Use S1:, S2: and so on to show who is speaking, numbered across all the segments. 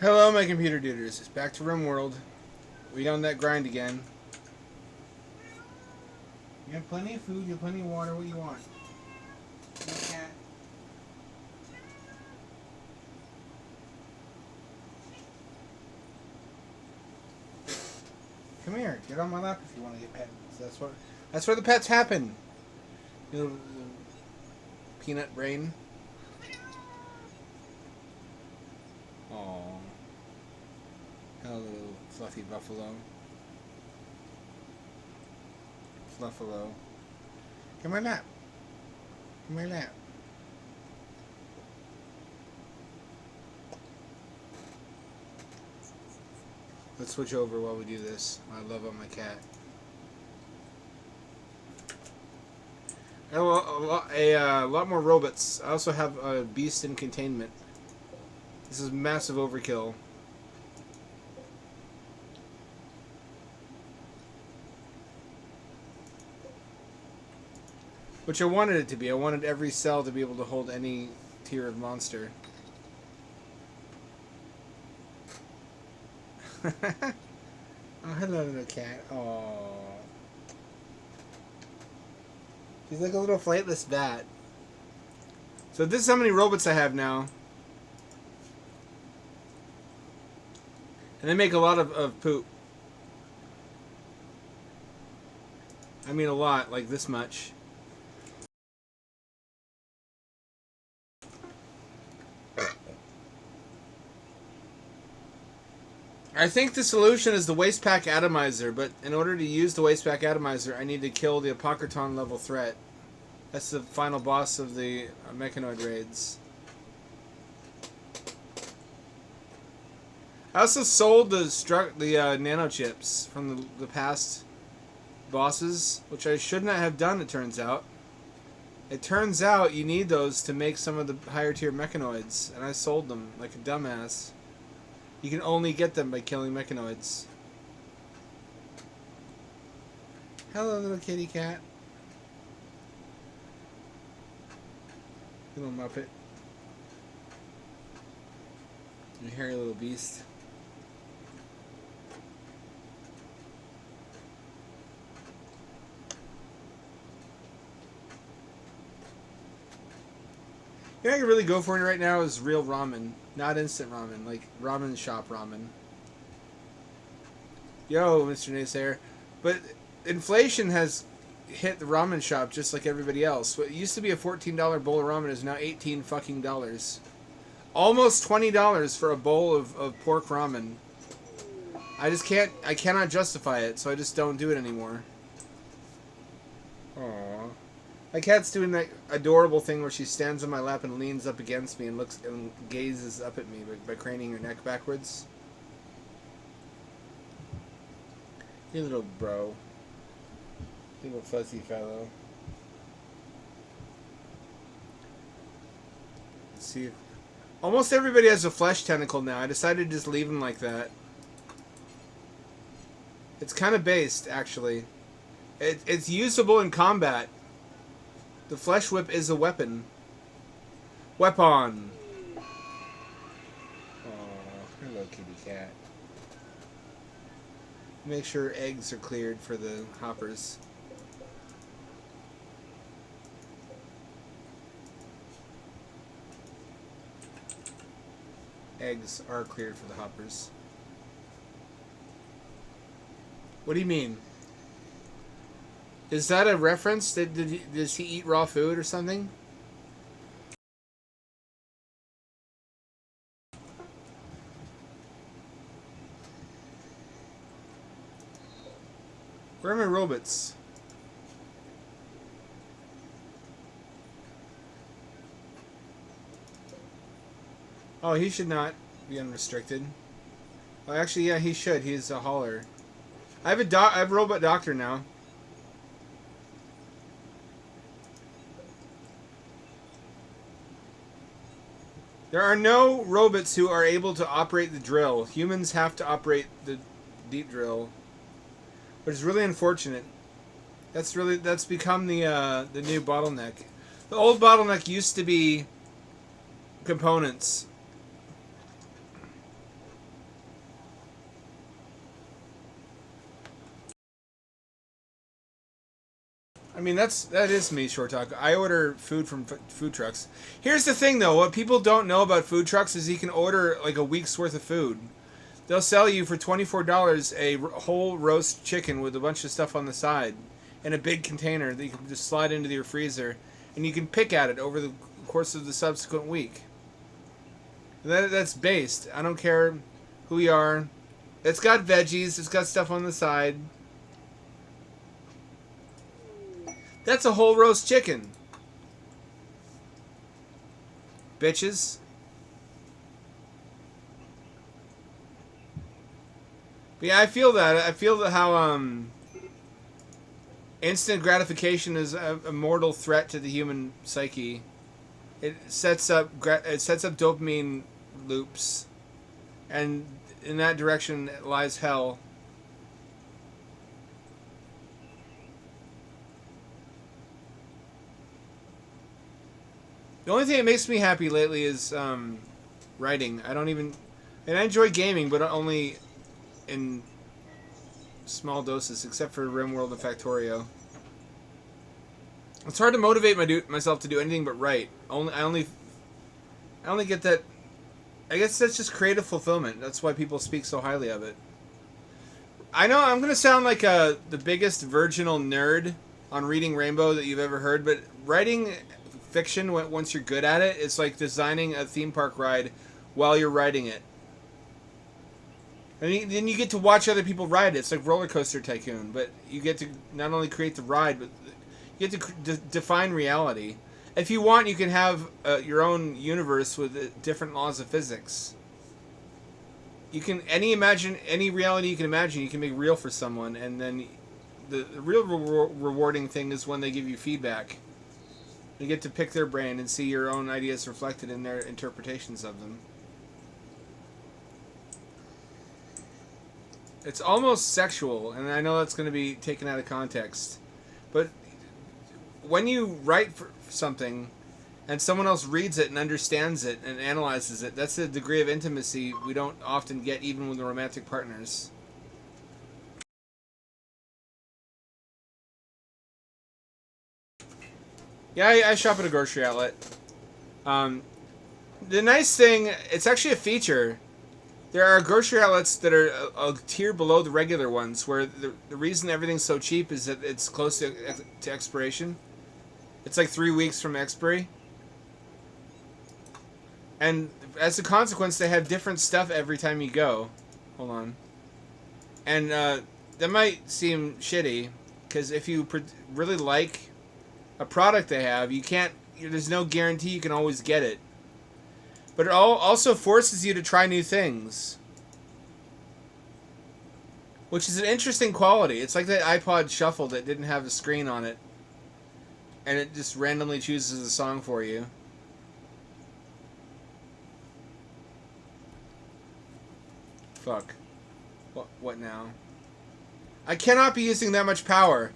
S1: Hello, my computer duders. It's back to Rimworld. We on that grind again. You have plenty of food, you have plenty of water, what you want. You can't. Come here, get on my lap if you want to get pet. That's where the pets happen. You little peanut brain. Aww. Hello, fluffy buffalo. Fluffalo. Get my lap. Get my lap. Let's switch over while we do this. I love on my cat. A lot more robots. I also have a beast in containment. This is massive overkill. Which I wanted it to be. I wanted every cell to be able to hold any tier of monster. Oh, hello, little cat. Oh, she's like a little flightless bat. So this is how many robots I have now. And they make a lot of poop. I mean a lot, like this much. I think the solution is the waste pack atomizer, but in order to use the waste pack atomizer, I need to kill the Apocryton level threat. That's the final boss of the mechanoid raids. I also sold the nano chips from the past bosses, which I should not have done. It turns out. It turns out you need those to make some of the higher tier mechanoids, and I sold them like a dumbass. You can only get them by killing mechanoids. Hello, little kitty cat. Little muppet. You hairy little beast. You know what I can really go for right now is real ramen. Not instant ramen, like ramen shop ramen. Yo, Mr. Naysayer. But inflation has hit the ramen shop just like everybody else. What used to be a $14 bowl of ramen is now $18 fucking dollars. Almost $20 for a bowl of pork ramen. I cannot justify it, so I just don't do it anymore. Aww. My cat's doing that adorable thing where she stands on my lap and leans up against me and looks and gazes up at me by craning her neck backwards. You little bro. You little fuzzy fellow. Let's see. Almost everybody has a flesh tentacle now. I decided to just leave them like that. It's kind of based, actually. It's usable in combat. The flesh whip is a weapon. Weapon! Oh, hello, kitty cat. Make sure eggs are cleared for the hoppers. Eggs are cleared for the hoppers. What do you mean? Is that a reference? Does he eat raw food or something? Where are my robots? Oh, he should not be unrestricted. Oh, actually, yeah, he should. He's a hauler. I have a robot doctor now. There are no robots who are able to operate the drill. Humans have to operate the deep drill, which is really unfortunate. That's become the new bottleneck. The old bottleneck used to be components. mean, that is me, Short Talk. I order food from food trucks. Here's the thing, though. What people don't know about food trucks is you can order like a week's worth of food. They'll sell you for $24 a whole roast chicken with a bunch of stuff on the side in a big container that you can just slide into your freezer, and you can pick at it over the course of the subsequent week. That's based. I don't care who you are. It's got veggies. It's got stuff on the side. That's a whole roast chicken. Bitches. But yeah, I feel that. I feel that how instant gratification is a mortal threat to the human psyche. It sets up dopamine loops, and in that direction lies hell. The only thing that makes me happy lately is writing. I enjoy gaming, but only in small doses, except for Rimworld and Factorio. It's hard to motivate myself to do anything but write. I only get that. I guess that's just creative fulfillment. That's why people speak so highly of it. I know I'm gonna sound like the biggest virginal nerd on reading Rainbow that you've ever heard, but writing fiction, once you're good at it, it's like designing a theme park ride while you're writing it. And then you get to watch other people ride it. It's like Roller Coaster Tycoon, but you get to not only create the ride, but you get to define reality. If you want, you can have your own universe with different laws of physics. You can any reality you can imagine, you can make real for someone, and then the real rewarding thing is when they give you feedback. You get to pick their brain and see your own ideas reflected in their interpretations of them. It's almost sexual, and I know that's going to be taken out of context. But when you write for something and someone else reads it and understands it and analyzes it, that's a degree of intimacy we don't often get even with romantic partners. Yeah, I shop at a grocery outlet. The nice thing, it's actually a feature. There are grocery outlets that are a tier below the regular ones, where the reason everything's so cheap is that it's close to expiration. It's like 3 weeks from expiry. And as a consequence, they have different stuff every time you go. Hold on. And that might seem shitty, because if you really like a product they have, there's no guarantee you can always get it. But it also forces you to try new things, which is an interesting quality. It's like that iPod Shuffle that didn't have a screen on it, and it just randomly chooses a song for you. Fuck. What now? I cannot be using that much power.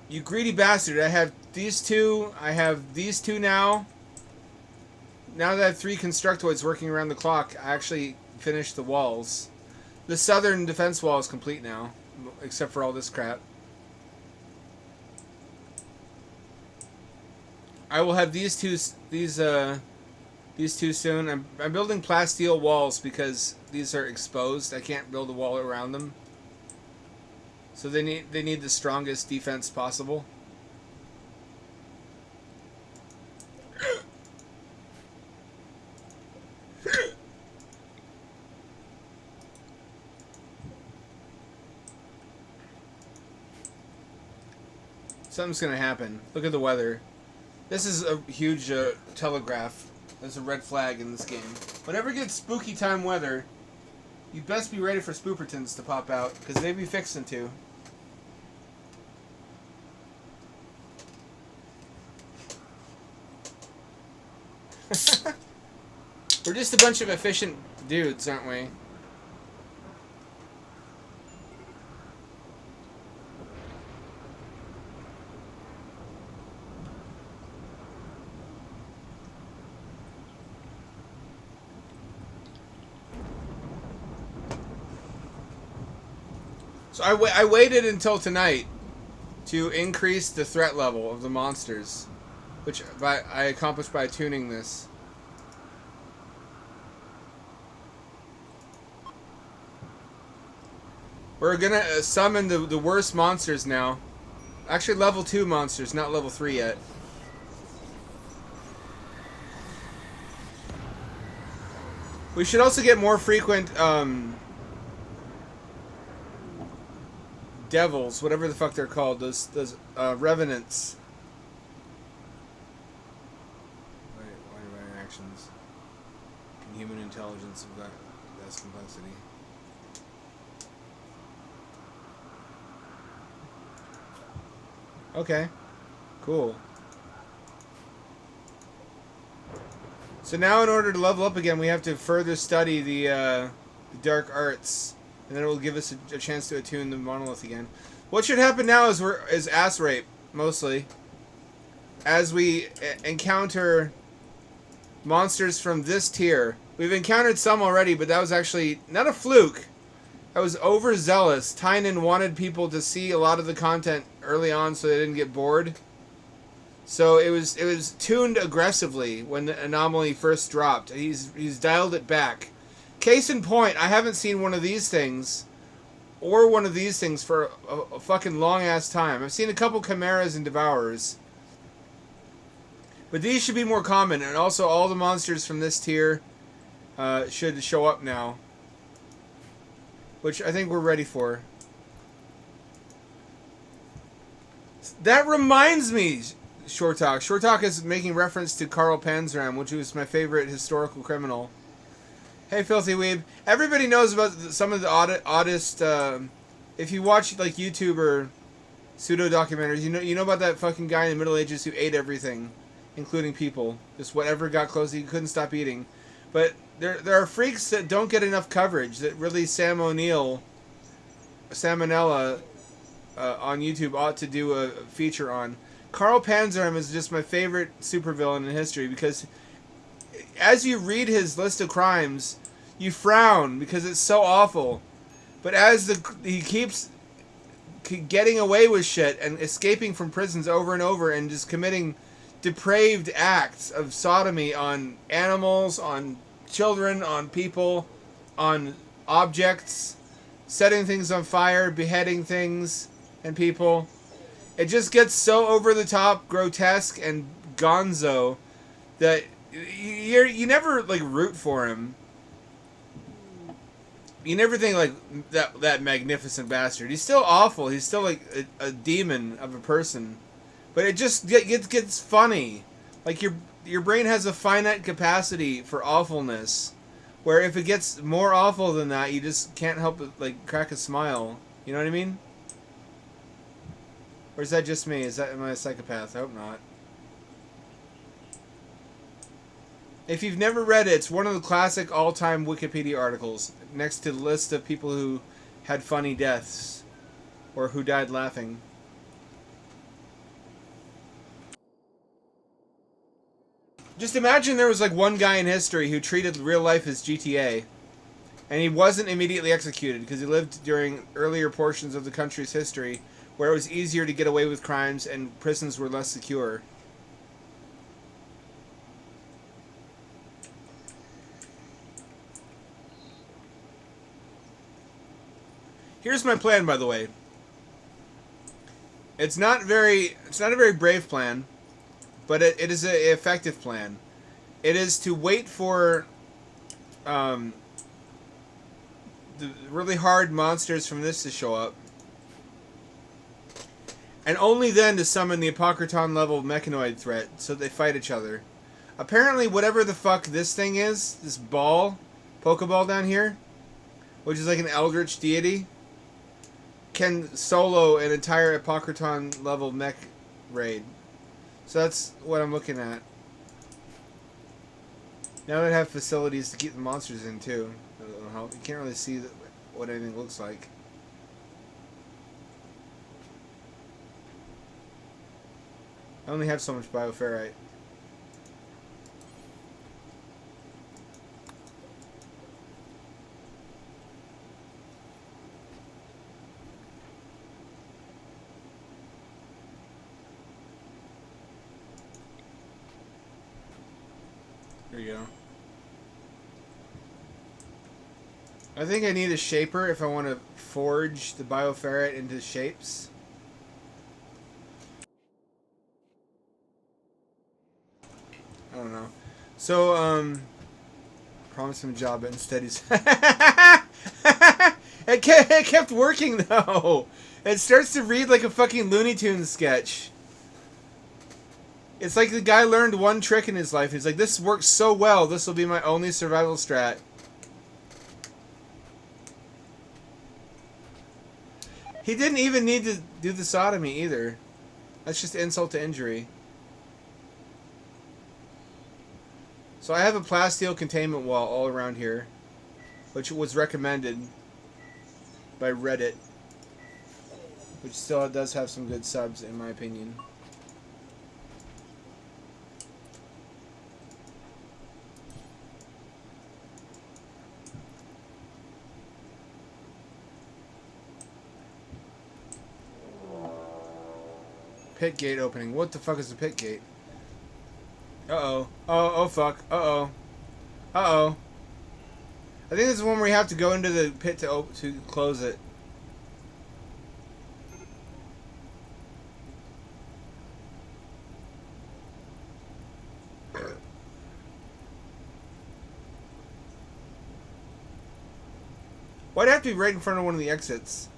S1: You greedy bastard. I have these two. I have these two now. Now that I have 3 Constructoids working around the clock, I actually finished the walls. The southern defense wall is complete now, except for all this crap. I will have these two soon. I'm building plasteel walls because these are exposed. I can't build a wall around them. So they need the strongest defense possible. Something's gonna happen. Look at the weather. This is a huge telegraph. There's a red flag in this game. Whenever it gets spooky time weather, you best be ready for spoopertons to pop out, because they be fixing to. We're just a bunch of efficient dudes, aren't we? So I waited until tonight to increase the threat level of the monsters, which I accomplished by tuning this. We're gonna summon the worst monsters now. Actually, level 2 monsters, not level 3 yet. We should also get more frequent devils, whatever the fuck they're called. Those revenants. Why actions? And human intelligence of that's complexity. Okay, cool. So now in order to level up again, we have to further study the dark arts, and then it will give us a chance to attune the monolith again. What should happen now is ass rape, mostly. As we encounter monsters from this tier. We've encountered some already, but that was actually not a fluke. I was overzealous. Tynan wanted people to see a lot of the content early on so they didn't get bored. So it was tuned aggressively when the Anomaly first dropped. He's dialed it back. Case in point, I haven't seen one of these things or one of these things for a fucking long ass time. I've seen a couple Chimeras and Devourers. But these should be more common, and also all the monsters from this tier should show up now. Which I think we're ready for. That reminds me, Short Talk. Short Talk is making reference to Karl Panzram, which was my favorite historical criminal. Hey, Filthy Weeb. Everybody knows about some of the oddest... if you watch like YouTube or pseudo-documentaries, you know about that fucking guy in the Middle Ages who ate everything, including people. Just whatever got close, he couldn't stop eating. But there are freaks that don't get enough coverage that really Salmonella on YouTube ought to do a feature on. Karl Panzram is just my favorite supervillain in history because as you read his list of crimes, you frown because it's so awful. But as he keeps getting away with shit and escaping from prisons over and over and just committing depraved acts of sodomy on animals, on children, on people, on objects, setting things on fire, beheading things and people. It just gets so over the top, grotesque, and gonzo that you never like root for him. You never think like that magnificent bastard. He's still awful. He's still like a demon of a person. But it just gets funny. Like your brain has a finite capacity for awfulness, where if it gets more awful than that, you just can't help but like crack a smile. You know what I mean? Or is that just me? Am I a psychopath? I hope not. If you've never read it, it's one of the classic all-time Wikipedia articles, next to the list of people who had funny deaths, or who died laughing. Just imagine there was like one guy in history who treated real life as GTA, and he wasn't immediately executed because he lived during earlier portions of the country's history where it was easier to get away with crimes and prisons were less secure. Here's my plan, by the way. It's not a very brave plan, but it is an effective plan. It is to wait for the really hard monsters from this to show up, and only then to summon the Apocryton level mechanoid threat so they fight each other. Apparently, whatever the fuck this thing is, this ball, Pokeball down here, which is like an eldritch deity, can solo an entire Apocryton level mech raid. So that's what I'm looking at. Now that I have facilities to keep the monsters in too, you can't really see what anything looks like. I only have so much bioferrite. There you go. I think I need a shaper if I want to forge the bioferret into shapes. I don't know. So, promised him a job, but instead he's... it kept working, though. It starts to read like a fucking Looney Tunes sketch. It's like the guy learned one trick in his life. He's like, this works so well, this will be my only survival strat. He didn't even need to do the sodomy either. That's just insult to injury. So I have a plasteel containment wall all around here, which was recommended by Reddit, which still does have some good subs in my opinion. Pit gate opening. What the fuck is the pit gate? Uh-oh. Oh fuck. Uh-oh. Uh-oh. I think this is one where you have to go into the pit to close it. Why'd it have to be right in front of one of the exits?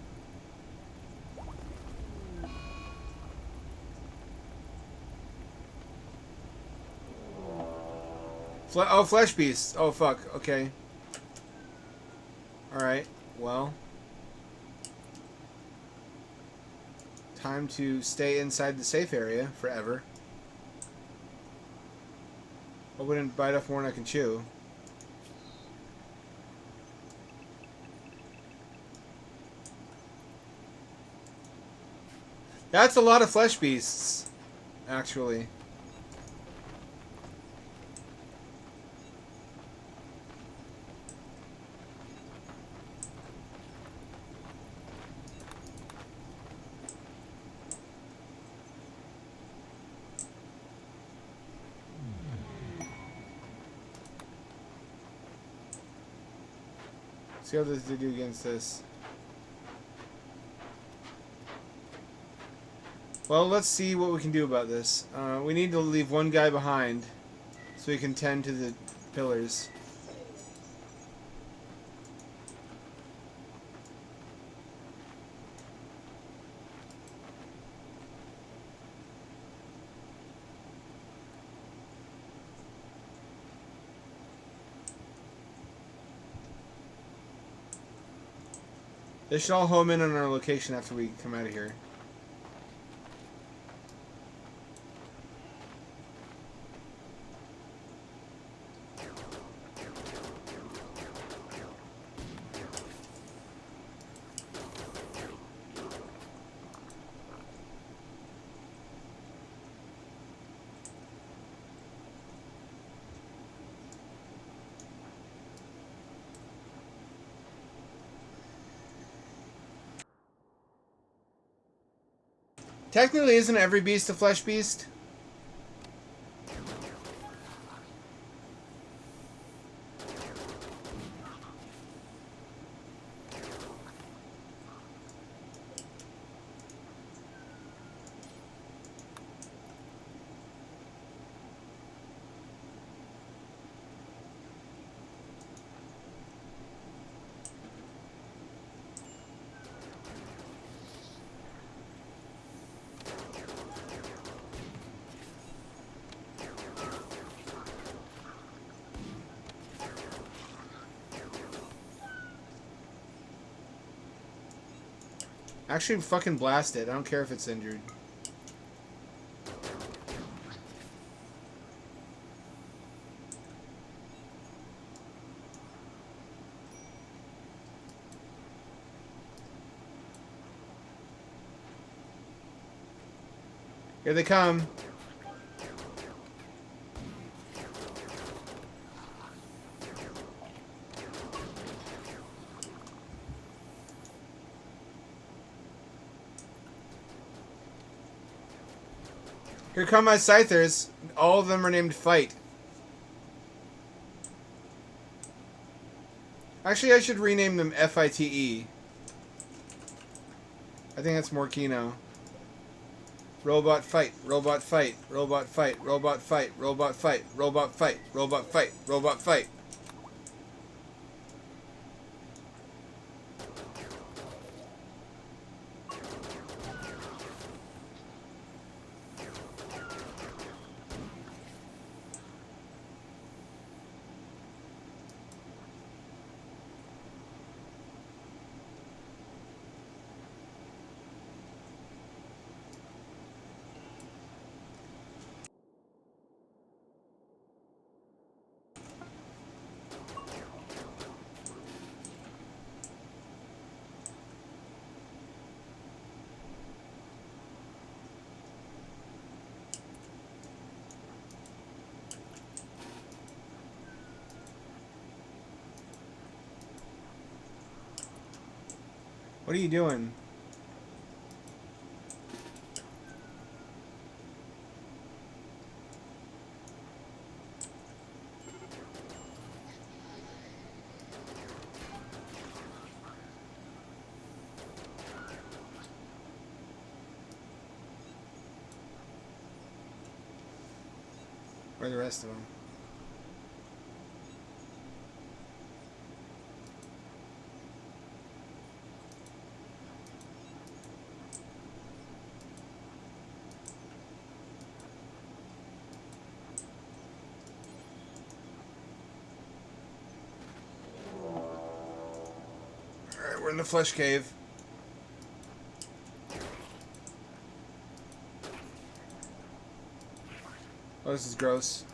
S1: Oh, flesh beasts. Oh, fuck. Okay. Alright. Well. Time to stay inside the safe area forever. I wouldn't bite off more than I can chew. That's a lot of flesh beasts, actually. See how this they do against this. Well, let's see what we can do about this. We need to leave one guy behind so we can tend to the pillars. They should all home in on our location after we come out of here. Technically, isn't every beast a flesh beast? Actually, fucking blast it. I don't care if it's injured. Here they come. Here come my scythers. All of them are named Fight. Actually, I should rename them FITE. I think that's more Kino. Robot fight, robot fight, robot fight, robot fight, robot fight, robot fight, robot fight, robot fight. What are you doing? Where are the rest of them? Alright, we're in the flesh cave. Oh, this is gross.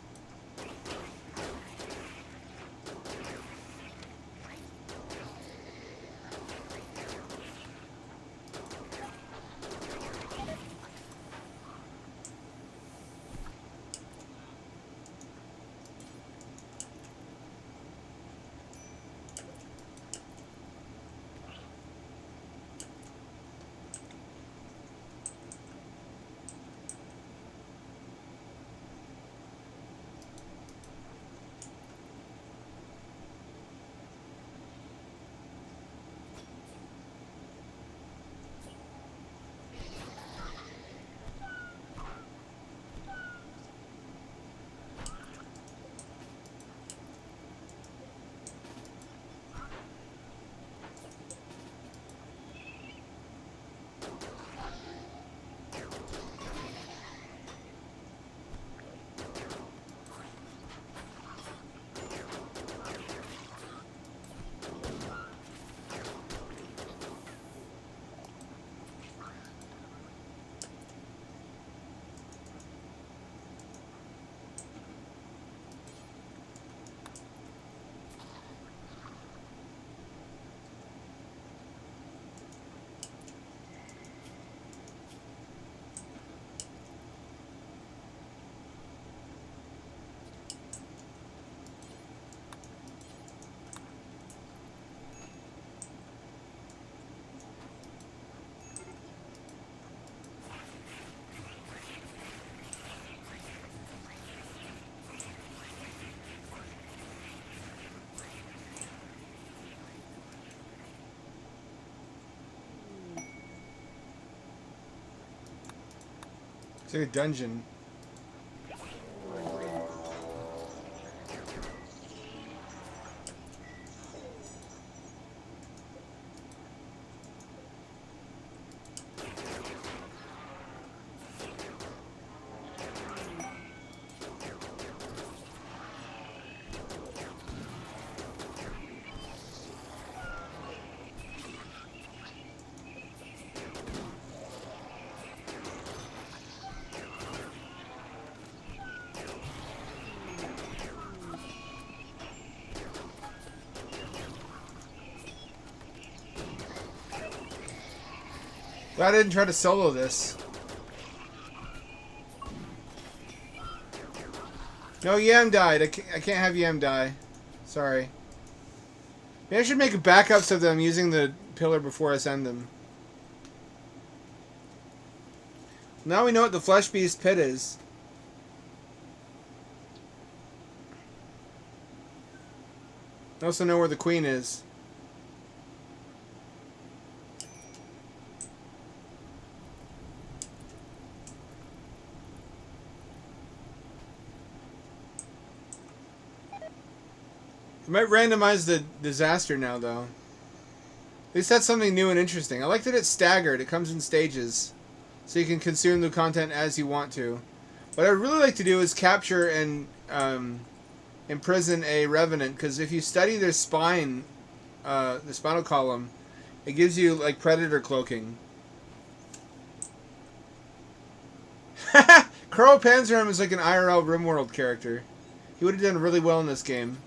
S1: It's like a dungeon. Glad I didn't try to solo this. No, Yam died. I can't have Yam die. Sorry. Maybe I should make backups of them using the pillar before I send them. Now we know what the Flesh Beast pit is. I also know where the queen is. It might randomize the disaster now, though. At least that's something new and interesting. I like that it's staggered. It comes in stages. So you can consume the content as you want to. What I'd really like to do is capture and imprison a Revenant, because if you study their spine, the spinal column, it gives you, like, predator cloaking. Carl Panzerheim is like an IRL Rimworld character. He would have done really well in this game.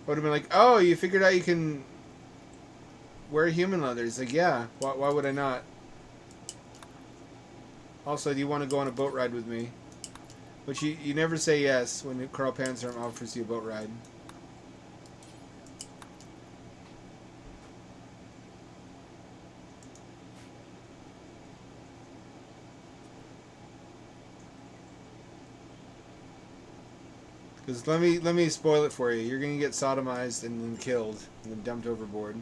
S1: Would have been like, oh, you figured out you can wear human leather. He's like, yeah, why would I not? Also, do you want to go on a boat ride with me? Which you never say yes when Carl Panzerheim offers you a boat ride. Because let me spoil it for you. You're gonna get sodomized and then killed and then dumped overboard.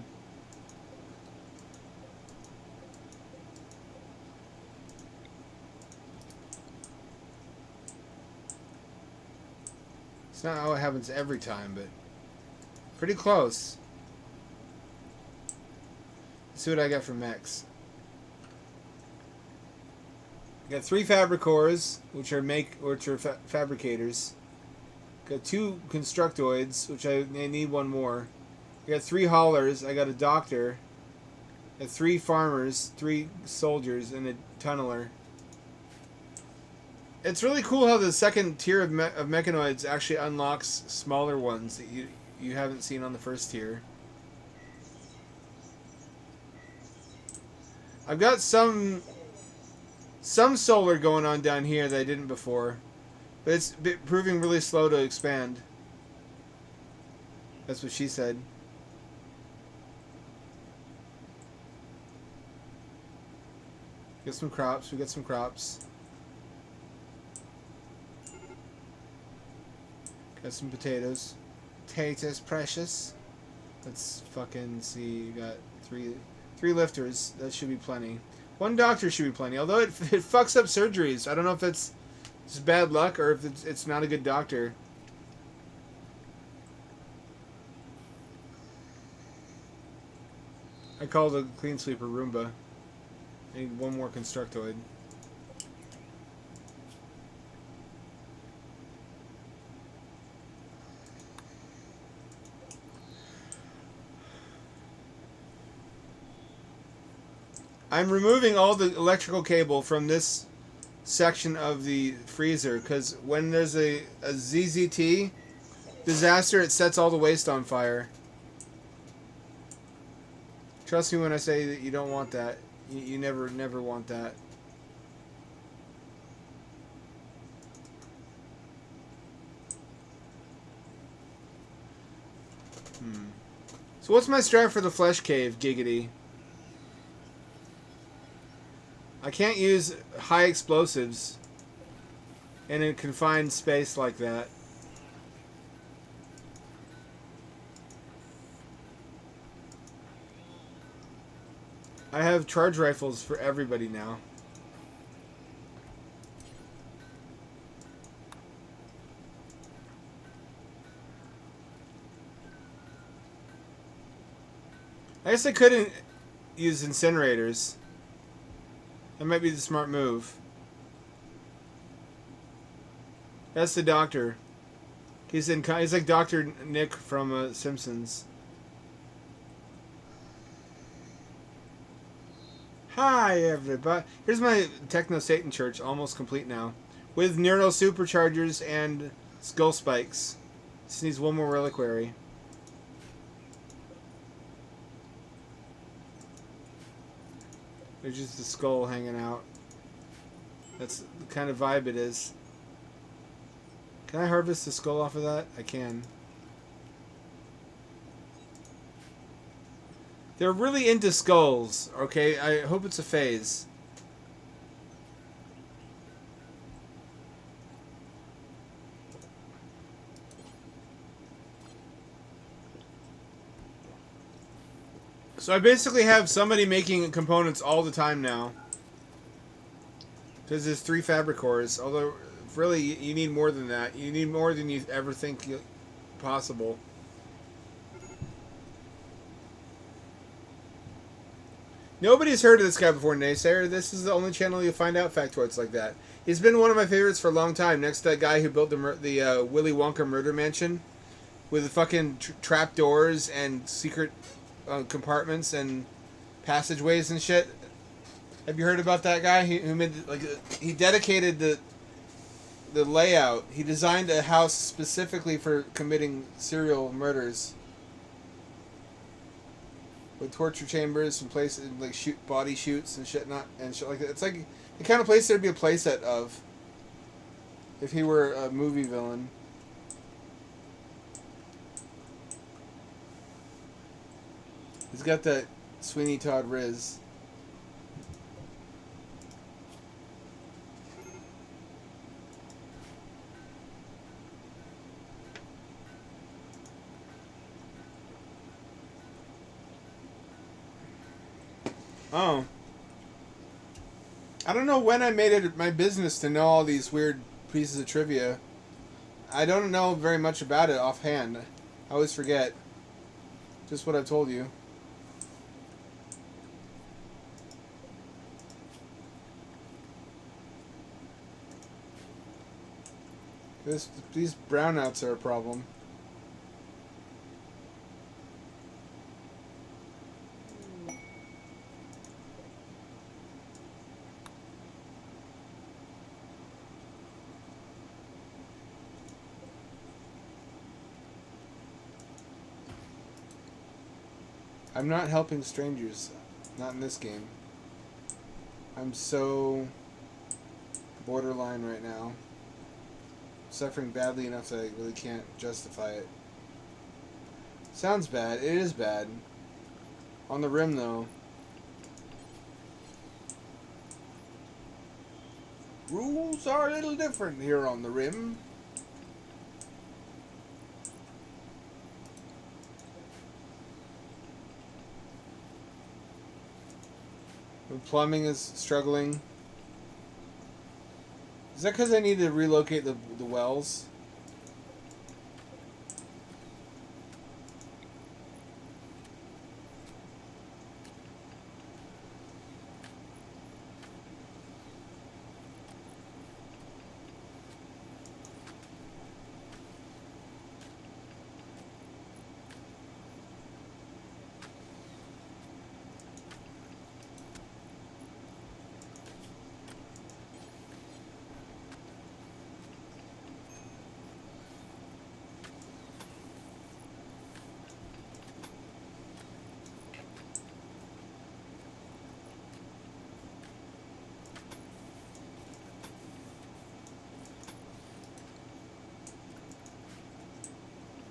S1: It's not how it happens every time, but pretty close. Let's see what I got from Mex. I got 3 fabricors, which are fabricators. Got 2 constructoids, which I need 1 more. I got 3 haulers. I got a doctor. I got 3 farmers, 3 soldiers, and a tunneler. It's really cool how the second tier of mechanoids actually unlocks smaller ones that you haven't seen on the first tier. I've got some solar going on down here that I didn't before. But it's proving really slow to expand. That's what she said. Get some crops. We got some crops. Got some potatoes. Potatoes, precious. Let's fucking see. You got three lifters. That should be plenty. 1 doctor should be plenty. Although it fucks up surgeries. I don't know if that's just bad luck or if it's not a good doctor. I call the clean sweeper Roomba. I need 1 more constructoid. I'm removing all the electrical cable from this section of the freezer because when there's a ZZT disaster, it sets all the waste on fire. Trust me when I say that you don't want that. You never want that. So what's my strat for the flesh cave, Giggity? I can't use high explosives in a confined space like that. I have charge rifles for everybody now. I guess I couldn't use incinerators. That might be the smart move. That's the doctor. He's like Dr. Nick from Simpsons. Hi everybody. Here's my Techno Satan Church, almost complete now, with neural superchargers and skull spikes. Just needs 1 more reliquary. There's just a skull hanging out. That's the kind of vibe it is. Can I harvest the skull off of that? I can. They're really into skulls, okay? I hope it's a phase. So I basically have somebody making components all the time now. Because there's 3 fabric cores. Although, really, you need more than that. You need more than you ever think possible. Nobody's heard of this guy before, Naysayer. This is the only channel you'll find out factoids like that. He's been one of my favorites for a long time. Next to that guy who built the Willy Wonka murder mansion with the fucking trap doors and secret compartments and passageways and shit. Have you heard about that guy? Who made he dedicated the layout. He designed a house specifically for committing serial murders. With torture chambers and places like body shoots and shit like that. It's like the kind of place there'd be a playset of if he were a movie villain. He's got that Sweeney Todd Riz. Oh. I don't know when I made it my business to know all these weird pieces of trivia. I don't know very much about it offhand. I always forget. Just what I've told you. These brownouts are a problem. I'm not helping strangers. Not in this game. I'm so borderline right now. Suffering badly enough that I really can't justify it. Sounds bad. It is bad. On the rim, though. Rules are a little different here on the rim. The plumbing is struggling. Is that because I need to relocate the wells?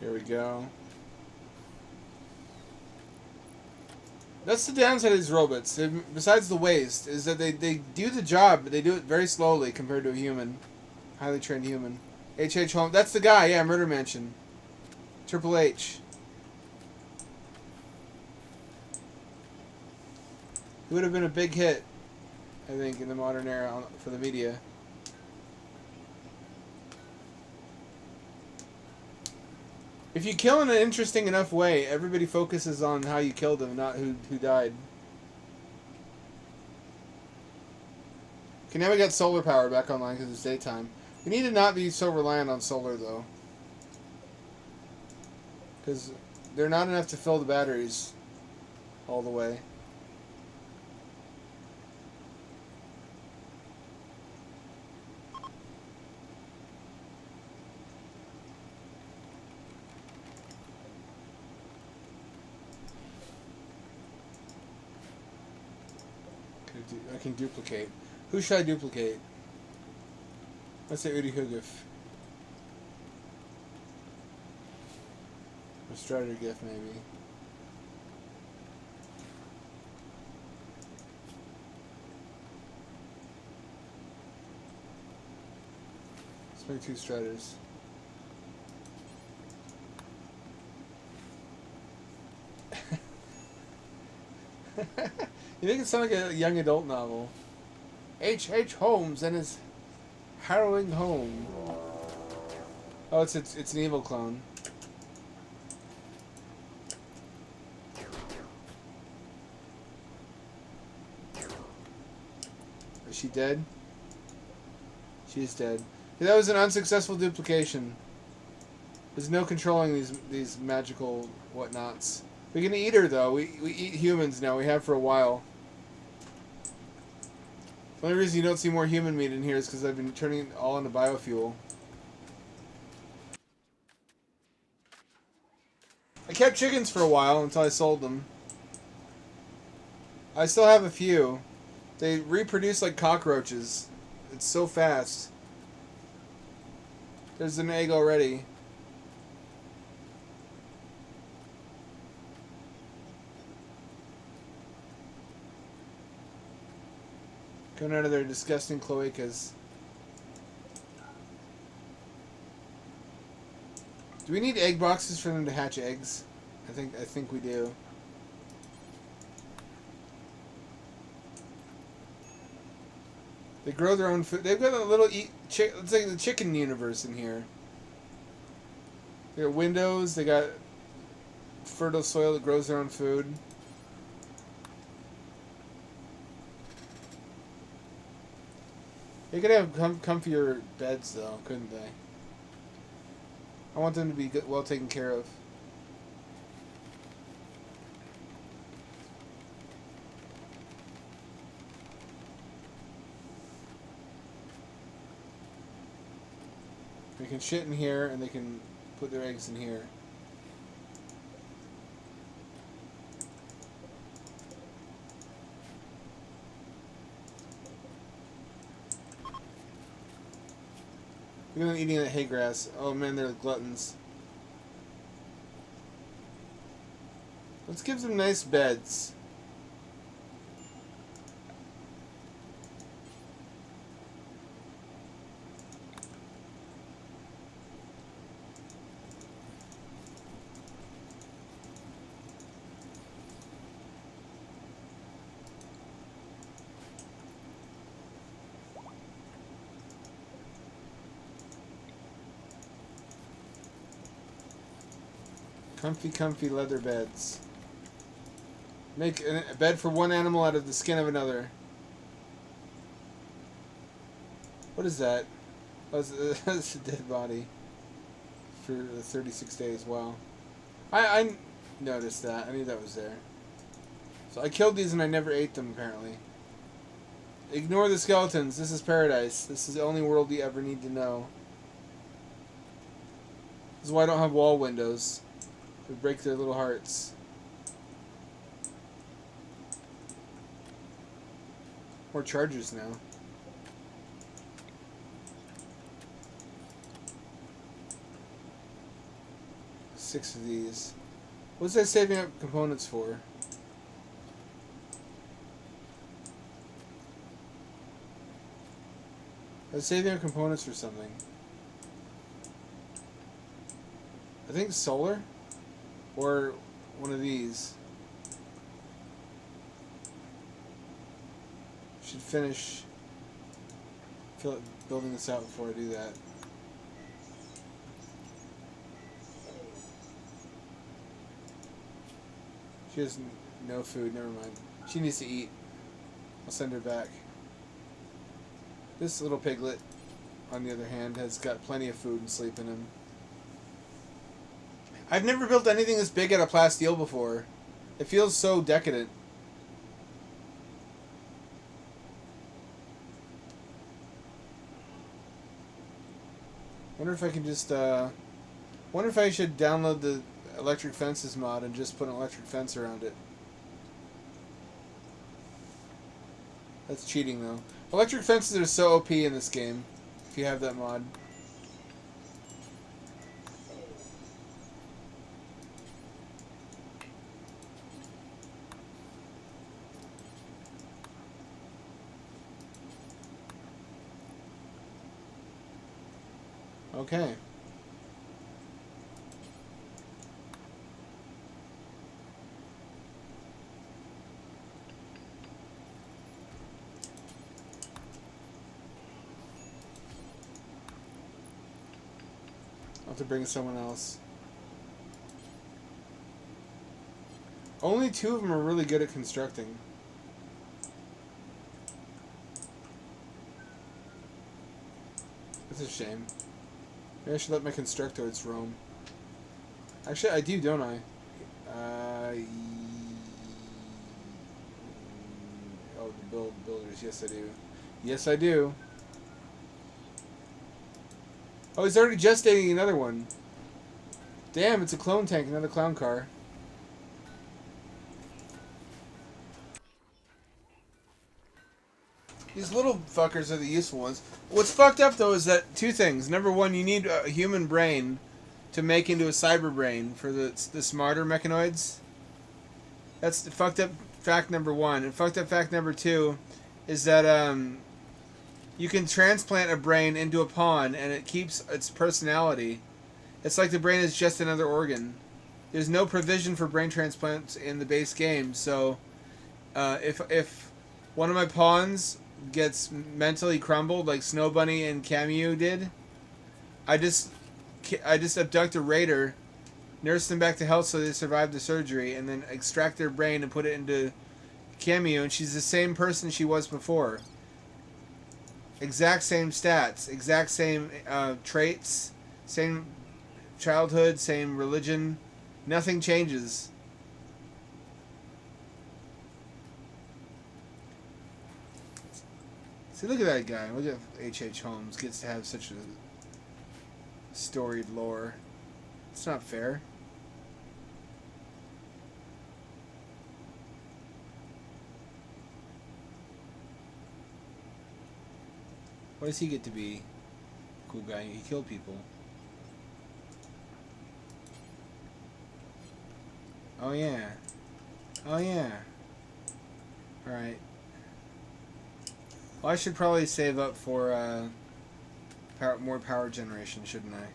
S1: Here we go. That's the downside of these robots, besides the waste, is that they do the job, but they do it very slowly compared to a human. Highly trained human. H.H. Holmes. That's the guy, yeah, Murder Mansion. Triple H. He would have been a big hit, I think, in the modern era for the media. If you kill in an interesting enough way, everybody focuses on how you killed him, not who died. Okay, now we got solar power back online because it's daytime. We need to not be so reliant on solar, though. Because they're not enough to fill the batteries all the way. I can duplicate. Who should I duplicate? Let's say Udi Hugif. Or Strider Gif, maybe. Let's make 2 Striders. You make it sound like a young adult novel. H. Holmes and his harrowing home. Oh, it's an evil clone. Is she dead? She's dead. That was an unsuccessful duplication. There's no controlling these magical whatnots. We can eat her though. We eat humans now. We have for a while. The only reason you don't see more human meat in here is because I've been turning it all into biofuel. I kept chickens for a while until I sold them. I still have a few. They reproduce like cockroaches. It's so fast. There's an egg already. Coming out of their disgusting cloacas. Do we need egg boxes for them to hatch eggs? I think we do. They grow their own food. They've got a little it's like the chicken universe in here. They got windows. They got fertile soil that grows their own food. They could have comfier beds though, couldn't they? I want them to be well taken care of. They can shit in here, and they can put their eggs in here. Look at them eating that hay grass. Oh man, they're gluttons. Let's give them nice beds. Comfy leather beds. Make a bed for one animal out of the skin of another. What is that? Oh, that's a dead body. For 36 days, wow. I noticed that. I knew that was there. So I killed these and I never ate them, apparently. Ignore the skeletons. This is paradise. This is the only world you ever need to know. This is why I don't have wall windows. We break their little hearts. More chargers now. Six of these. What's that saving up components for? I was saving up components for something. I think solar? Or one of these. Should finish building this out before I do that. She has no food, never mind. She needs to eat. I'll send her back. This little piglet, on the other hand, has got plenty of food and sleep in him. I've never built anything this big out of plasteel before. It feels so decadent. Wonder if I can just, wonder if I should download the electric fences mod and just put an electric fence around it. That's cheating though. Electric fences are so OP in this game, if you have that mod. Okay. have to bring someone else. Only 2 of them are really good at constructing. That's a shame. Maybe I should let my constructoids roam. Actually, I do, don't I? Oh, the builders. Yes, I do. Yes, I do. Oh, he's already gestating another one. Damn, it's a clone tank, another clown car. These little fuckers are the useful ones. What's fucked up, though, is that 2 things. Number 1, you need a human brain to make into a cyber brain for the smarter mechanoids. That's the fucked up fact number 1. And fucked up fact number 2 is that you can transplant a brain into a pawn and it keeps its personality. It's like the brain is just another organ. There's no provision for brain transplants in the base game, so if one of my pawns gets mentally crumbled like Snow Bunny and Camus did, I just abduct a raider, nurse them back to health so they survive the surgery, and then extract their brain and put it into Camus, and she's the same person she was before. Exact same stats, exact same traits, same childhood, same religion. Nothing changes. See, look at that guy. Look at H.H. Holmes gets to have such a storied lore. It's not fair. Why does he get to be a cool guy? He killed people. Oh yeah. Oh yeah. Alright. Well, I should probably save up for more power generation, shouldn't I?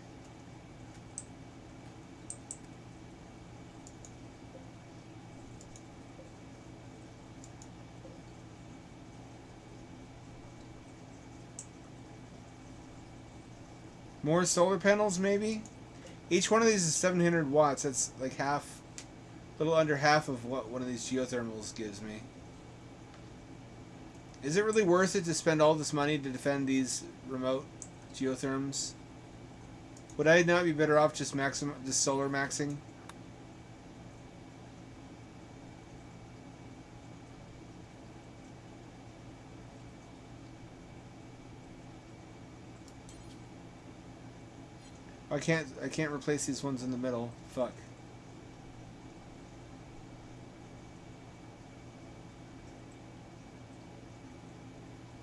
S1: More solar panels, maybe? Each one of these is 700 watts. That's like half, a little under half of what one of these geothermals gives me. Is it really worth it to spend all this money to defend these remote geotherms? Would I not be better off just solar maxing? I can't replace these ones in the middle. Fuck.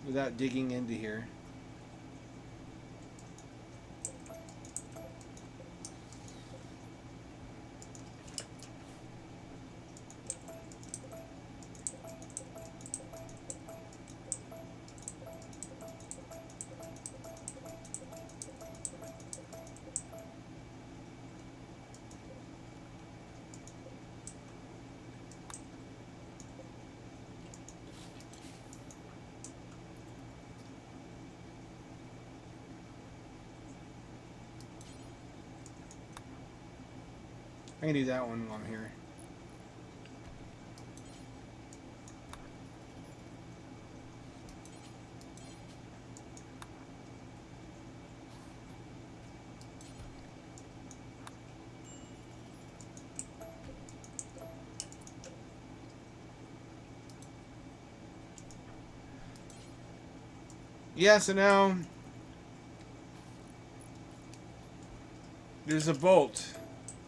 S1: Without digging into here. I can do that one while I'm here. Yeah, so now there's a bolt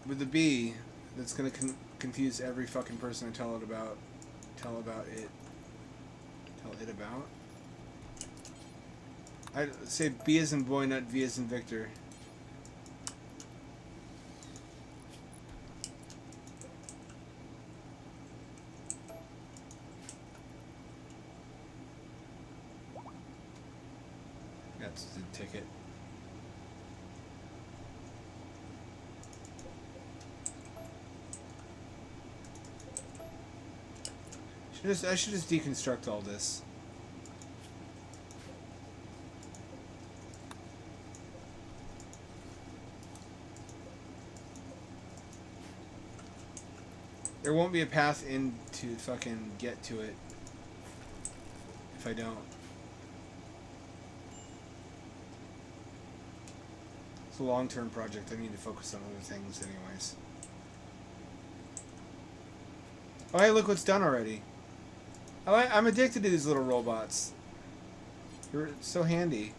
S1: with a B that's gonna confuse every fucking person I tell it about I say B as in boy, not V as in Victor. That's the ticket. I should just deconstruct all this. There won't be a path in to fucking get to it if I don't. It's a long-term project. I need to focus on other things anyways. Oh, hey, look what's done already. I'm addicted to these little robots. They're so handy.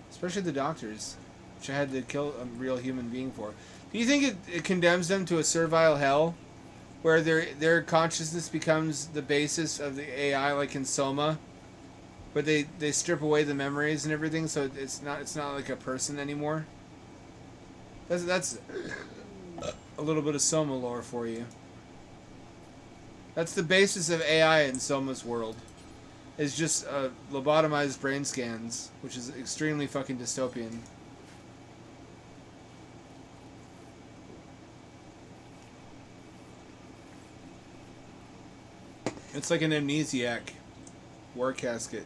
S1: Especially the doctors, which I had to kill a real human being for. Do you think it condemns them to a servile hell, where their consciousness becomes the basis of the AI, like in Soma, where they strip away the memories and everything, so it's not like a person anymore? That's a little bit of Soma lore for you. That's the basis of AI in Soma's world. Is just lobotomized brain scans, which is extremely fucking dystopian. It's like an amnesiac war casket.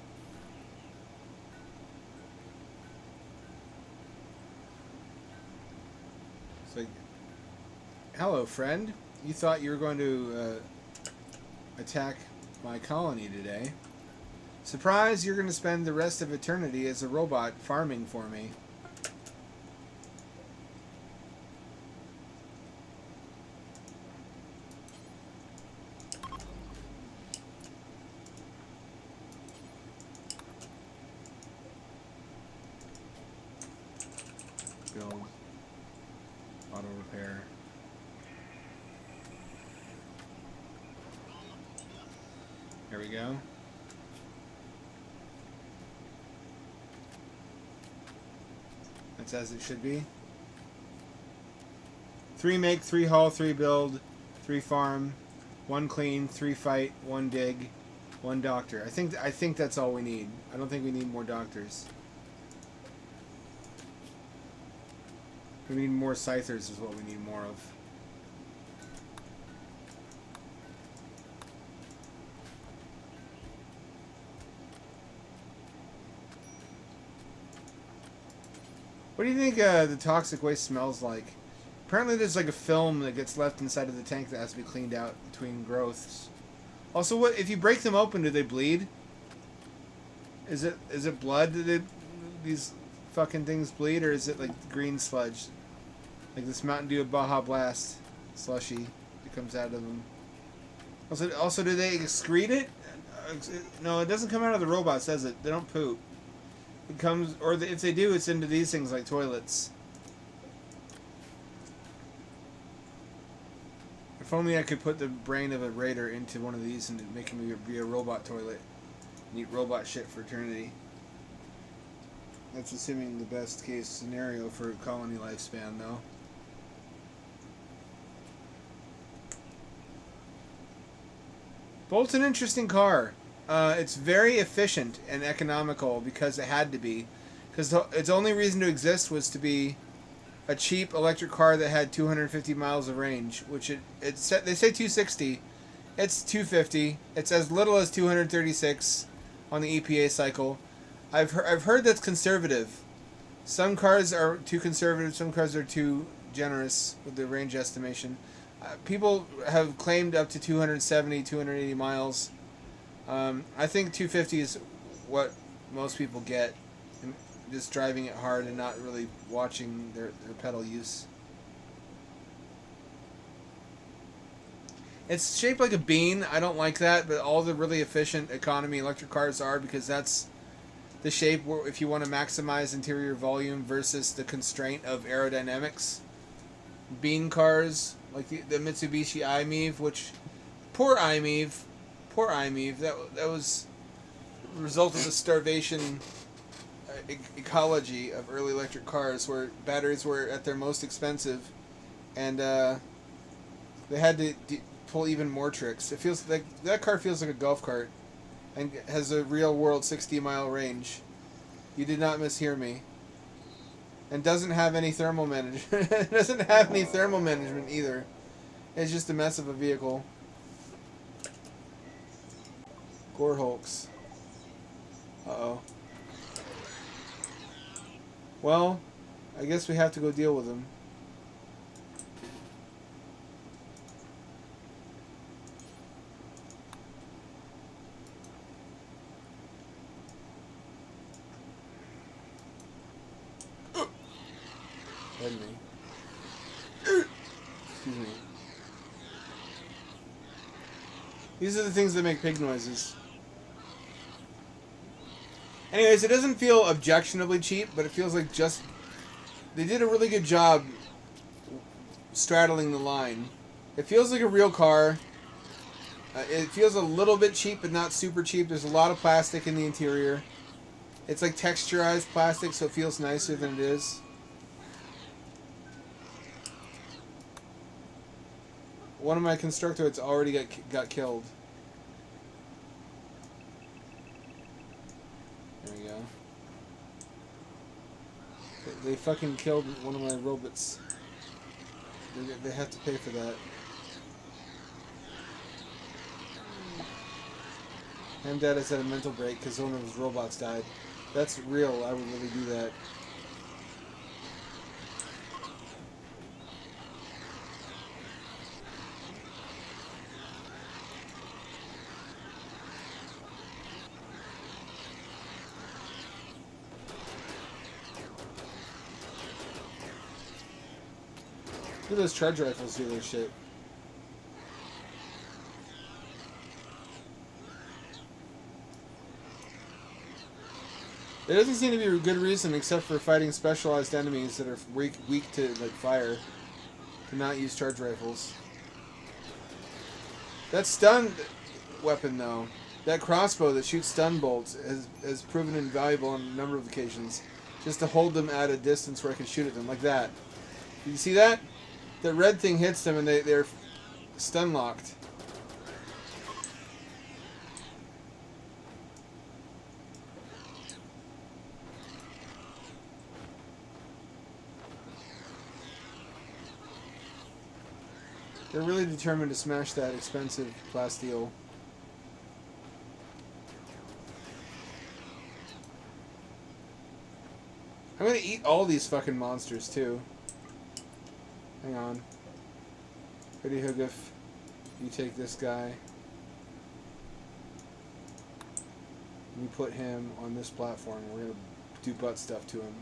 S1: It's like, hello, friend. You thought you were going to attack my colony today. Surprise, you're going to spend the rest of eternity as a robot farming for me. Build. Auto repair. There we go. That's as it should be. 3 make, 3 haul, 3 build, 3 farm, 1 clean, 3 fight, 1 dig, 1 doctor. I think that's all we need. I don't think we need more doctors. We need more scythers is what we need more of. What do you think the toxic waste smells like? Apparently there's like a film that gets left inside of the tank that has to be cleaned out between growths. Also, what if you break them open, do they bleed? Is it blood that these fucking things bleed, or is it like green sludge? Like this Mountain Dew Baja Blast slushy that comes out of them. Also, do they excrete it? No, it doesn't come out of the robots, does it? They don't poop. It comes, or if they do, it's into these things like toilets. If only I could put the brain of a raider into one of these and make him be a robot toilet and eat robot shit for eternity. That's assuming the best case scenario for colony lifespan, though. Bolt's an interesting car. It's very efficient and economical because it had to be. Because its only reason to exist was to be a cheap electric car that had 250 miles of range, which they say 260. It's 250. It's as little as 236 on the EPA cycle. I've heard that's conservative. Some cars are too conservative. Some cars are too generous with the range estimation. People have claimed up to 270, 280 miles. I think 250 is what most people get, just driving it hard and not really watching their pedal use. It's shaped like a bean. I don't like that, but all the really efficient economy electric cars are, because that's the shape where if you want to maximize interior volume versus the constraint of aerodynamics. Bean cars, like the Mitsubishi i-MiEV, which poor i-MiEV, that was a result of the starvation ecology of early electric cars, where batteries were at their most expensive, and they had to pull even more tricks. It feels like that car feels like a golf cart, and has a real world 60-mile range. You did not mishear me. And doesn't have any thermal management. It doesn't have any thermal management either. It's just a mess of a vehicle. Gore Hulks. Uh-oh. Well, I guess we have to go deal with them. Pardon me. Excuse me. These are the things that make pig noises. Anyways, it doesn't feel objectionably cheap, but it feels like just... They did a really good job straddling the line. It feels like a real car. It feels a little bit cheap, but not super cheap. There's a lot of plastic in the interior. It's like texturized plastic, so it feels nicer than it is. One of my constructoids already got killed. There we go. They fucking killed one of my robots. They have to pay for that. Dad has had a mental break because one of his robots died. That's real. I would really do that. Look at those charge rifles do their shit. There doesn't seem to be a good reason, except for fighting specialized enemies that are weak to like fire, to not use charge rifles. That stun weapon, though, that crossbow that shoots stun bolts, has proven invaluable on a number of occasions. Just to hold them at a distance where I can shoot at them, like that. You see that? The red thing hits them and they're stun locked. They're really determined to smash that expensive plasteel. I'm gonna eat all these fucking monsters too. Hang on. Pretty Hoogif, you take this guy. We put him on this platform. We're gonna do butt stuff to him.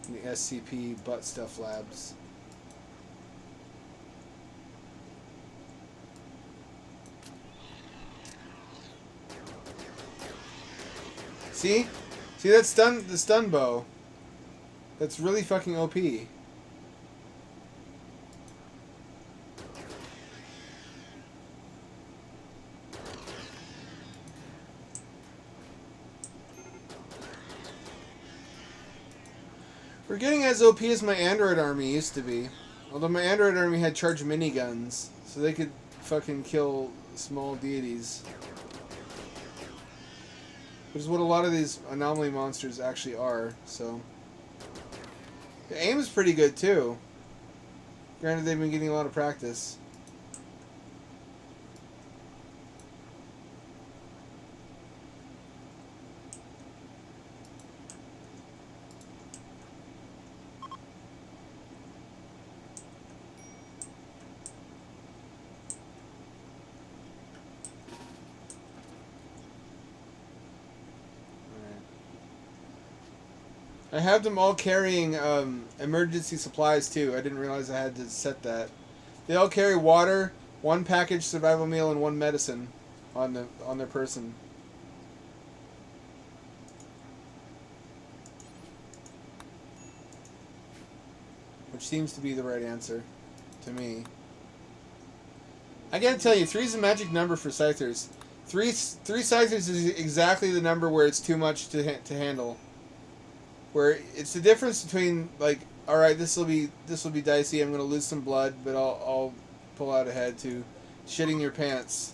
S1: The SCP Butt Stuff Labs. See? See that the stun bow? That's really fucking OP. We're getting as OP as my android army used to be. Although my android army had charged miniguns, so they could fucking kill small deities. Which is what a lot of these anomaly monsters actually are, so... The aim is pretty good, too. Granted, they've been getting a lot of practice. I have them all carrying emergency supplies too. I didn't realize I had to set that. They all carry water, one packaged survival meal, and one medicine on their person. Which seems to be the right answer to me. I gotta tell you, 3 is a magic number for Scythers. Three Scythers is exactly the number where it's too much to handle. Where it's the difference between like, all right, this will be dicey. I'm gonna lose some blood, but I'll pull out ahead, to shitting your pants.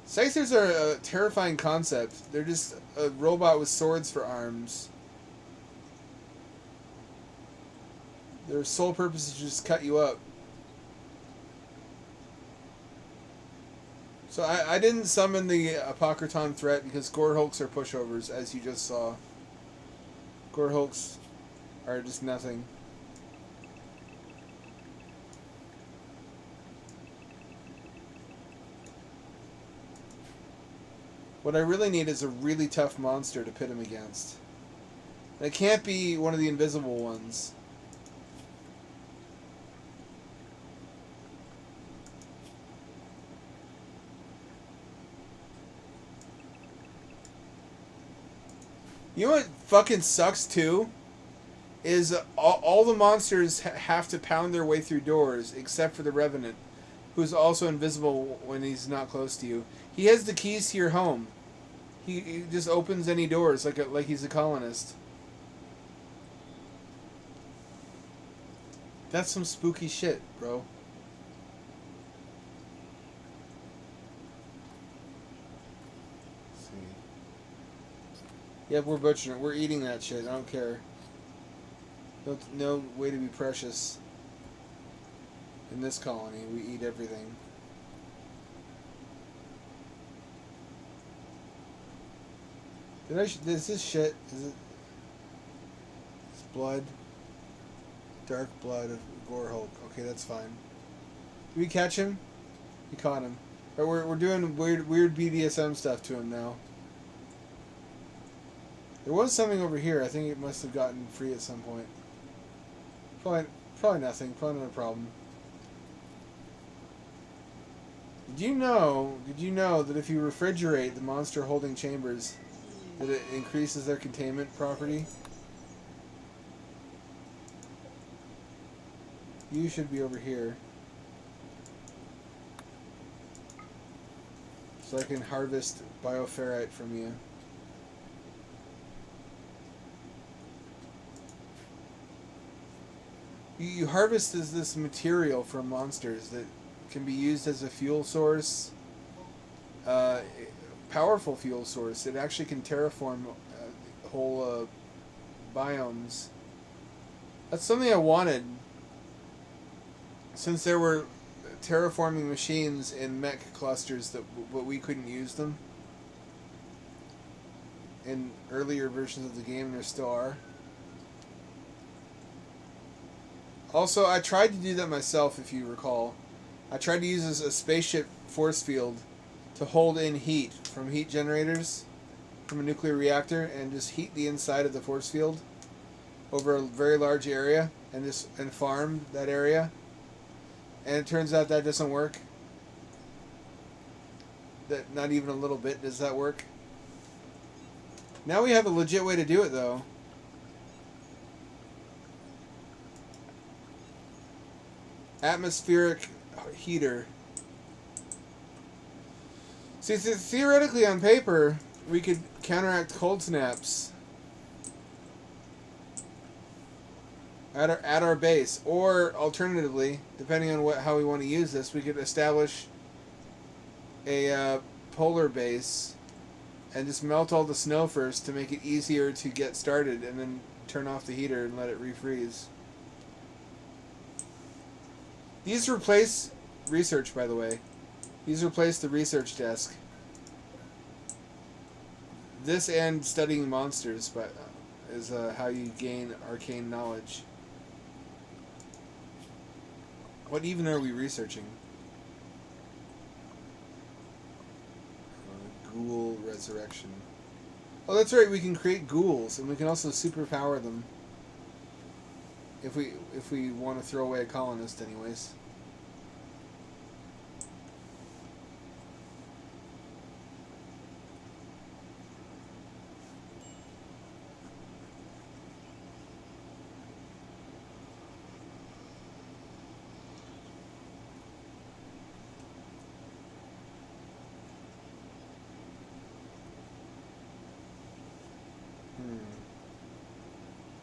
S1: Scythers are a terrifying concept. They're just a robot with swords for arms. Their sole purpose is to just cut you up. So I didn't summon the Apocryton threat because Gorehulks are pushovers, as you just saw. Gorehulks are just nothing. What I really need is a really tough monster to pit him against. And it can't be one of the invisible ones. You know what fucking sucks too? Is all the monsters have to pound their way through doors, except for the Revenant, who's also invisible when he's not close to you. He has the keys to your home. He just opens any doors like he's a colonist. That's some spooky shit, bro. Let's see. Yep, we're butchering it. We're eating that shit. I don't care. No way to be precious. In this colony, we eat everything. Is this shit? Is it? It's blood. Dark blood of Gorehulk. Okay, that's fine. Did we catch him? We caught him. But we're doing weird BDSM stuff to him now. There was something over here. I think it must have gotten free at some point. Probably nothing. Probably not a problem. Did you know that if you refrigerate the monster holding chambers, that it increases their containment property? You should be over here. So I can harvest bioferrite from you. You harvest this material from monsters that can be used as a fuel source. Powerful fuel source. It actually can terraform whole biomes. That's something I wanted. Since there were terraforming machines in mech clusters but we couldn't use them. In earlier versions of the game, there still are. Also, I tried to do that myself, if you recall. I tried to use a spaceship force field to hold in heat from heat generators from a nuclear reactor and just heat the inside of the force field over a very large area and farm that area. And it turns out that doesn't work. That not even a little bit does that work. Now we have a legit way to do it, though. Atmospheric heater. See, theoretically on paper, we could counteract cold snaps at our base, or alternatively, depending on how we want to use this, we could establish a polar base and just melt all the snow first to make it easier to get started, and then turn off the heater and let it refreeze. These replace research, by the way. These replace the research desk. This and studying monsters, but is how you gain arcane knowledge. What even are we researching? Ghoul resurrection. Oh, that's right. We can create ghouls, and we can also superpower them. If we want to throw away a colonist, anyways.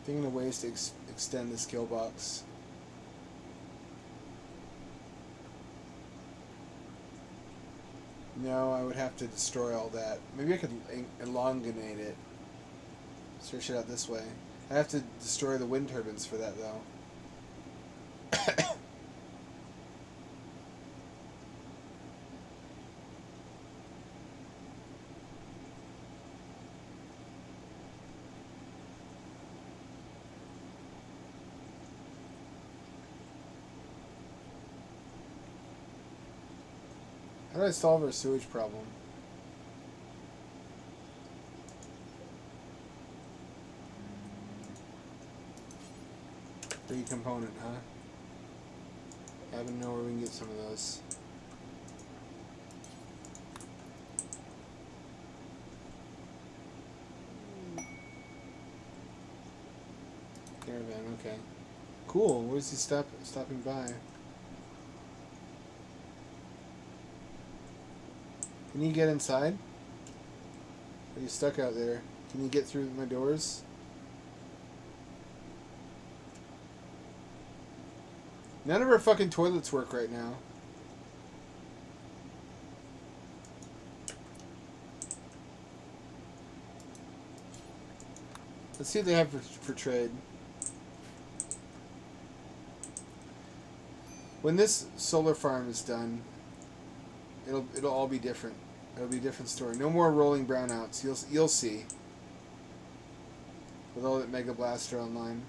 S1: Thinking of ways to extend the skill box. No, I would have to destroy all that. Maybe I could elongate it. Search it out this way. I have to destroy the wind turbines for that, though. How do I solve our sewage problem? Free component, huh? I happen to know where we can get some of those. Caravan, okay. Cool. Where's he stopping by? Can you get inside? Are you stuck out there? Can you get through my doors? None of our fucking toilets work right now. Let's see what they have for trade. When this solar farm is done, it'll all be different. It'll be a different story. No more rolling brownouts. You'll see. With all that Mega Blaster online.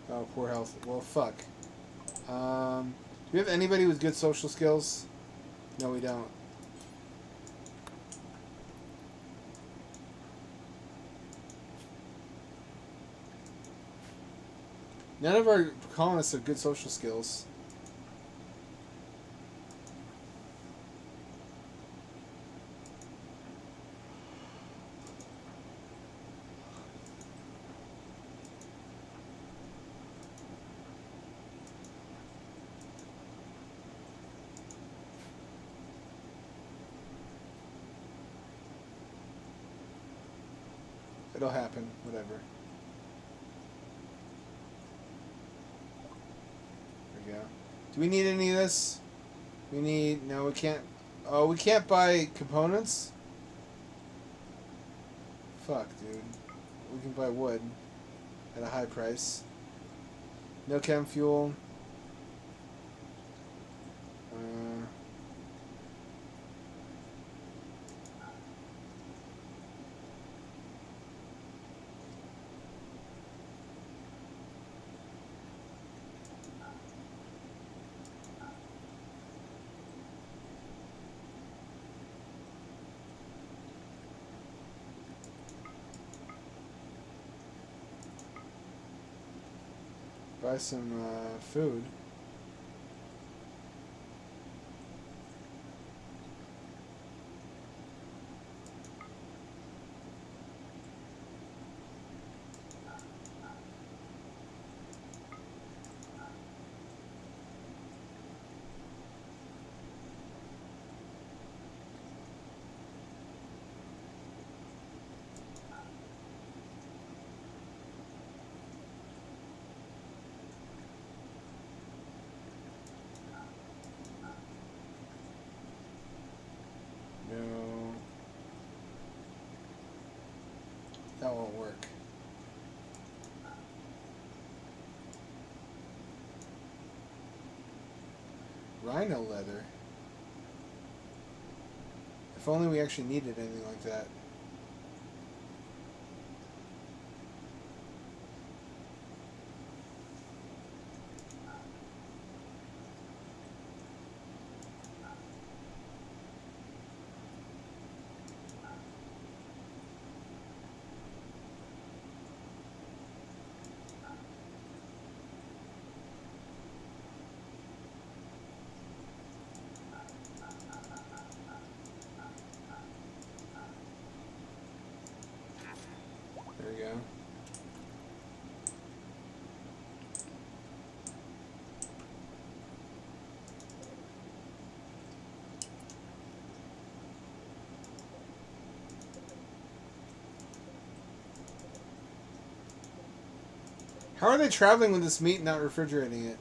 S1: Oh, poor health. Well, fuck. Do we have anybody with good social skills? No, we don't. None of our colonists have good social skills. It'll happen, whatever. There we go. Do we need any of this? We need... No, we can't... Oh, we can't buy components? Fuck, dude. We can buy wood at a high price. No chem fuel. Buy some food. No. That won't work. Rhino leather? If only we actually needed anything like that. There we go. How are they traveling with this meat and not refrigerating it?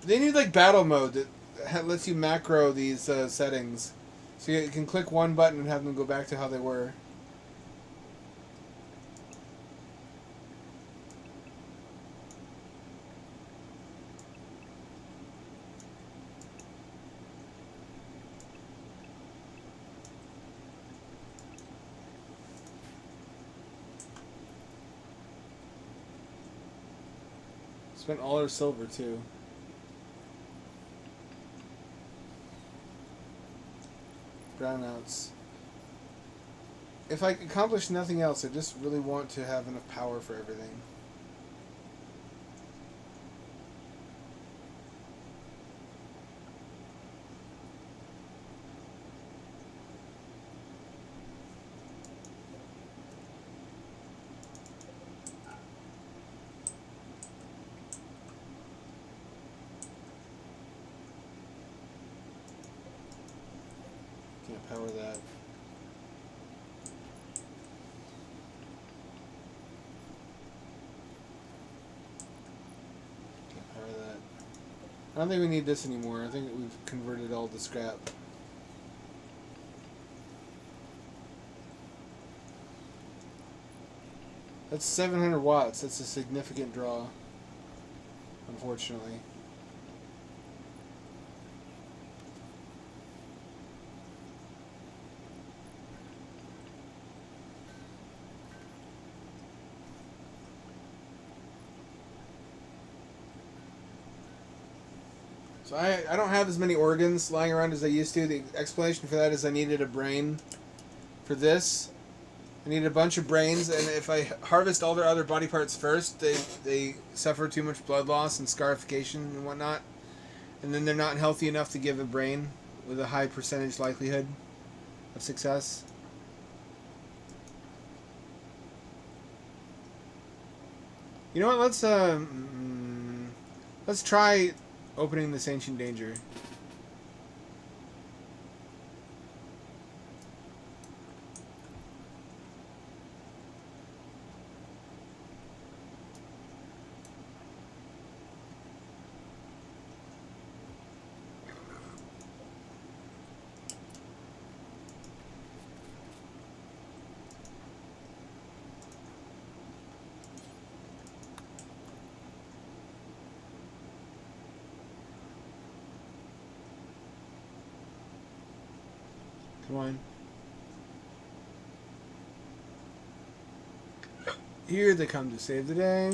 S1: They need like battle mode that lets you macro these settings. So you can click one button and have them go back to how they were. Spent all our silver too. Brownouts. If I accomplish nothing else, I just really want to have enough power for everything. Can't power that. I don't think we need this anymore. I think we've converted all to scrap. That's 700 watts. That's a significant draw, unfortunately. So I don't have as many organs lying around as I used to. The explanation for that is I needed a brain for this. I needed a bunch of brains, and if I harvest all their other body parts first, they suffer too much blood loss and scarification and whatnot. And then they're not healthy enough to give a brain with a high percentage likelihood of success. You know what, let's try opening this Ancient Danger. Come on. Here they come to save the day.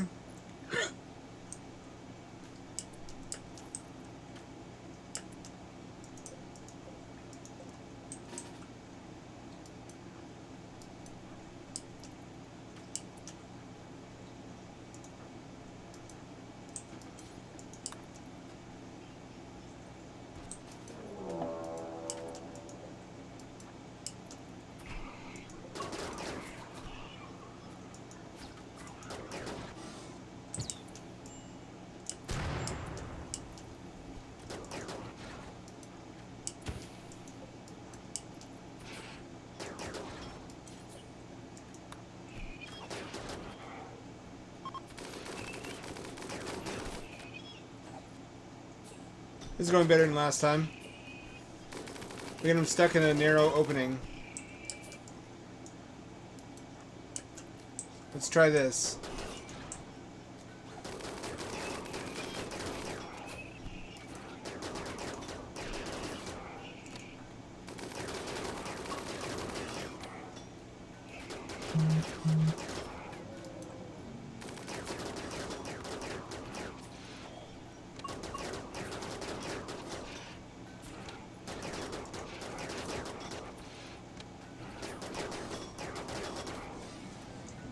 S1: This is going better than last time. We get him stuck in a narrow opening. Let's try this.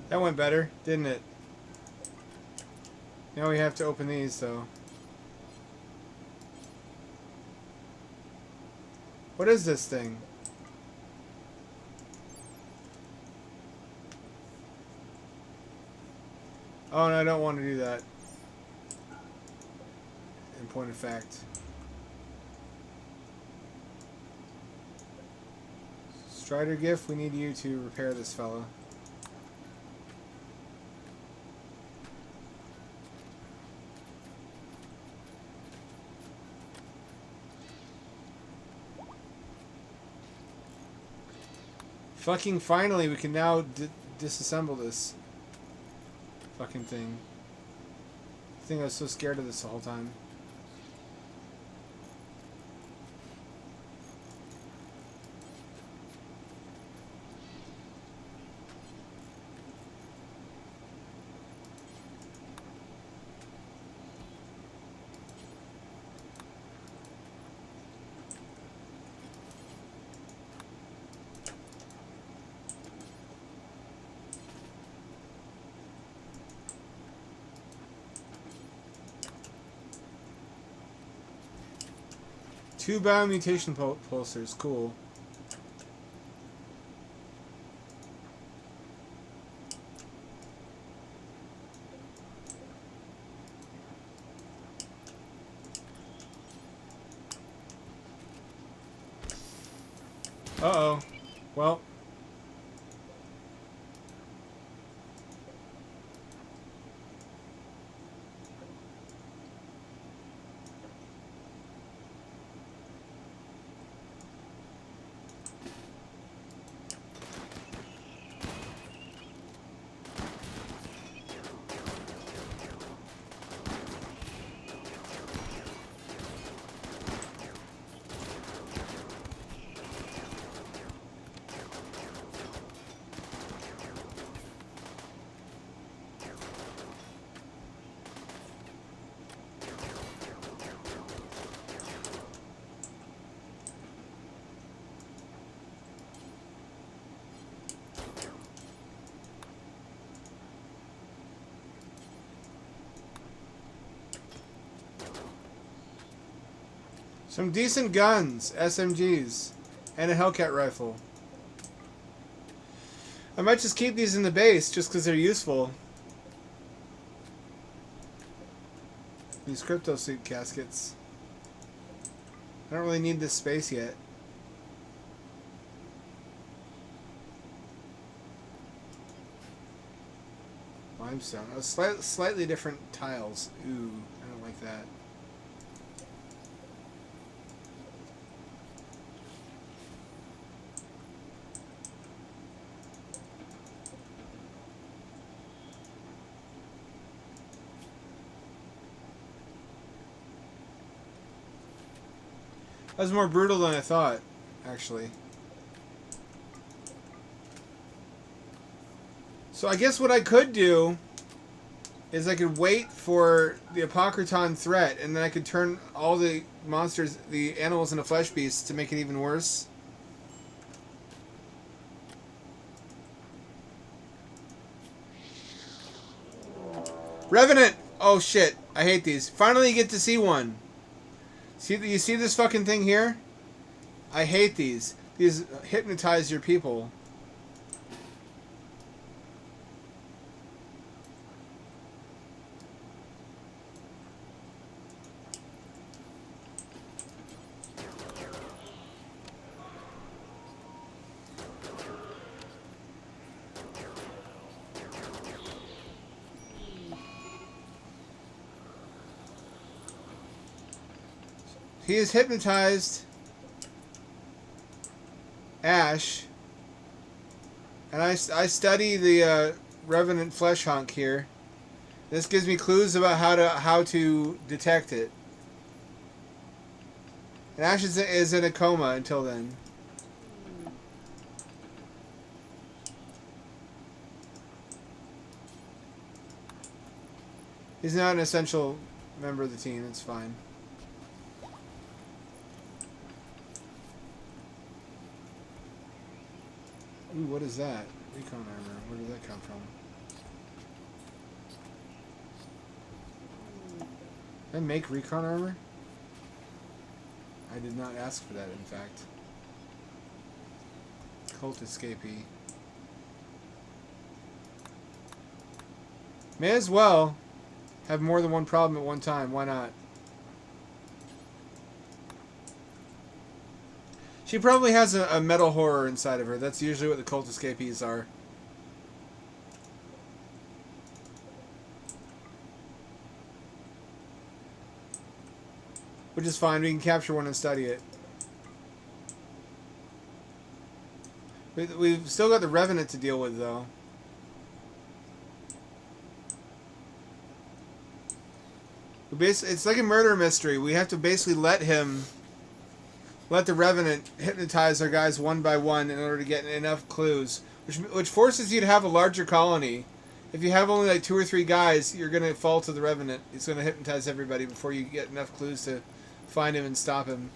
S1: That went better, didn't it? Now we have to open these, though. What is this thing? Oh, no, I don't want to do that. In point of fact. Strider Gift, we need you to repair this fella. Fucking finally, we can now disassemble this fucking thing. I think I was so scared of this the whole time. 2 biomutation pulsars. Cool. Uh-oh. Well. Some decent guns, SMGs, and a Hellcat rifle. I might just keep these in the base just because they're useful. These crypto suit caskets. I don't really need this space yet. Limestone. Oh, slightly different tiles. Ooh, I don't like that. That was more brutal than I thought, actually. So I guess what I could do is I could wait for the Apocryton threat, and then I could turn all the monsters, the animals into flesh beasts to make it even worse. Revenant! Oh shit, I hate these. Finally you get to see one. See, you see this fucking thing here? I hate these. These hypnotize your people. He has hypnotized Ash, and I study the Revenant flesh hunk here. This gives me clues about how to detect it. And Ash is in a coma until then. He's not an essential member of the team. It's fine. Ooh, what is that? Recon armor. Where did that come from? Did I make recon armor? I did not ask for that, in fact. Cult escapee. May as well have more than one problem at one time. Why not? She probably has a metal horror inside of her. That's usually what the cult escapees are. Which is fine. We can capture one and study it. We've still got the Revenant to deal with, though. It's like a murder mystery. We have to basically let the Revenant hypnotize our guys one by one in order to get enough clues, which forces you to have a larger colony. If you have only like 2 or 3 guys, you're going to fall to the Revenant. It's going to hypnotize everybody before you get enough clues to find him and stop him.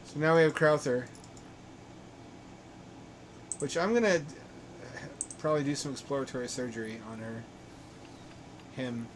S1: So now we have Crowther, which I'm going to probably do some exploratory surgery on her. Him.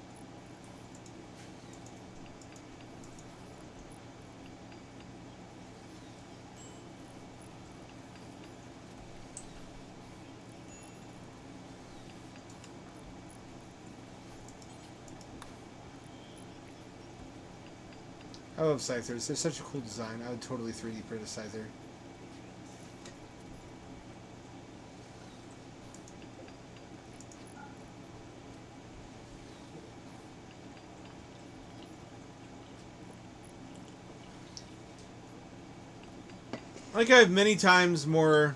S1: I love Scythers. They're such a cool design. I would totally 3D print a Scyther. Like I have many times more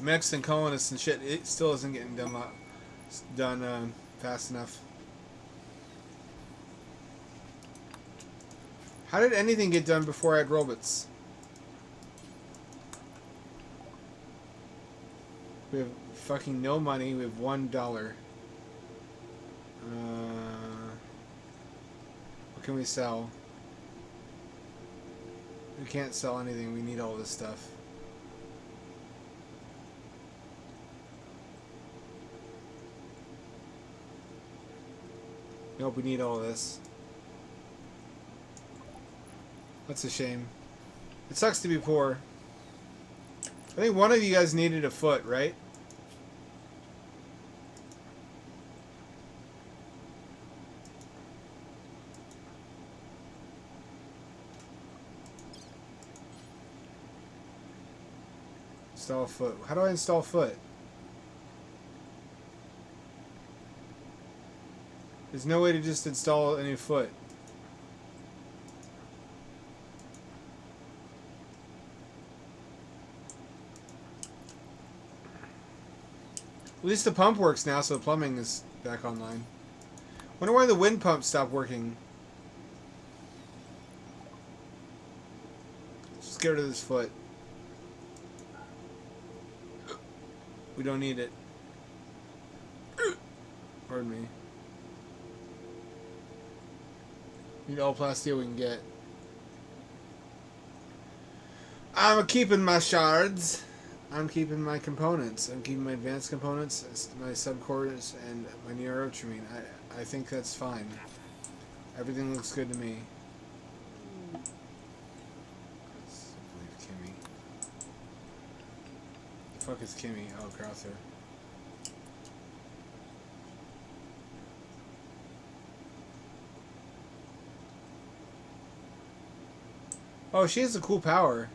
S1: mechs and colonists and shit. It still isn't getting done fast enough. How did anything get done before I had robots? We have fucking no money. We have $1. What can we sell? We can't sell anything. We need all this stuff. Nope, we need all this. That's a shame. It sucks to be poor. I think one of you guys needed a foot, right? Install a foot. How do I install foot? There's no way to just install a new foot. At least the pump works now, so the plumbing is back online. Wonder why the wind pump stopped working. Just get rid of this foot. We don't need it. Pardon me. Need all plasteel we can get. I'm keeping my shards. I'm keeping my components. I'm keeping my advanced components, my subcores, and my neurotremine. I think that's fine. Everything looks good to me. Let's leave Kimmy. The fuck is Kimmy? Oh, Crowther. Oh, she has a cool power.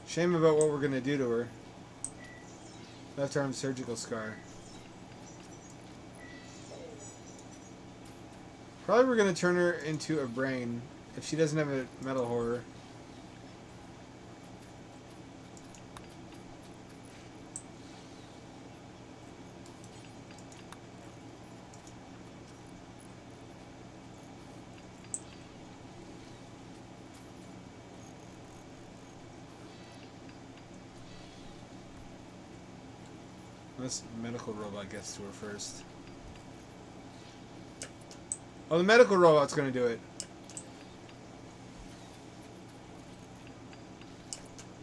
S1: Shame about what we're gonna do to her. Left arm surgical scar. Probably we're gonna turn her into a brain if she doesn't have a metal horror. This medical robot gets to her first. Oh, the medical robot's gonna do it.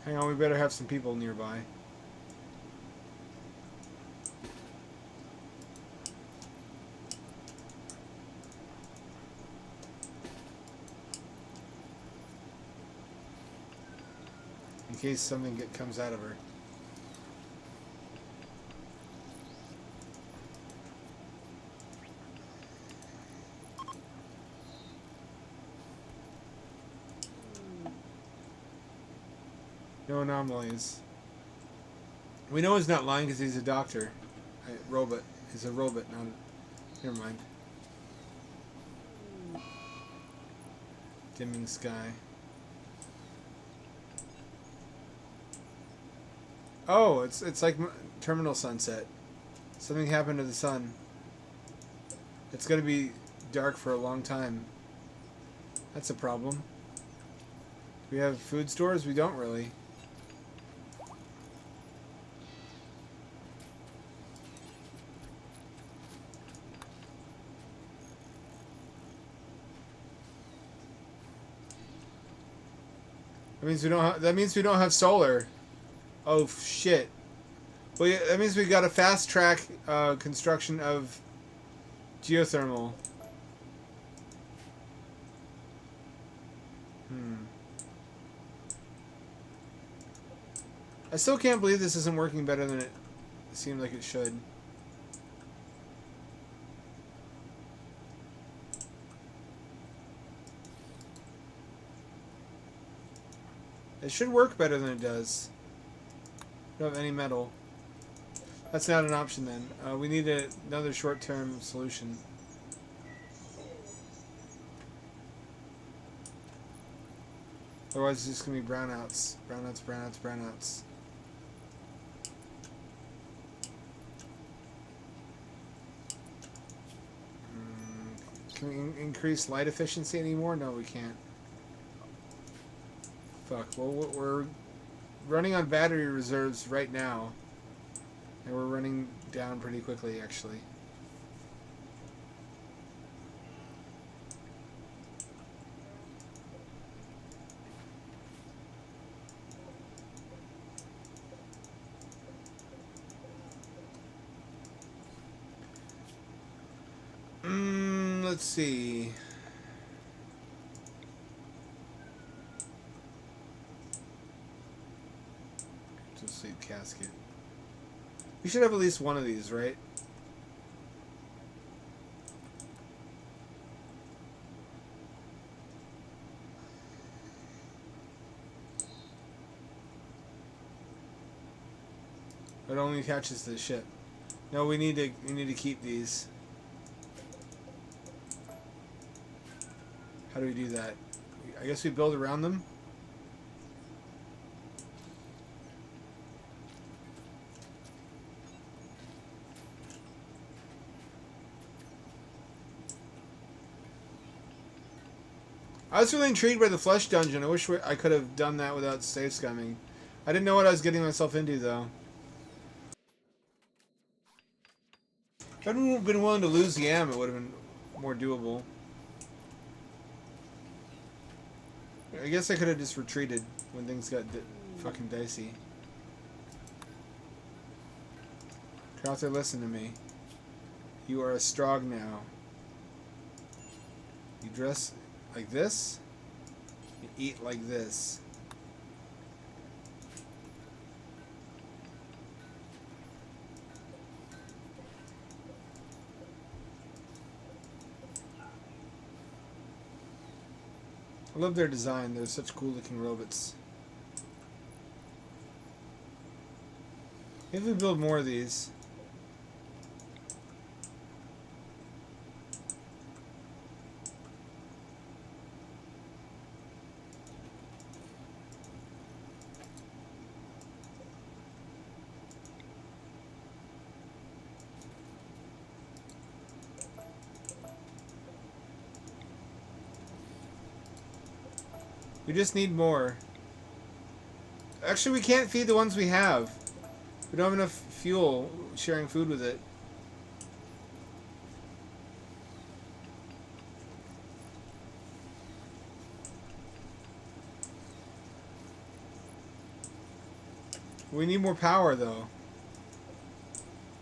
S1: Hang on, we better have some people nearby. In case something comes out of her. No anomalies. We know he's not lying because he's a doctor. Robot. He's a robot, not a... Never mind. Dimming sky. Oh, it's like terminal sunset. Something happened to the sun. It's going to be dark for a long time. That's a problem. Do we have food stores? We don't really. That means we don't have solar. Oh shit. Well, yeah, that means we got a fast track construction of geothermal. I still can't believe this isn't working better than it seemed like it should. It should work better than it does. Don't have any metal. That's not an option then. We need another short-term solution. Otherwise, it's just going to be brownouts. Brownouts, brownouts, brownouts. Can we increase light efficiency anymore? No, we can't. Fuck. Well, we're running on battery reserves right now. And we're running down pretty quickly, actually. Let's see. Just sleep casket. We should have at least one of these, right? It only attaches to the ship. No, we need to keep these. How do we do that? I guess we build around them. I was really intrigued by the flesh dungeon. I wish I could have done that without save scumming. I didn't know what I was getting myself into, though. If I'd been willing to lose the yam, it would have been more doable. I guess I could have just retreated when things got fucking dicey. Crowther, listen to me. You are a Strog now. You dress like this. You eat like this. I love their design. They're such cool looking robots. If we build more of these. We just need more. Actually, we can't feed the ones we have. We don't have enough fuel sharing food with it. We need more power, though.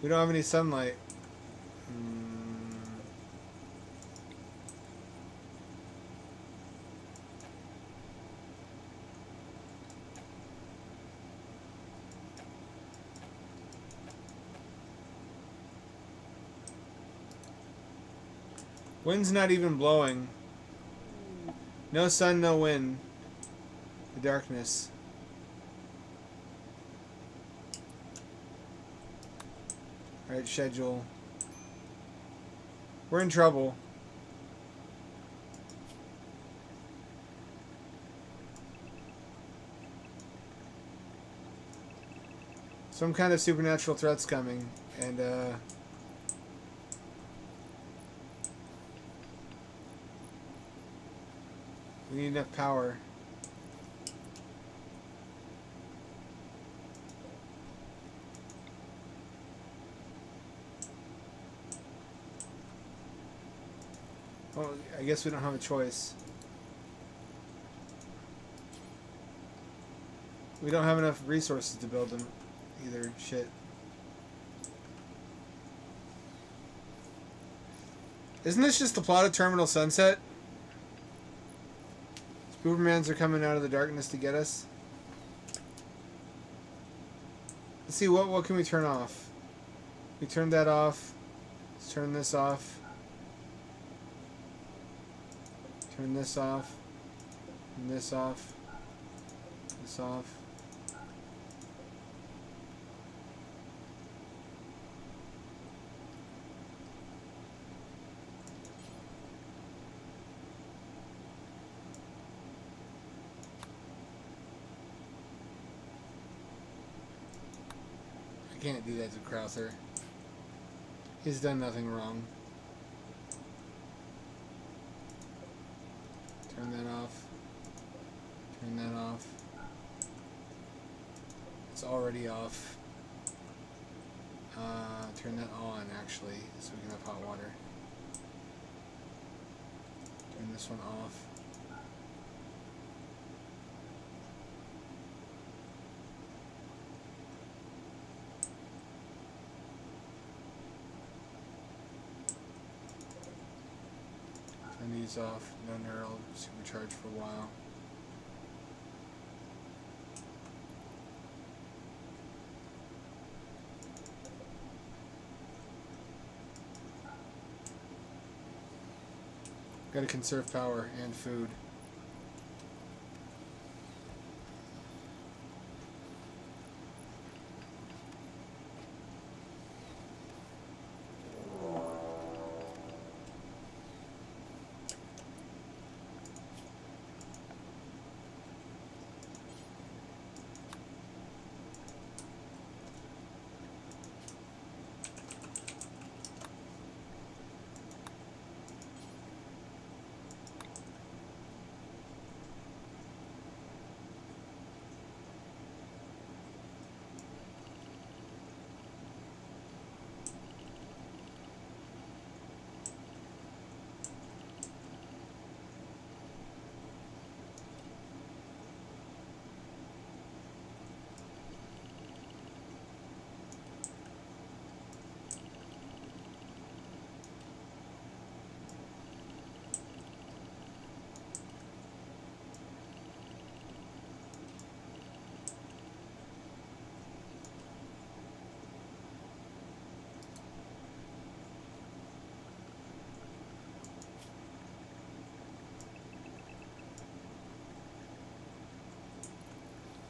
S1: We don't have any sunlight. Wind's not even blowing. No sun, no wind. The darkness. Alright, schedule. We're in trouble. Some kind of supernatural threat's coming, and we need enough power. Well, I guess we don't have a choice. We don't have enough resources to build them either. Shit. Isn't this just the plot of Terminal Sunset? Spoobermans are coming out of the darkness to get us. Let's see, what can we turn off? We turned that off. Let's turn this off. Turn this off. Turn this off. This off. I can't do that to Crowther. He's done nothing wrong. Turn that off. Turn that off. It's already off. Turn that on, actually, so we can have hot water. Turn this one off. Turn these off. No neural supercharge for a while. Gotta conserve power and food.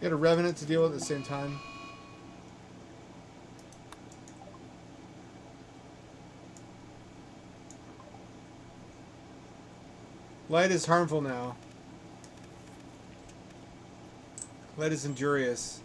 S1: You got a Revenant to deal with at the same time. Light is harmful now. Light is injurious.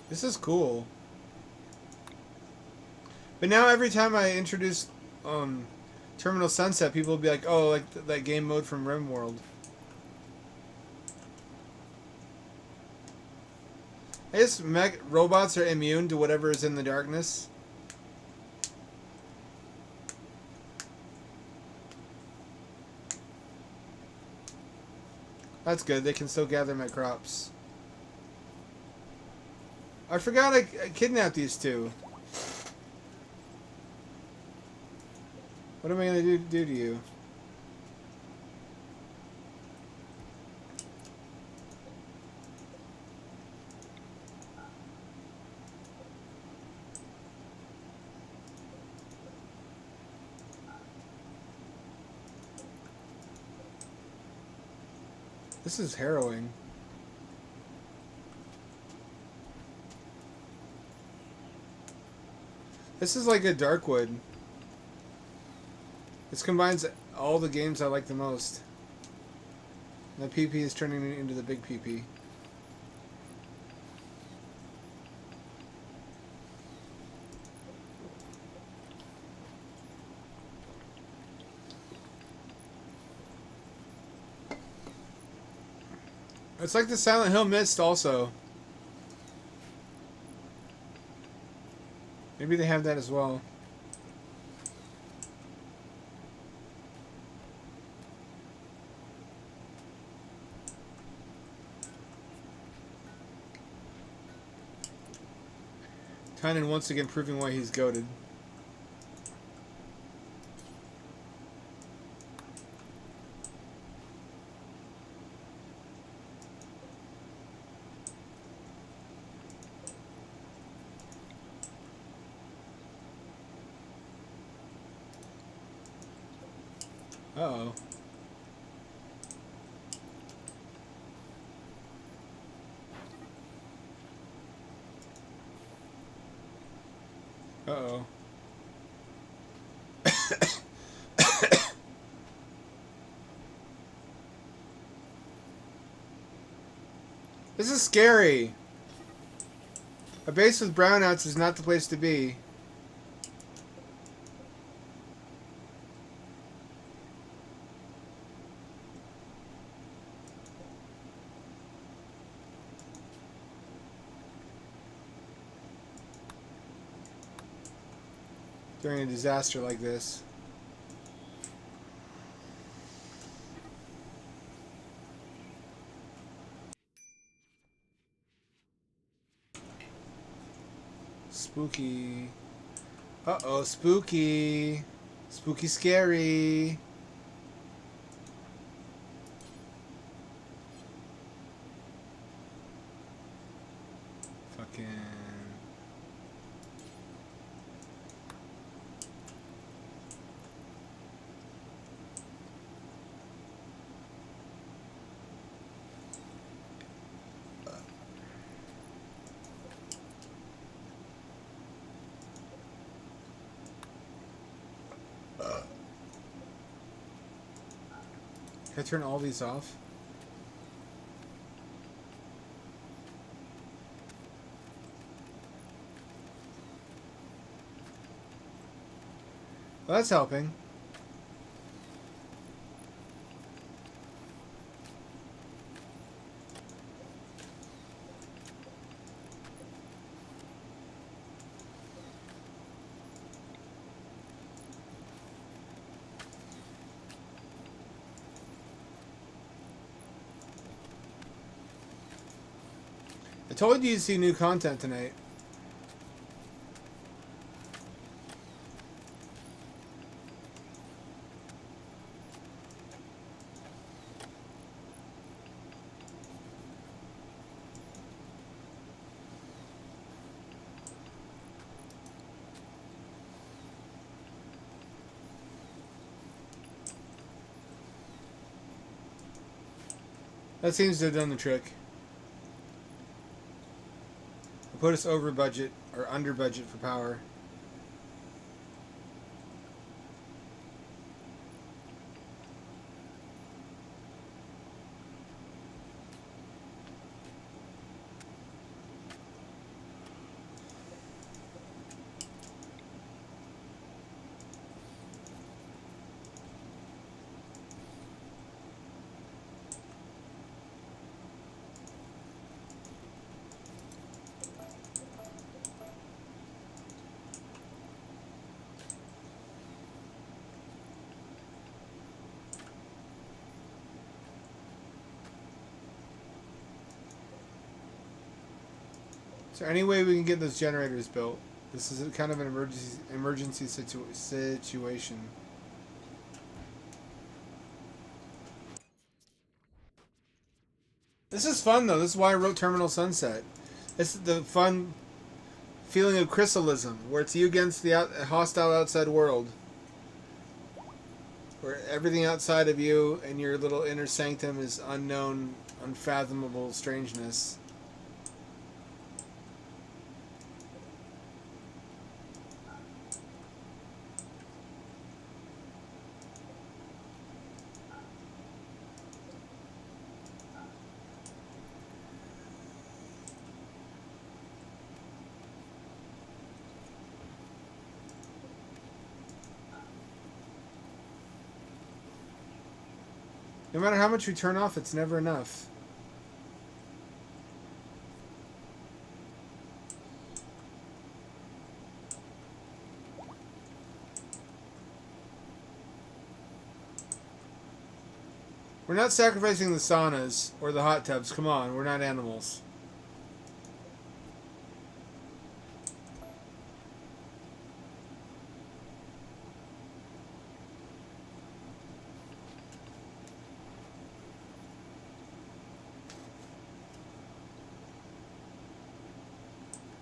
S1: This is cool. But now every time I introduce Terminal Sunset, people will be like, oh, like that game mode from Rimworld. I guess robots are immune to whatever is in the darkness. That's good. They can still gather my crops. I forgot I kidnapped these two. What am I going to do to you? This is harrowing. This is like a Darkwood. This combines all the games I like the most. The PP is turning into the big PP. It's like the Silent Hill Mist also. Maybe they have that as well. Tynan once again proving why he's goated. Uh-oh. Uh-oh. This is scary. A base with brownouts is not the place to be. During a disaster like this. Spooky. Uh-oh, spooky. Spooky scary. Fucking... Can I turn all these off? Well, that's helping. I told you to see new content tonight. That seems to have done the trick. Put us over budget or under budget for power. Is there any way we can get those generators built? This is kind of an emergency situation. This is fun though. This is why I wrote Terminal Sunset. It's the fun feeling of chrysalism, where it's you against the hostile outside world, where everything outside of you and your little inner sanctum is unknown, unfathomable strangeness. No matter how much we turn off, it's never enough. We're not sacrificing the saunas or the hot tubs. Come on, we're not animals.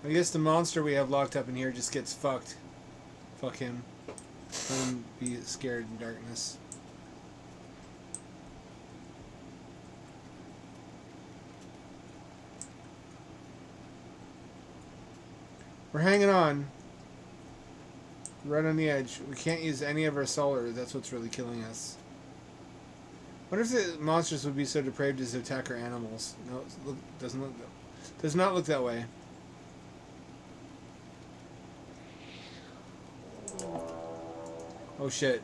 S1: I guess the monster we have locked up in here just gets fucked. Fuck him. Let him be scared in darkness. We're hanging on. Right on the edge. We can't use any of our solar. That's what's really killing us. What if the monsters would be so depraved as to attack our animals? No, does not look that way. Oh shit.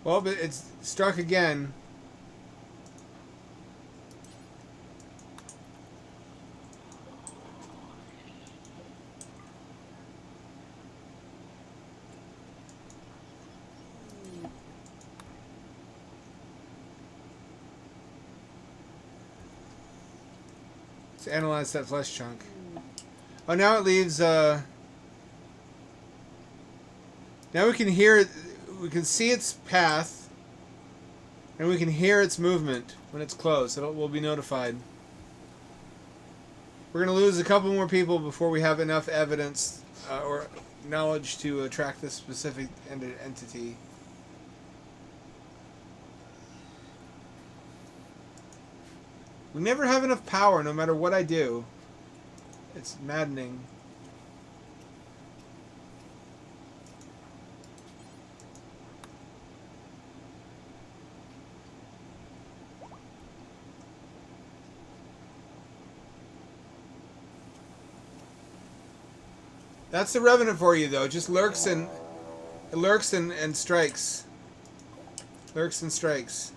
S1: Well, but it's struck again. Let's analyze that flesh chunk. Oh, now it leaves, now we can hear it, we can see its path, and we can hear its movement when it's close. We'll be notified. We're going to lose a couple more people before we have enough evidence or knowledge to track this specific entity. We never have enough power, no matter what I do. It's maddening. That's the Revenant for you, though. Just lurks and strikes. Lurks and strikes.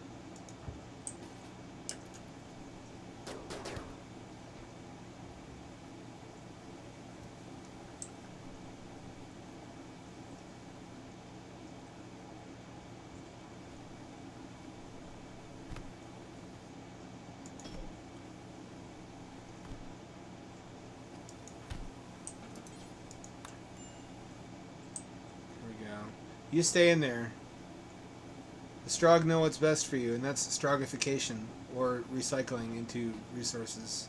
S1: You stay in there. The Strogg know what's best for you, and that's Stroggification, or recycling into resources.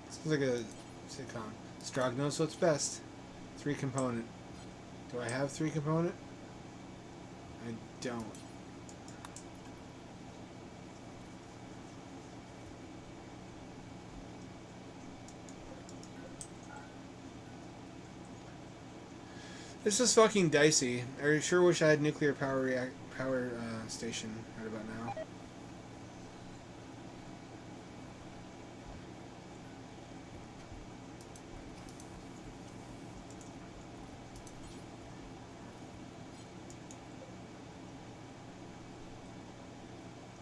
S1: Sounds like a sitcom. Strogg knows what's best. 3-component. Do I have 3-component? I don't. This is fucking dicey. I sure wish I had nuclear power station right about now.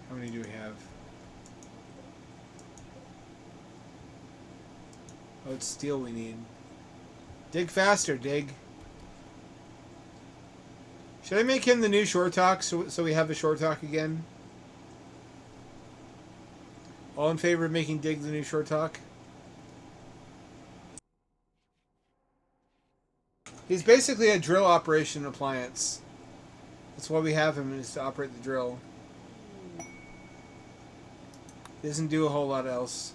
S1: How many do we have? Oh, it's steel we need. Dig faster, dig. Should I make him the new short talk so we have a short talk again? All in favor of making Dig the new short talk? He's basically a drill operation appliance. That's why we have him, is to operate the drill. He doesn't do a whole lot else.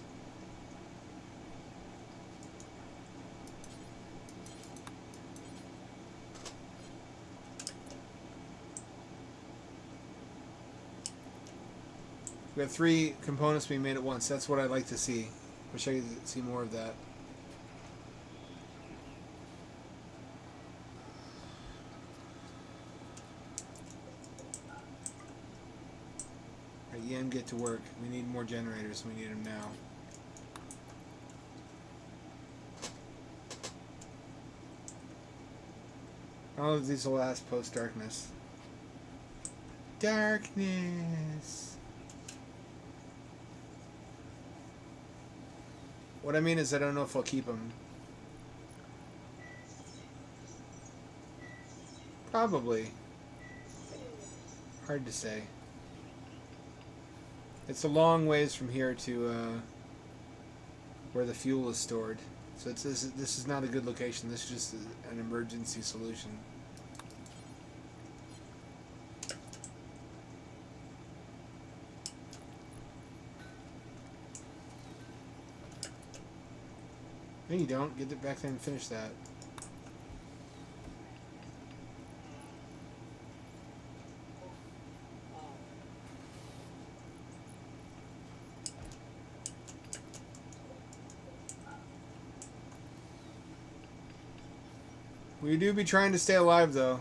S1: We have 3 components being made at once. That's what I'd like to see. Wish I could see more of that. Alright, Yen, get to work. We need more generators. We need them now. All of these will last post-darkness. Darkness! What I mean is I don't know if I'll keep them. Probably. Hard to say. It's a long ways from here to where the fuel is stored. So this is not a good location. This is just an emergency solution. No, you don't. Get it back there and finish that. We do be trying to stay alive, though.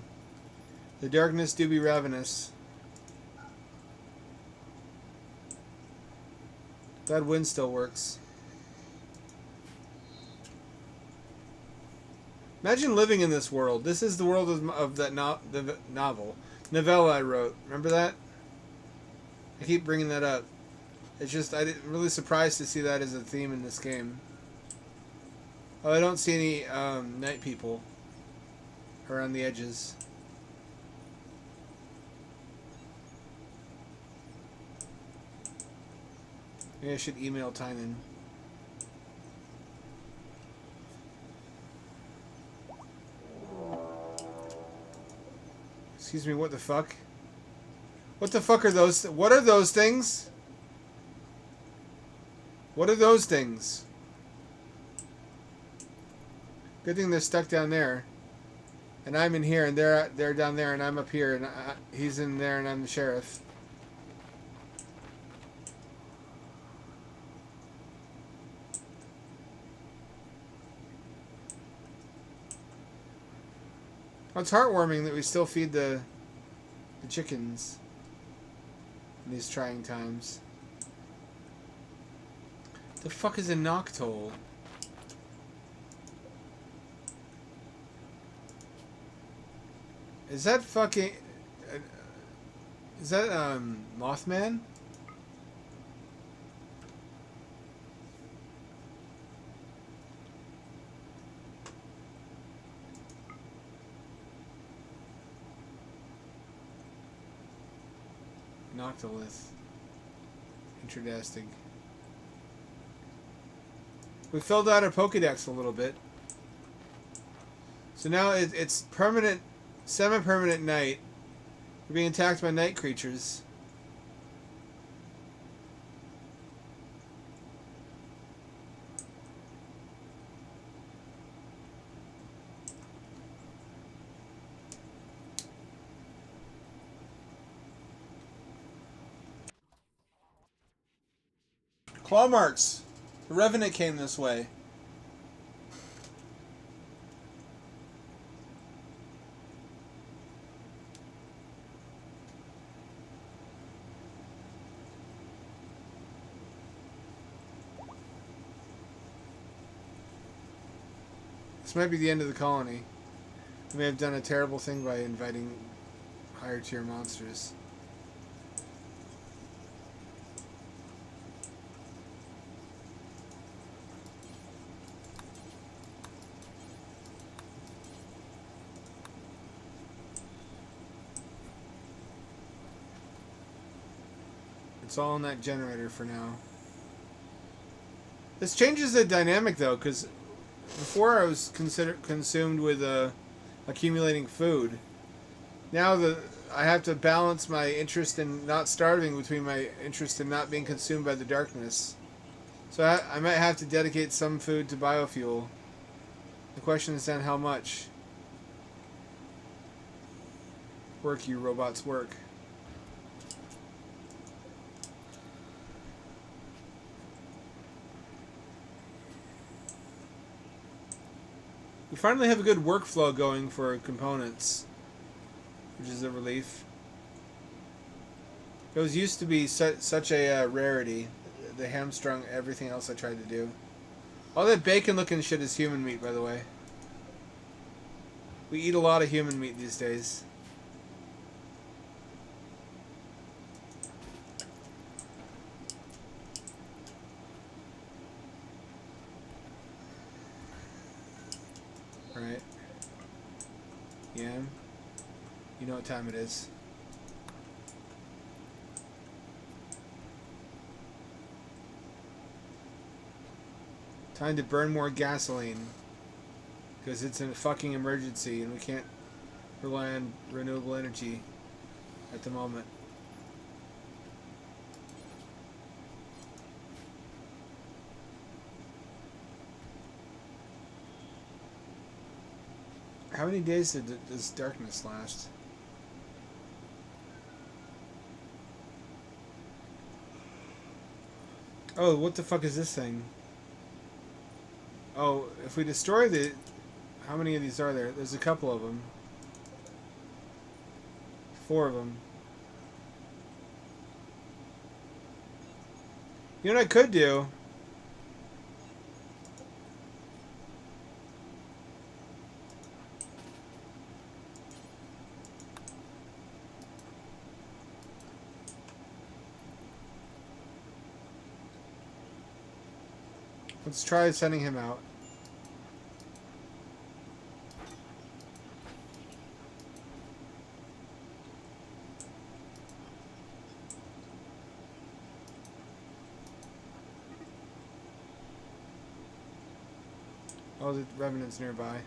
S1: The darkness do be ravenous. That wind still works. Imagine living in this world. This is the world of that novella I wrote. Remember that? I keep bringing that up. It's just I'm really surprised to see that as a theme in this game. Oh, I don't see any night people around the edges. Maybe I should email Tynan. Excuse me, what the fuck? What the fuck are those? What are those things? What are those things? Good thing they're stuck down there. And I'm in here, and they're down there, and I'm up here, and he's in there, and I'm the sheriff. Well, it's heartwarming that we still feed the chickens in these trying times. The fuck is a noctole? Is that fucking... Is that, Mothman? Noctilith. Intradastig. We filled out our Pokedex a little bit. So now it's permanent, semi-permanent night. We're being attacked by night creatures. Claw marks. The Revenant came this way. This might be the end of the colony. We may have done a terrible thing by inviting higher tier monsters. It's all in that generator for now. This changes the dynamic though, because before I was consumed with accumulating food. Now I have to balance my interest in not starving between my interest in not being consumed by the darkness. So I might have to dedicate some food to biofuel. The question is then how much. Work, you robots, work. We finally have a good workflow going for components, which is a relief. Those used to be such a rarity. They hamstrung everything else I tried to do. All that bacon-looking shit is human meat, by the way. We eat a lot of human meat these days. Alright. Yam. You know what time it is. Time to burn more gasoline. Because it's a fucking emergency and we can't rely on renewable energy at the moment. How many days does darkness last? Oh, what the fuck is this thing? Oh, if we destroy the... How many of these are there? There's a couple of them. 4 of them. You know what I could do? Let's try sending him out. Oh, the Revenant's nearby.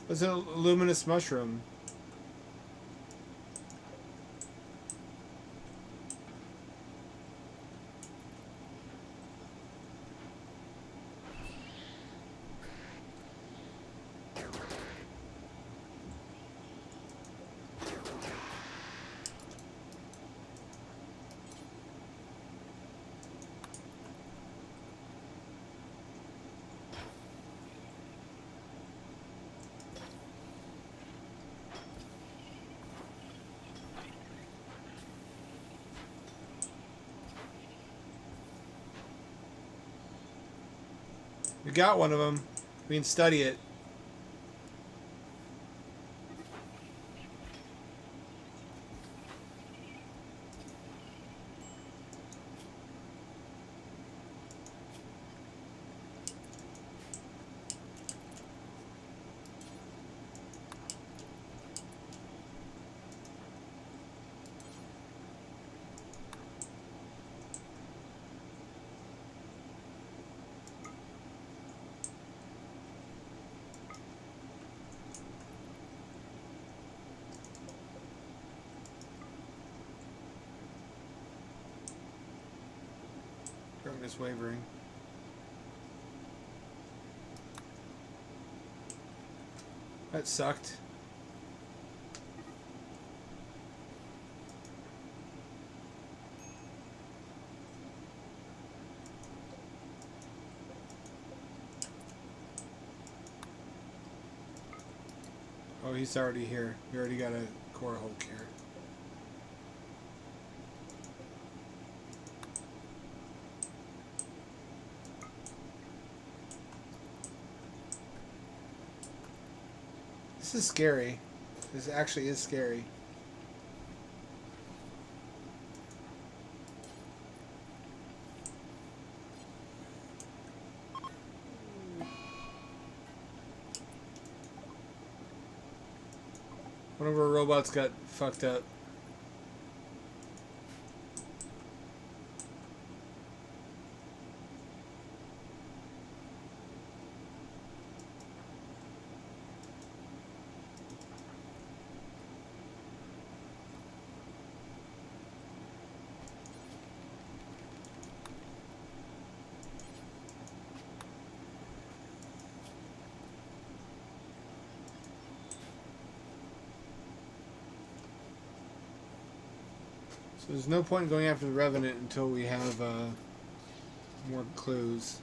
S1: It's a luminous mushroom. We got one of them. We can study it. Darkness wavering. That sucked. Oh, he's already here. We already got a core Hulk here. This is scary. This actually is scary. One of our robots got fucked up. So there's no point in going after the Revenant until we have more clues.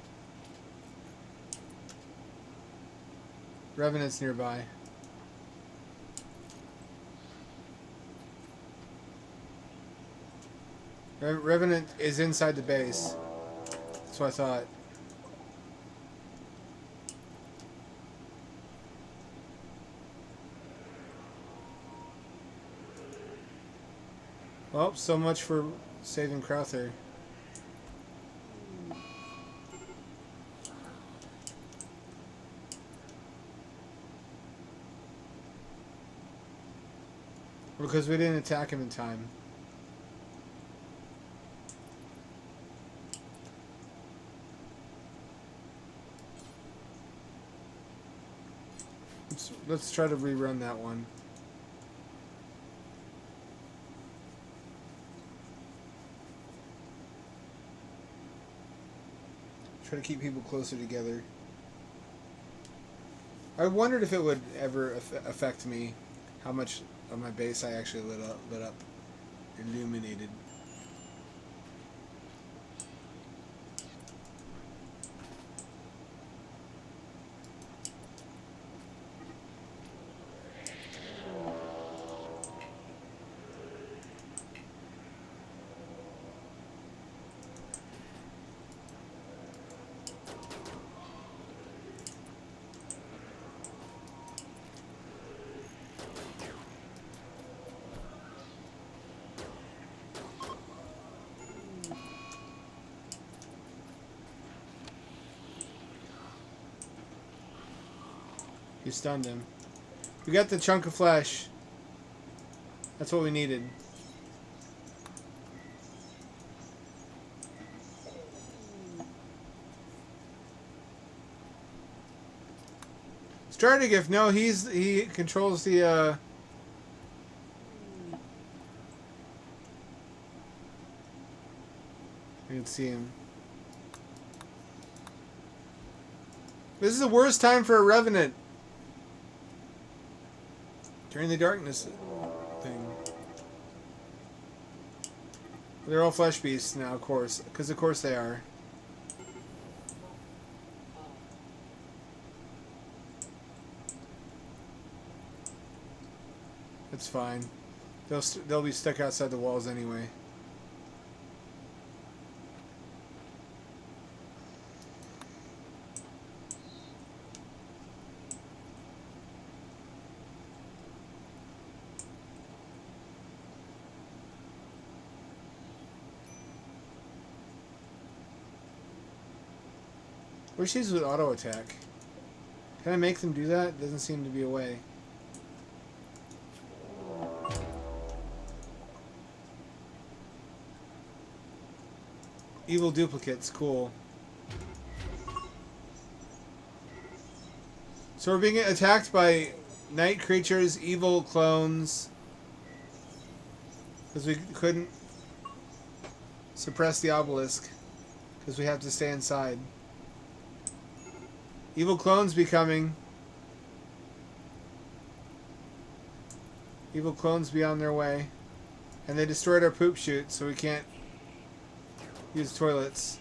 S1: Revenant's nearby. Revenant is inside the base. That's what I thought. Well, so much for saving Crowther. Because we didn't attack him in time. Let's try to rerun that one. Try to keep people closer together. I wondered if it would ever affect me, how much of my base I actually lit up, illuminated. You stunned him. We got the chunk of flesh. That's what we needed. Strategift, no, he controls the you can see him. This is the worst time for a Revenant. During the darkness thing. They're all flesh beasts now, of course. Because of course they are. It's fine. They'll be stuck outside the walls anyway. Wish these would auto attack. Can I make them do that? Doesn't seem to be a way. Evil duplicates, cool. So we're being attacked by night creatures, evil clones. Because we couldn't suppress the obelisk. Because we have to stay inside. Evil clones becoming. Evil clones be on their way. And they destroyed our poop chute, so we can't use toilets.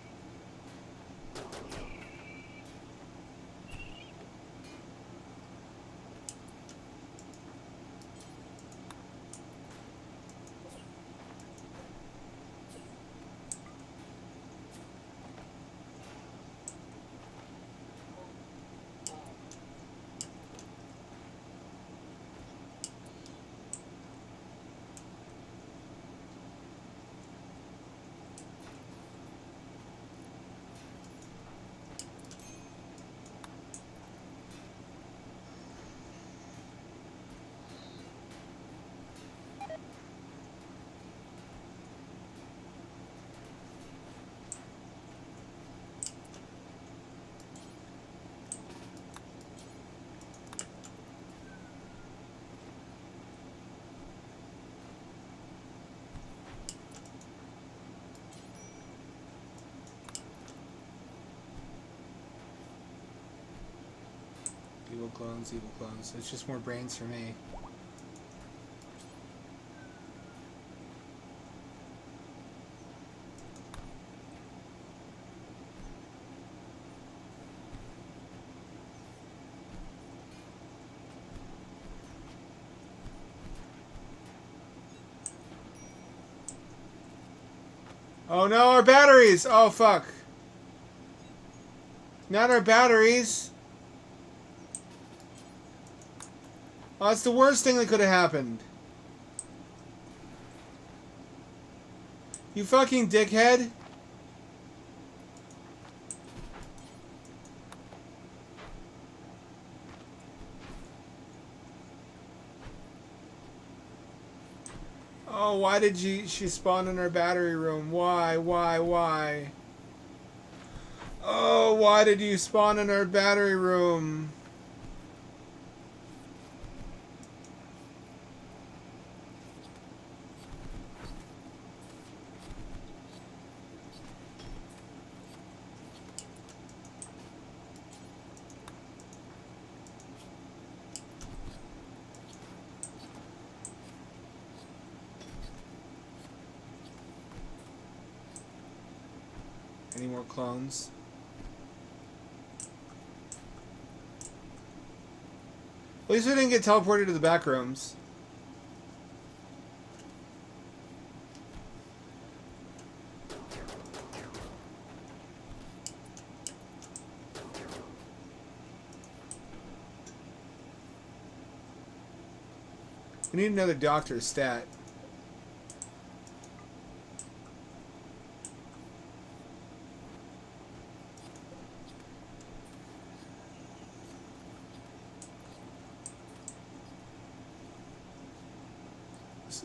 S1: Evil clones, evil clones. It's just more brains for me. Oh no, our batteries! Oh fuck. Not our batteries! Oh, that's the worst thing that could have happened. You fucking dickhead. Oh, why did she spawn in our battery room? Why? Oh, why did you spawn in our battery room? Any more clones? At least we didn't get teleported to the back rooms. We need another doctor's stat.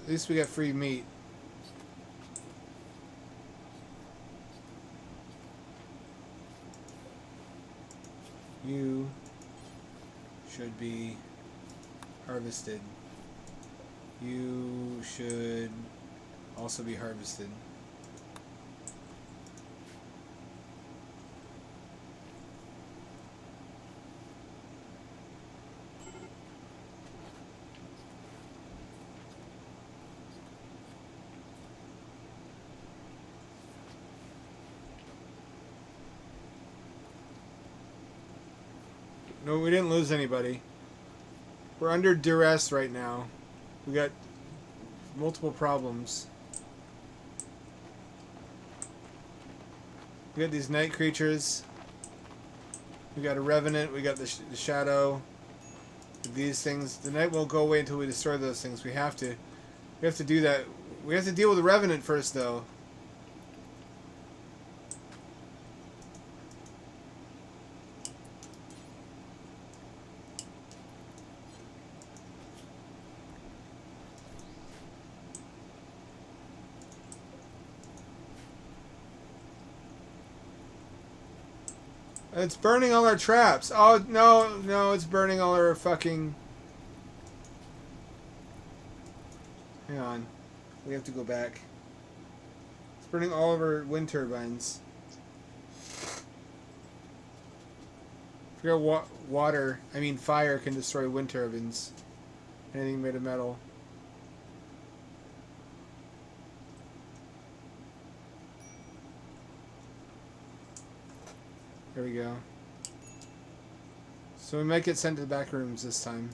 S1: At least we got free meat. You should be harvested. You should also be harvested. No, we didn't lose anybody. We're under duress right now. We got multiple problems. We got these night creatures. We got a Revenant. We got the Shadow. These things. The night won't go away until we destroy those things. We have to. We have to do that. We have to deal with the Revenant first, though. It's burning all our traps. Oh, no, it's burning all our fucking... Hang on. We have to go back. It's burning all of our wind turbines. Forget fire can destroy wind turbines. Anything made of metal. There we go. So we might get sent to the back rooms this time.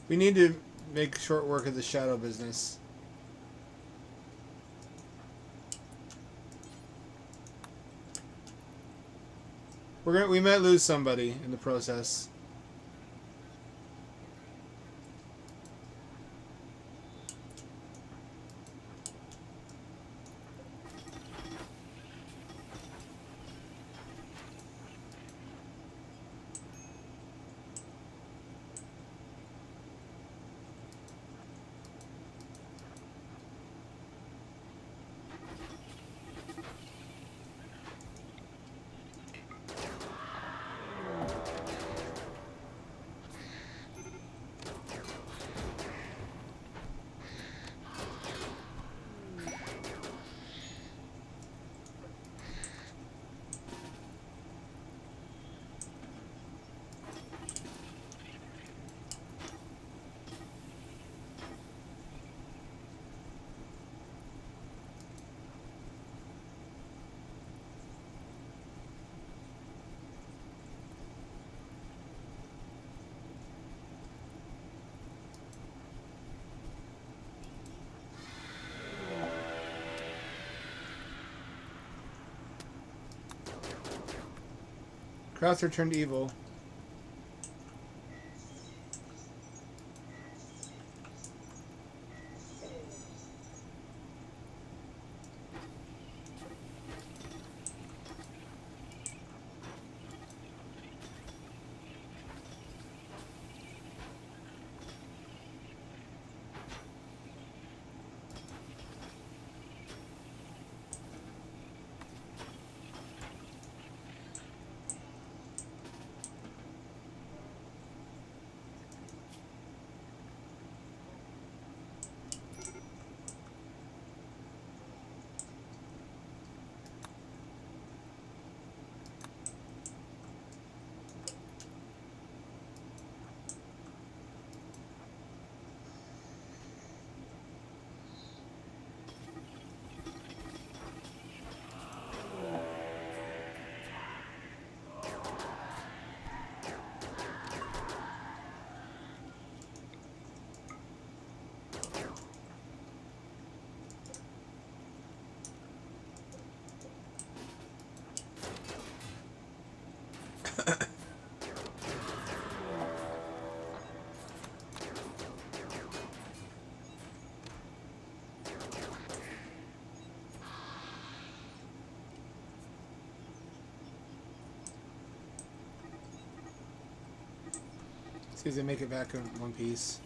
S1: We need to make short work of the shadow business. We might lose somebody in the process. Crowther turned evil. See if they make it back in one piece.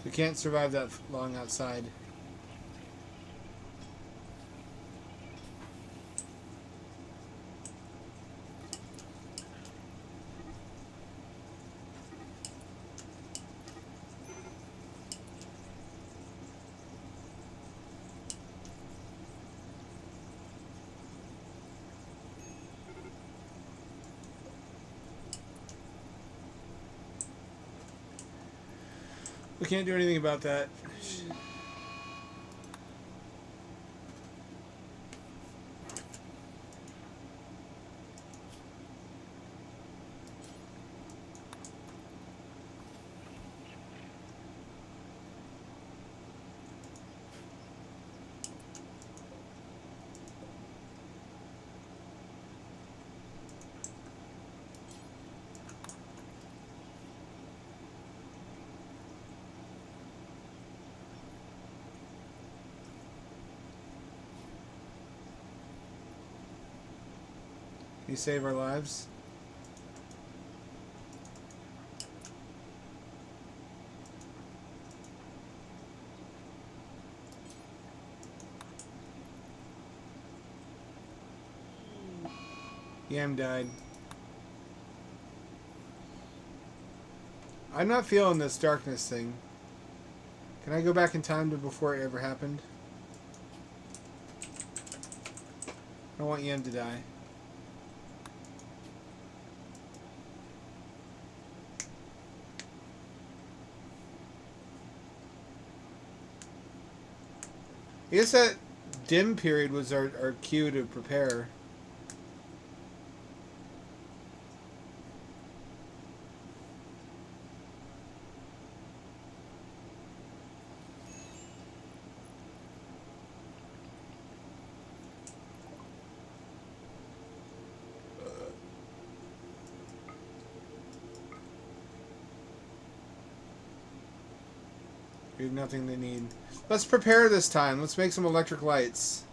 S1: We can't survive that long outside. We can't do anything about that. Can you save our lives? Yam died. I'm not feeling this darkness thing. Can I go back in time to before it ever happened? I don't want Yam to die. I guess that dim period was our cue to prepare. We have nothing they need. Let's prepare this time. Let's make some electric lights.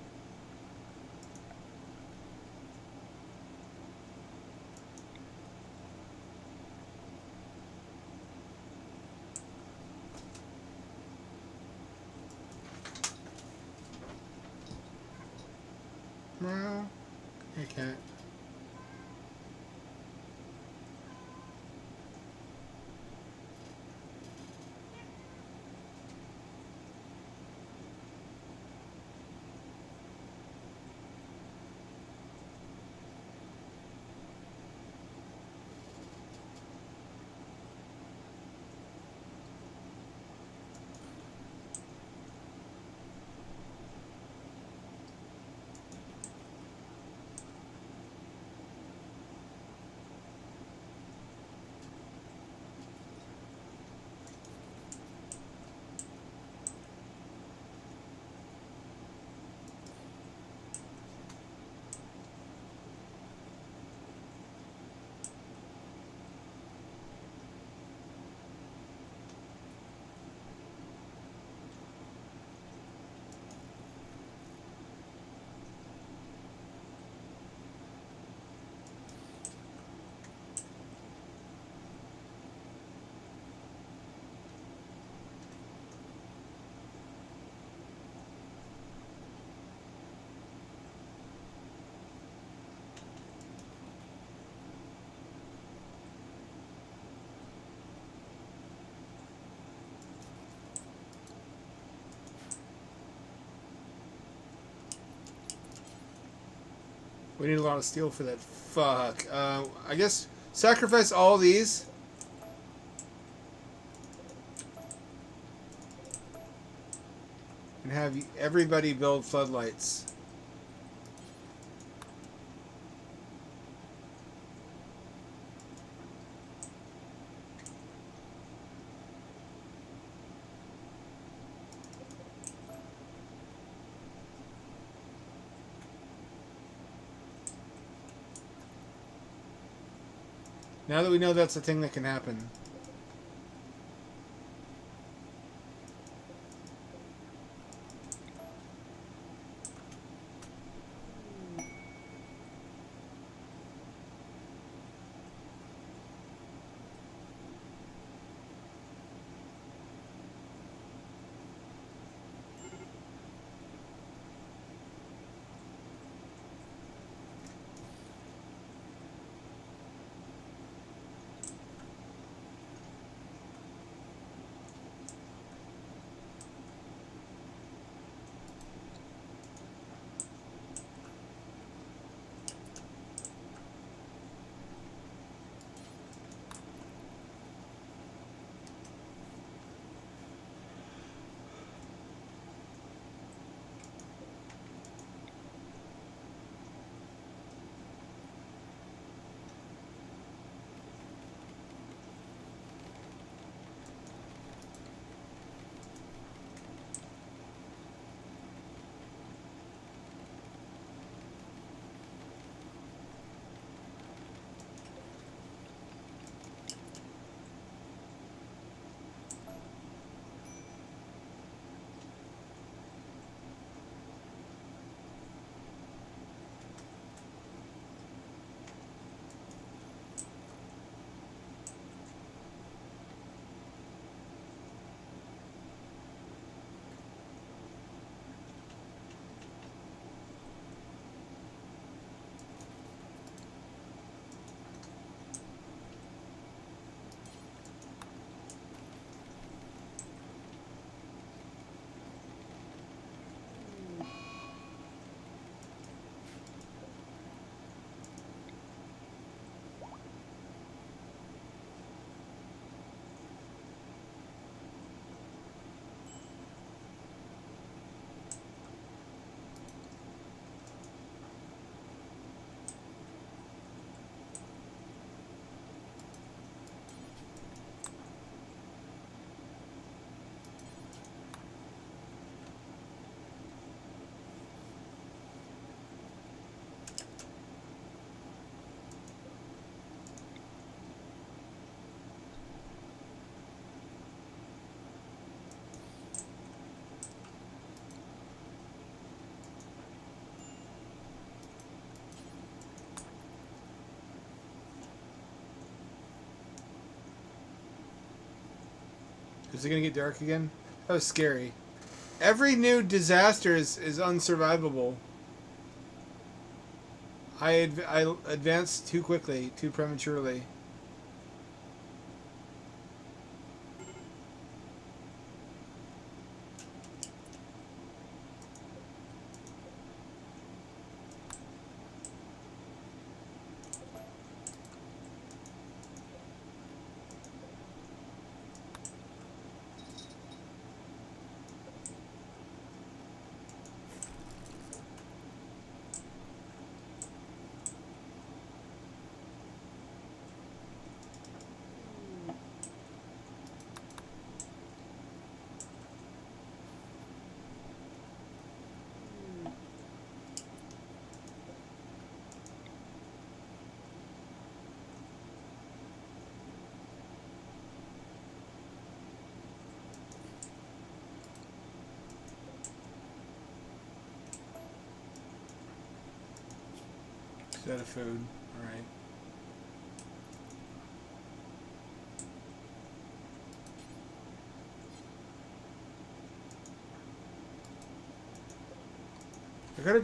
S1: No, I can't. We need a lot of steel for that. Fuck. I guess sacrifice all these. And have everybody build floodlights. Now that we know that's a thing that can happen. Is it gonna get dark again? That was scary. Every new disaster is unsurvivable. I advanced too quickly, too prematurely. Is that a food? Alright.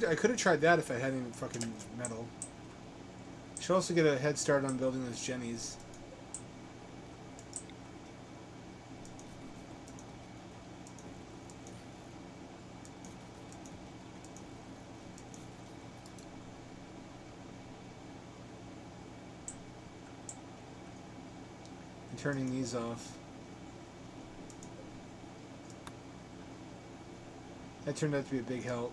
S1: I could have tried that if I had any fucking metal. Should also get a head start on building those jennies. turning these off. That turned out to be a big help.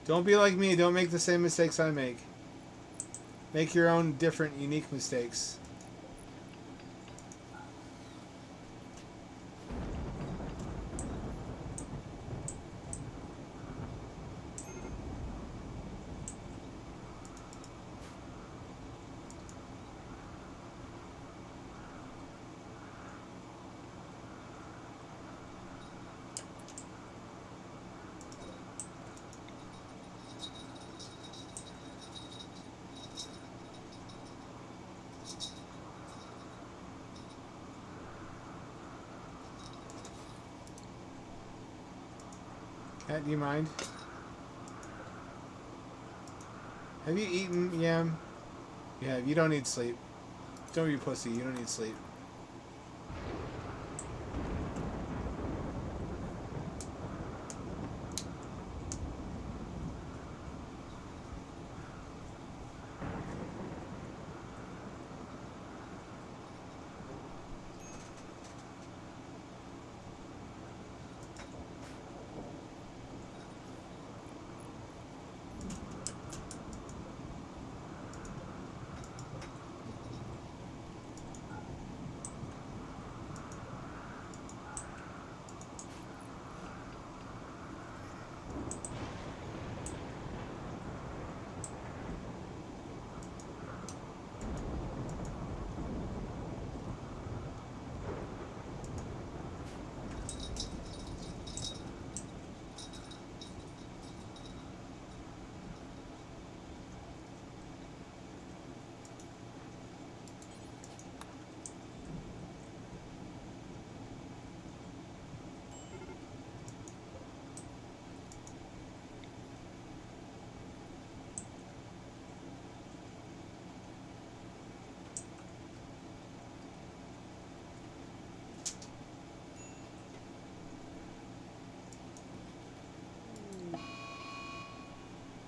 S1: Don't be like me. Don't make the same mistakes I make. Make your own different, unique mistakes. Cat, do you mind? Have you eaten, Yam? You have. You don't need sleep. Don't be a pussy. You don't need sleep.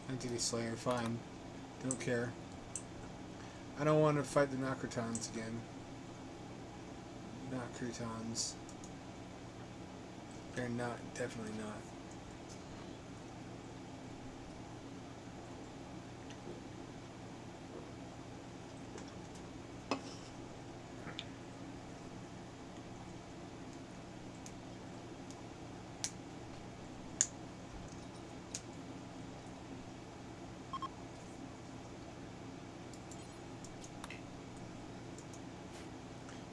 S1: Entity Slayer, fine. Don't care. I don't want to fight the Nocratons again. Nocratons. They're not, definitely not.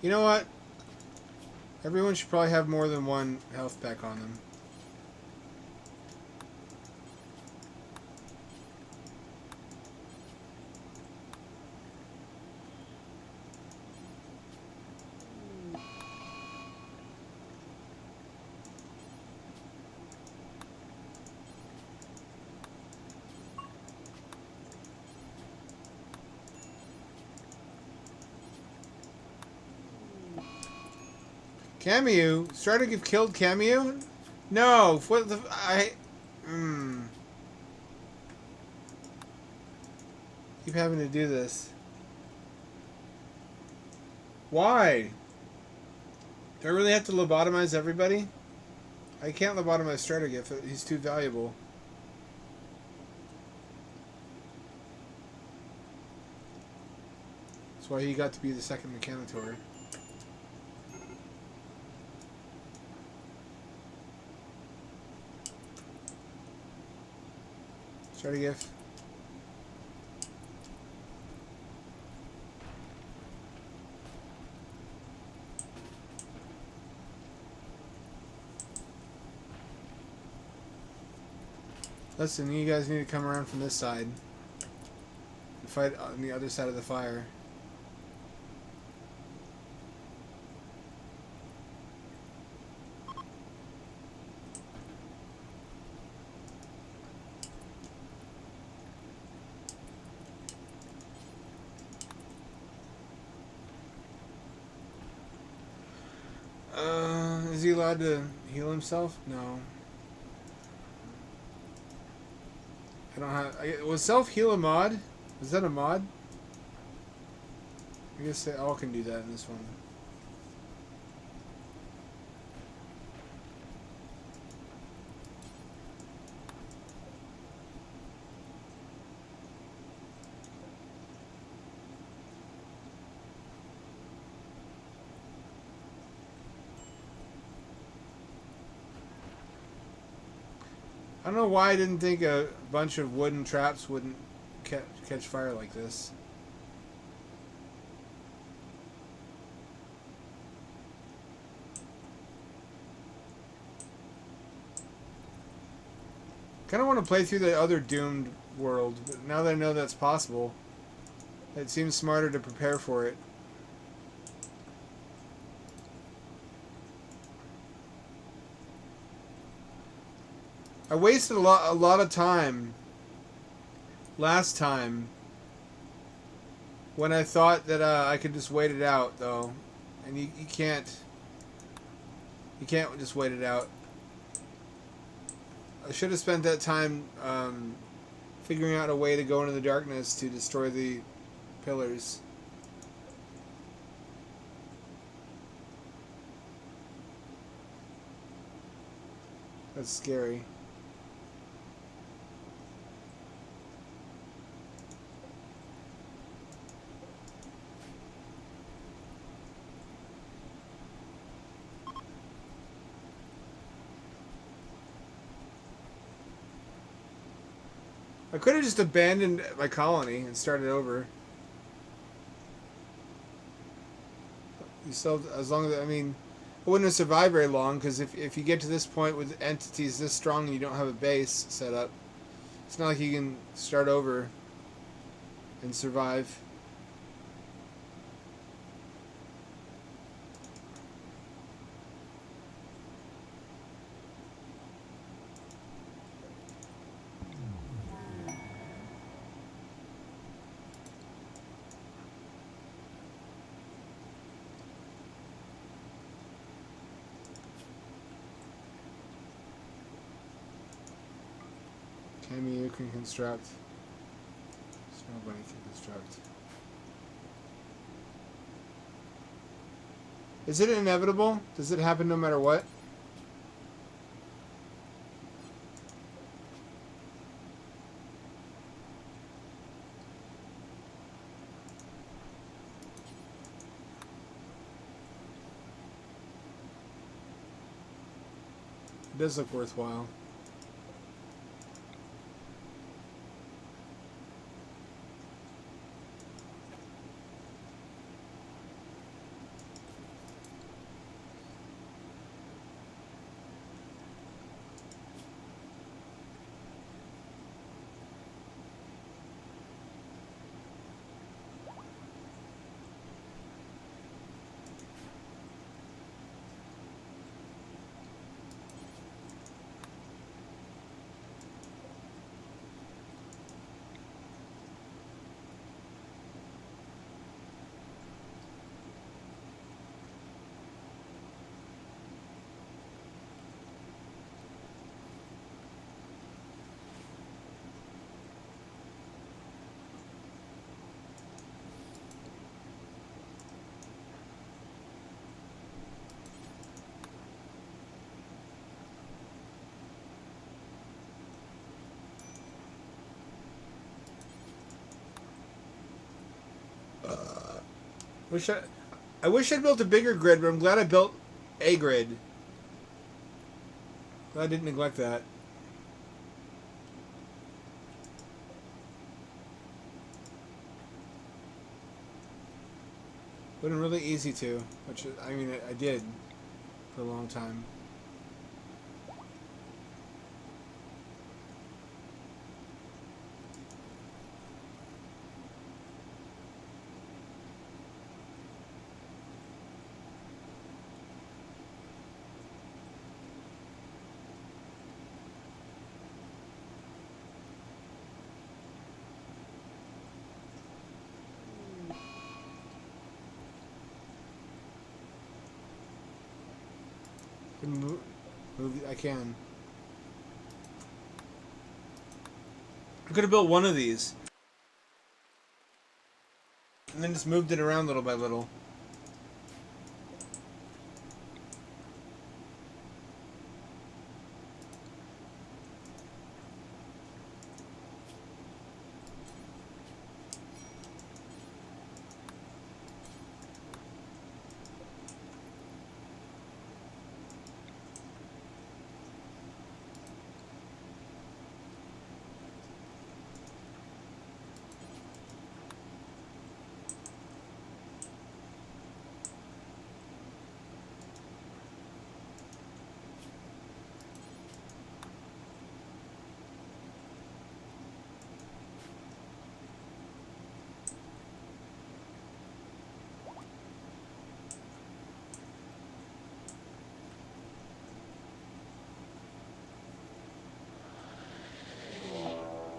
S1: You know what? Everyone should probably have more than one health pack on them. Cameo? Strider have killed Cameo? No! What the... Keep having to do this. Why? Do I really have to lobotomize everybody? I can't lobotomize Strider if he's too valuable. That's why he got to be the second Mechanitor. Strider gift. Listen, you guys need to come around from this side and fight on the other side of the fire. Is he allowed to heal himself? No. I don't have... was self-heal a mod? Was that a mod? I guess they all can do that in this one. I don't know why I didn't think a bunch of wooden traps wouldn't catch fire like this. Kind of want to play through the other Doomed world, but now that I know that's possible, it seems smarter to prepare for it. I wasted a lot of time last time when I thought that I could just wait it out, though, and you can't. You can't just wait it out. I should have spent that time figuring out a way to go into the darkness to destroy the pillars. That's scary. I could have just abandoned my colony and started over. You still, as long as, I mean, I wouldn't have survived very long, because if you get to this point with entities this strong and you don't have a base set up, it's not like you can start over and survive. You can construct. Nobody can construct. Is it inevitable? Does it happen no matter what? It does look worthwhile. I wish I'd built a bigger grid, but I'm glad I built a grid. Glad I didn't neglect that. But been really easy to, which I mean I did for a long time. I can. I could have built one of these. and then just moved it around little by little.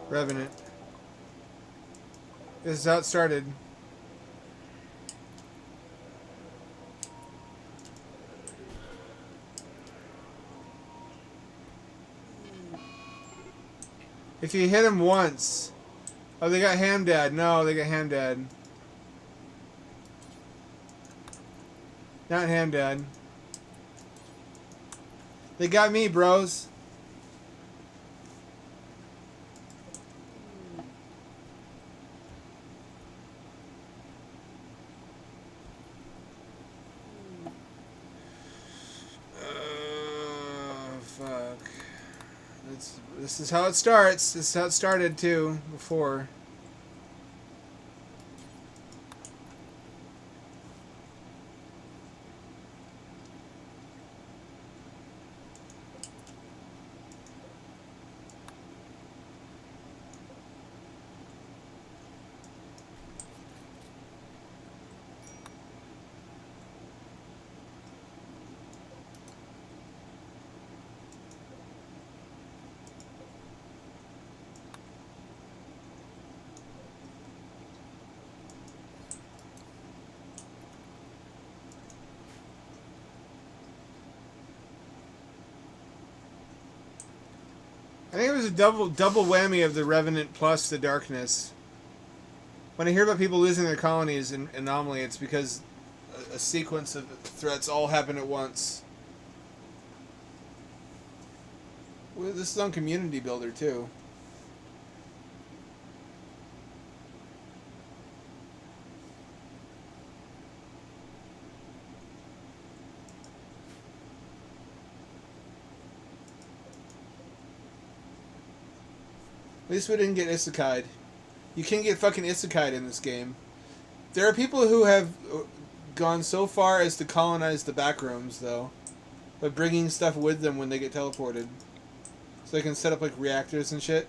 S1: Revenant. This is how it started. If you hit him once... Oh, they got Hamdad. No, they got Hamdad. Not Hamdad. They got me, bros. Fuck. This is how it starts. This is how it started, too, before. I think it was a double whammy of the Revenant plus the darkness. When I hear about people losing their colonies in Anomaly, it's because a sequence of threats all happen at once. Well, this is on Community Builder, too. At least we didn't get isekai'd. You can't get fucking isekai'd in this game. There are people who have gone so far as to colonize the back rooms, though, by bringing stuff with them when they get teleported. So they can set up, like, reactors and shit.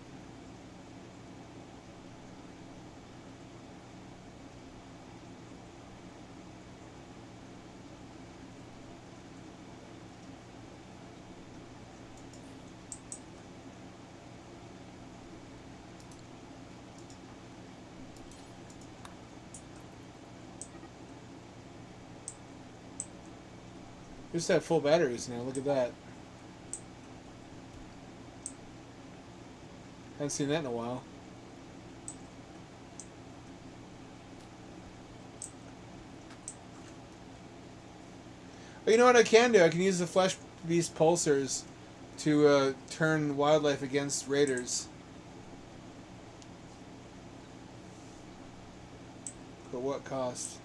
S1: We just have full batteries now. Look at that. Haven't seen that in a while. But you know what I can do? I can use the Flesh Beast pulsars to turn wildlife against raiders. But what cost?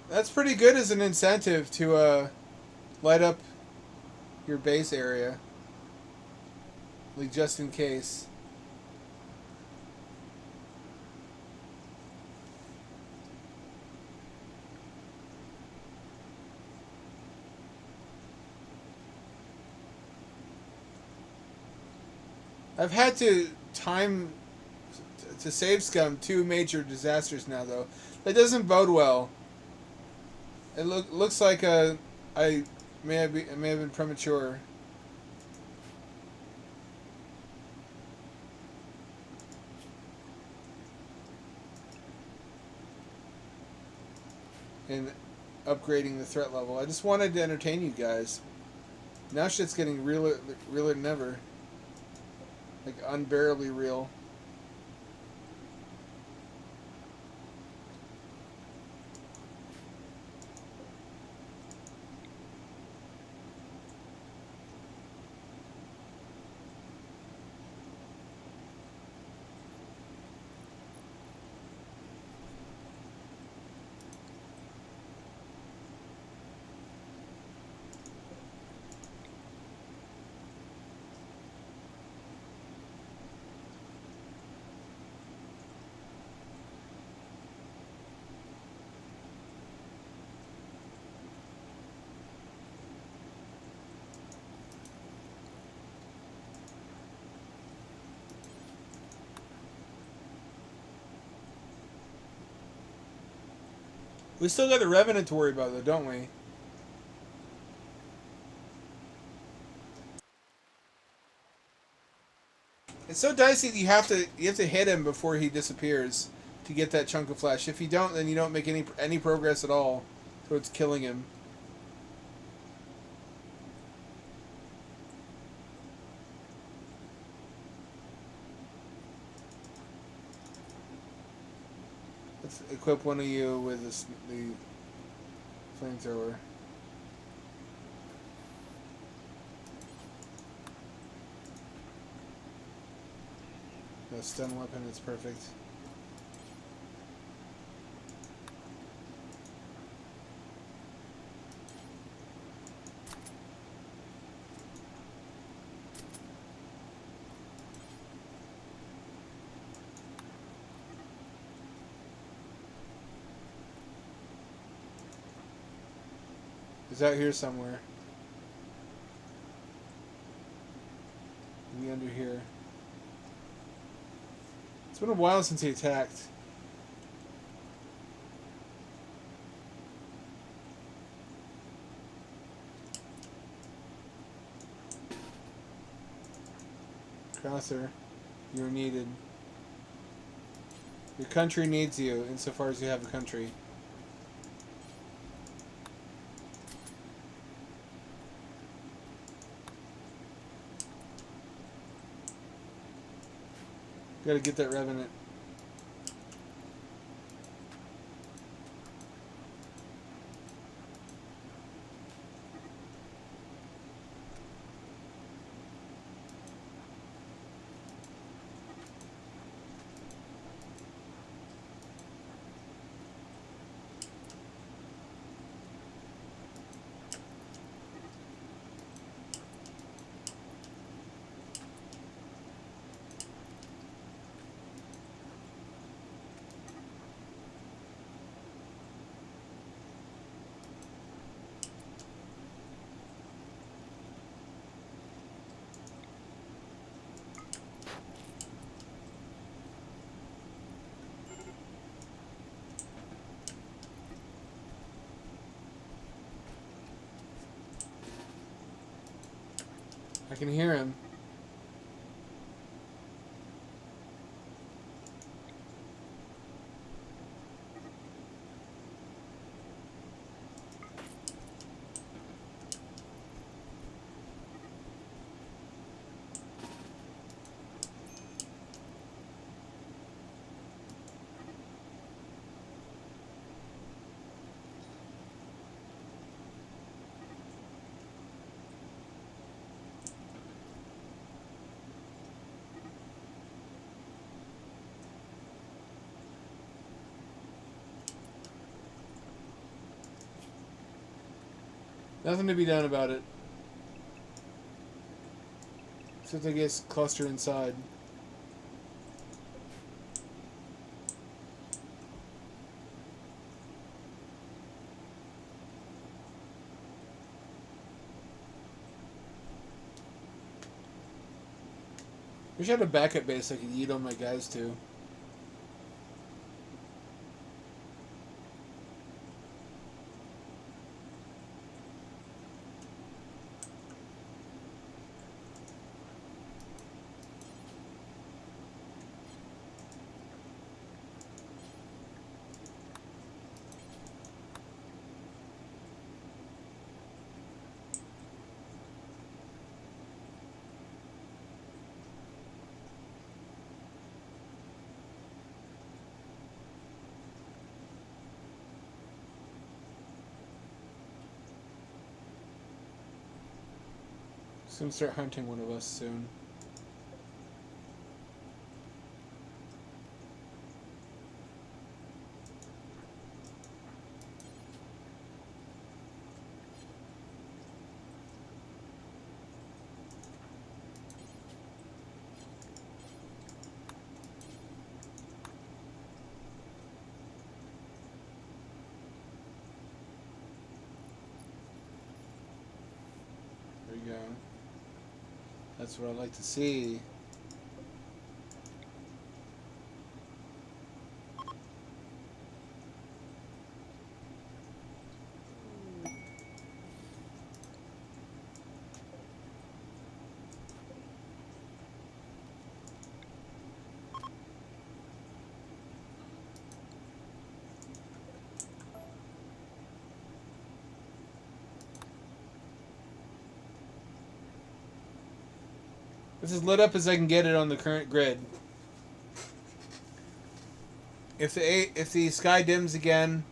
S1: That's pretty good as an incentive to light up your base area, like just in case. I've had to time to save scum two major disasters now, though. That doesn't bode well. It looks like I may have been premature. In upgrading the threat level. I just wanted to entertain you guys. Now shit's getting realer than ever. Like unbearably real. We still got the Revenant to worry about, though, don't we? It's so dicey that you have to hit him before he disappears to get that chunk of flesh. If you don't, then you don't make any progress at all towards killing him. Let's equip one of you with the flamethrower. The stun weapon is perfect. He's out here somewhere. Maybe under here. It's been a while since he attacked. Crosser, you're needed. Your country needs you, insofar as you have a country. Gotta get that Revenant. I can hear him. Nothing to be done about it. Except I guess cluster inside. Wish I had a backup base I could eat all my guys to. He's gonna start hunting one of us soon. There you go. That's what I'd like to see. This is lit up as I can get it on the current grid. If the sky dims again,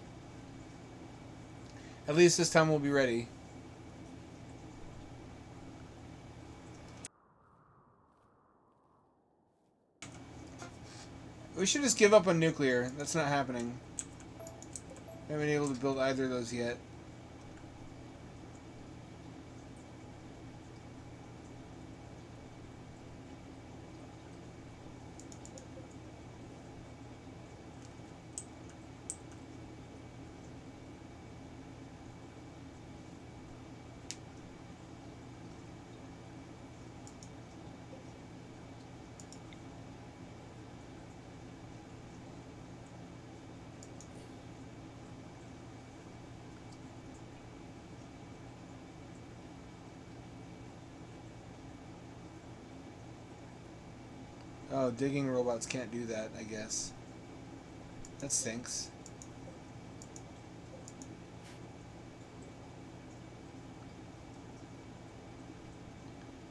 S1: at least this time we'll be ready. We should just give up on nuclear. That's not happening. I haven't been able to build either of those yet. Oh, digging robots can't do that, I guess. That stinks.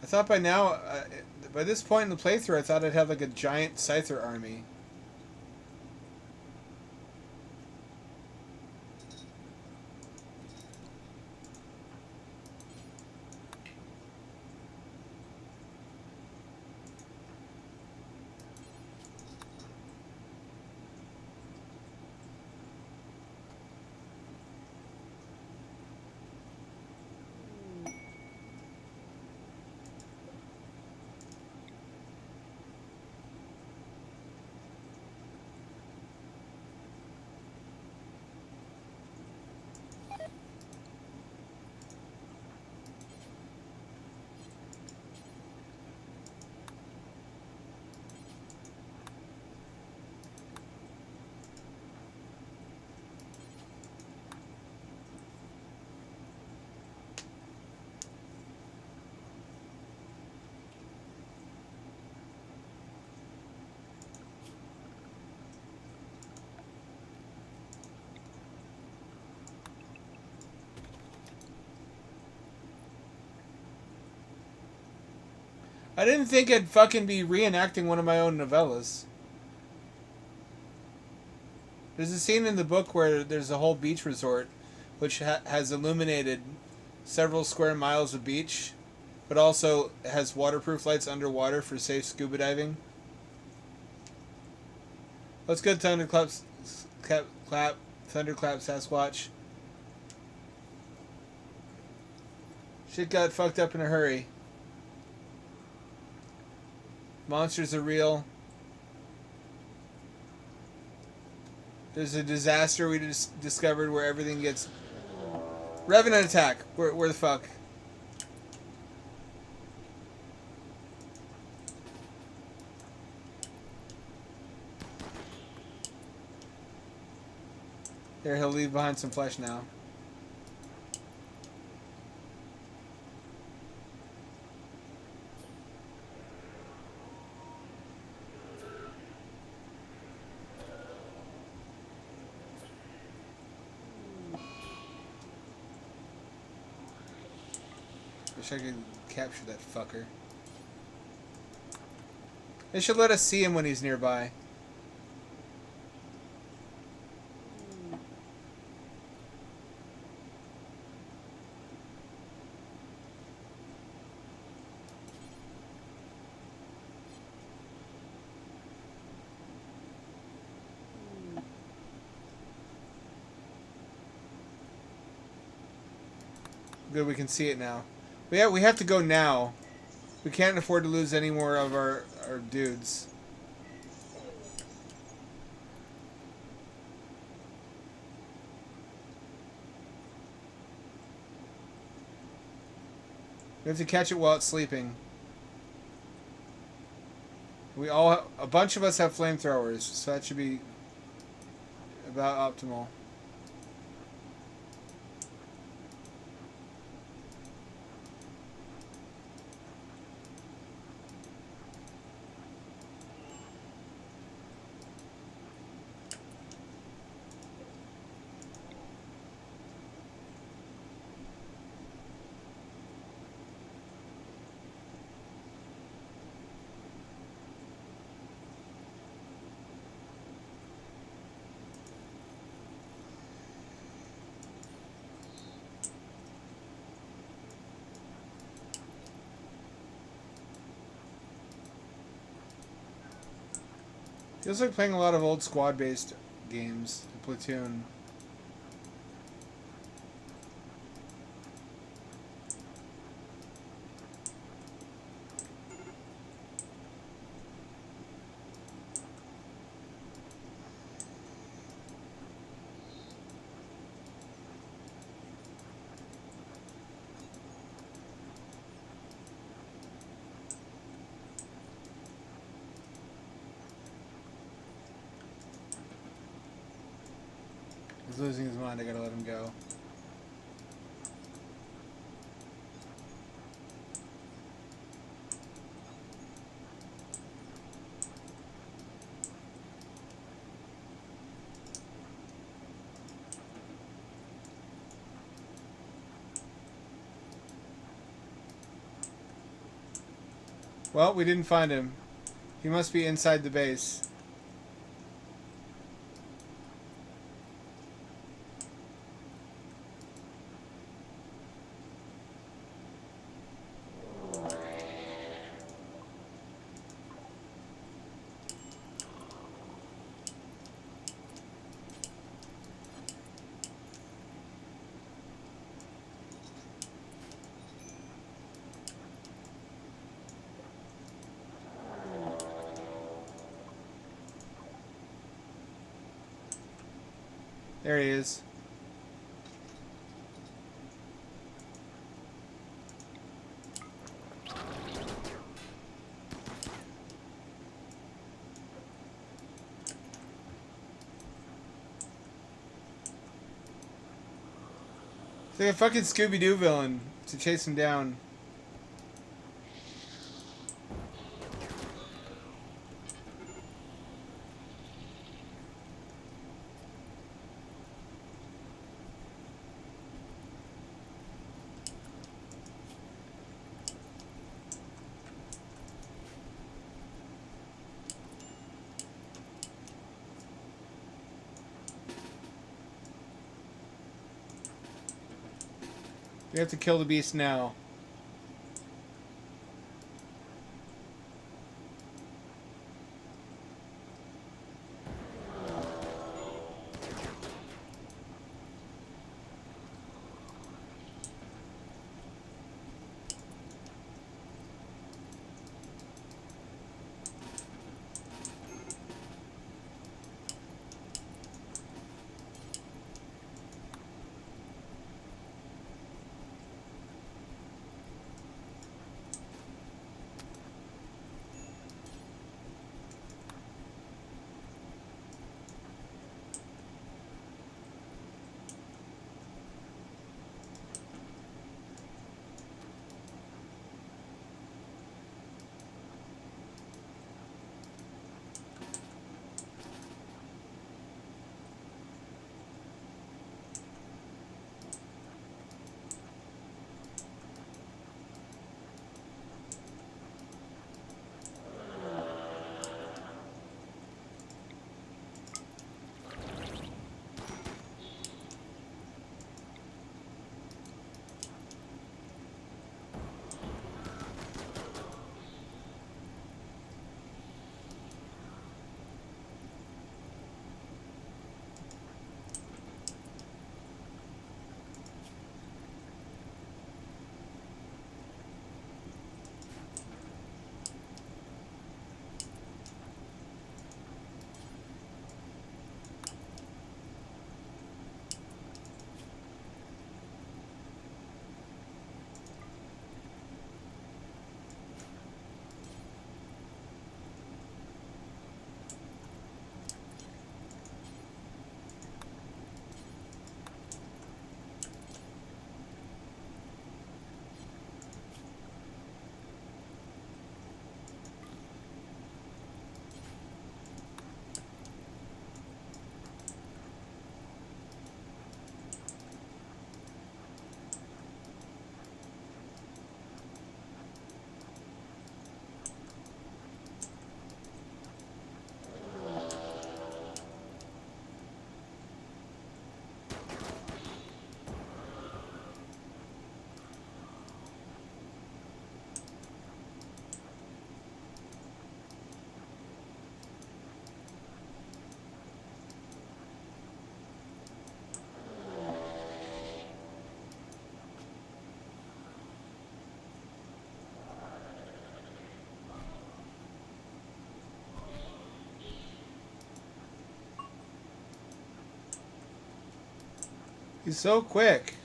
S1: I thought by now, by this point in the playthrough, I thought I'd have like a giant Scyther army. I didn't think I'd fucking be reenacting one of my own novellas. There's a scene in the book where there's a whole beach resort which has illuminated several square miles of beach, but also has waterproof lights underwater for safe scuba diving. Let's go Thunderclap Sasquatch. Shit got fucked up in a hurry. Monsters are real. There's a disaster we just discovered where everything gets... Revenant attack! Where the fuck? There, he'll leave behind some flesh now. Wish I could capture that fucker. They should let us see him when he's nearby. Good, we can see it now. But yeah, we have to go now. We can't afford to lose any more of our dudes. We have to catch it while it's sleeping. A bunch of us have flamethrowers, so that should be about optimal. Feels like playing a lot of old squad-based games. Platoon. He's losing his mind. I gotta let him go. Well, we didn't find him. He must be inside the base. There he is. It's like a fucking Scooby-Doo villain to chase him down. We have to kill the beast now. He's so quick.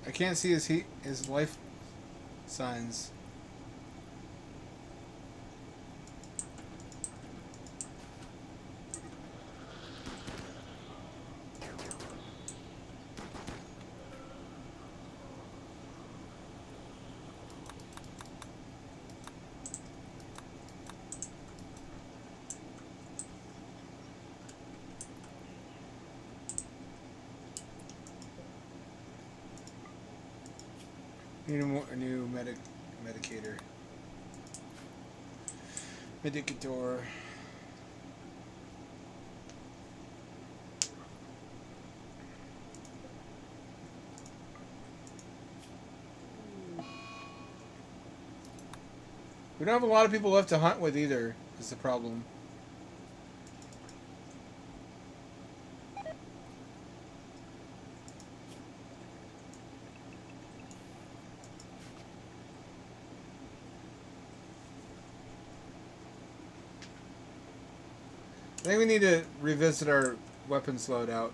S1: I can't see his life signs. Need a new medicator. Medicator. We don't have a lot of people left to hunt with either, is the problem. I think we need to revisit our weapons loadout.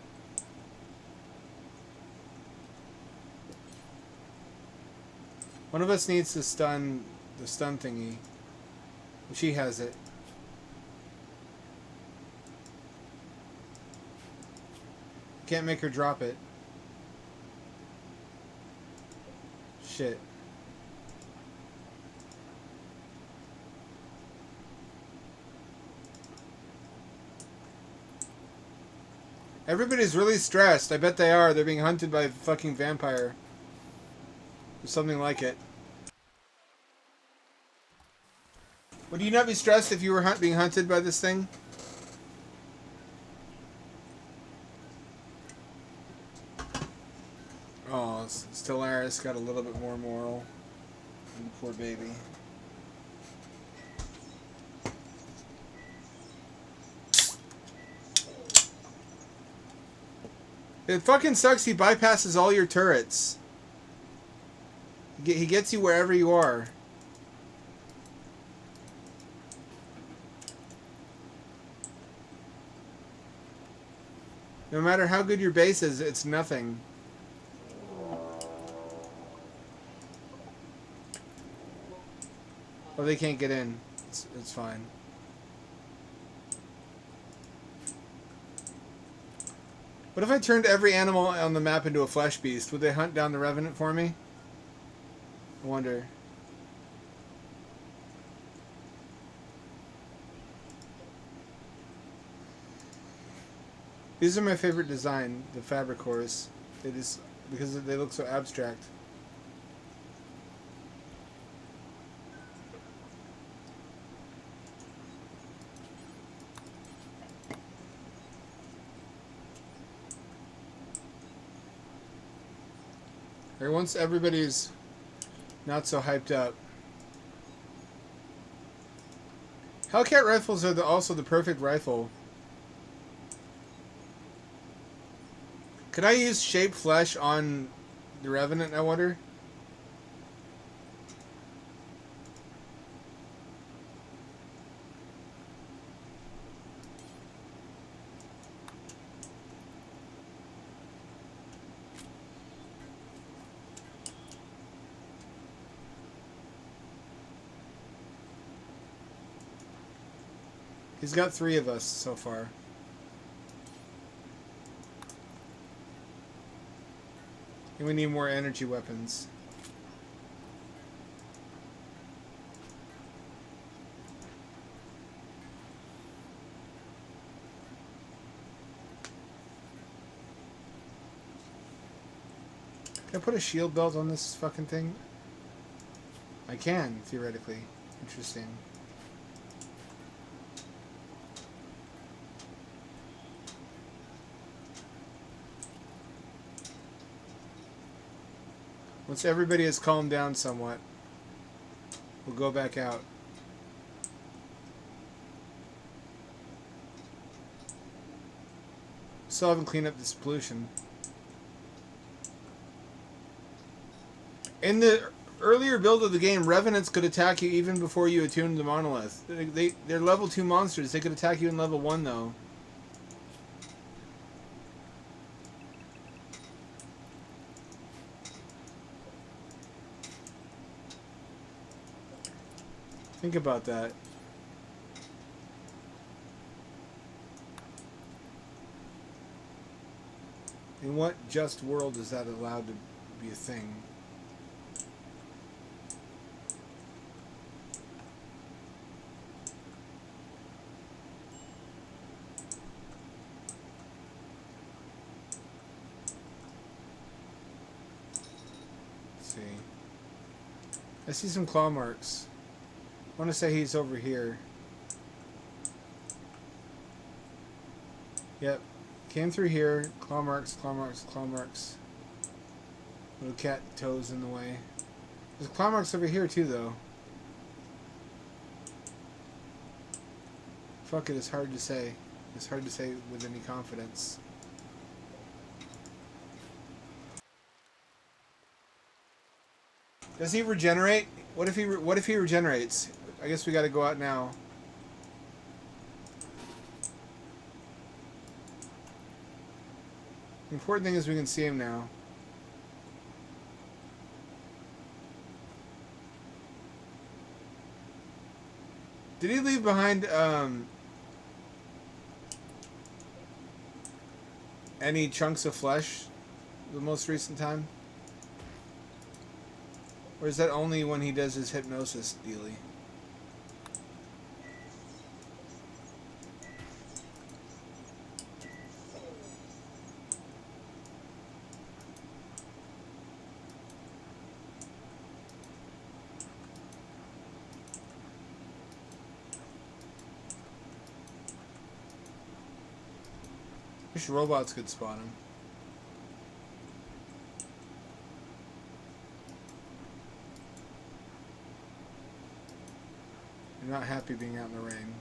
S1: One of us needs to stun the stun thingy. She has it. Can't make her drop it. Shit. Everybody's really stressed. I bet they are. They're being hunted by a fucking vampire. Or something like it. Would you not be stressed if you were being hunted by this thing? Oh, Stellaris got a little bit more moral. Poor baby. It fucking sucks he bypasses all your turrets. He gets you wherever you are. No matter how good your base is, it's nothing. Oh, they can't get in. It's fine. What if I turned every animal on the map into a flesh beast? Would they hunt down the Revenant for me? I wonder. These are my favorite design, the fabric horse. It is because they look so abstract. Or once everybody's not so hyped up. Hellcat rifles are also the perfect rifle. Could I use shaped flesh on the Revenant, I wonder? He's got 3 of us so far. And we need more energy weapons. Can I put a shield belt on this fucking thing? I can, theoretically. Interesting. Once everybody has calmed down somewhat, we'll go back out. Still haven't cleaned up this pollution. In the earlier build of the game, Revenants could attack you even before you attuned the monolith. They're level 2 monsters. They could attack you in level 1 though. Think about that. In what just world is that allowed to be a thing? Let's see. I see some claw marks. I want to say he's over here. Yep. Came through here. Claw marks, claw marks, claw marks. Little cat toes in the way. There's claw marks over here too, though. Fuck it, it's hard to say. It's hard to say with any confidence. Does he regenerate? What if he regenerates? I guess we got to go out now. The important thing is we can see him now. Did he leave behind any chunks of flesh the most recent time? Or is that only when he does his hypnosis dealy? Wish robots could spot him. You're not happy being out in the rain.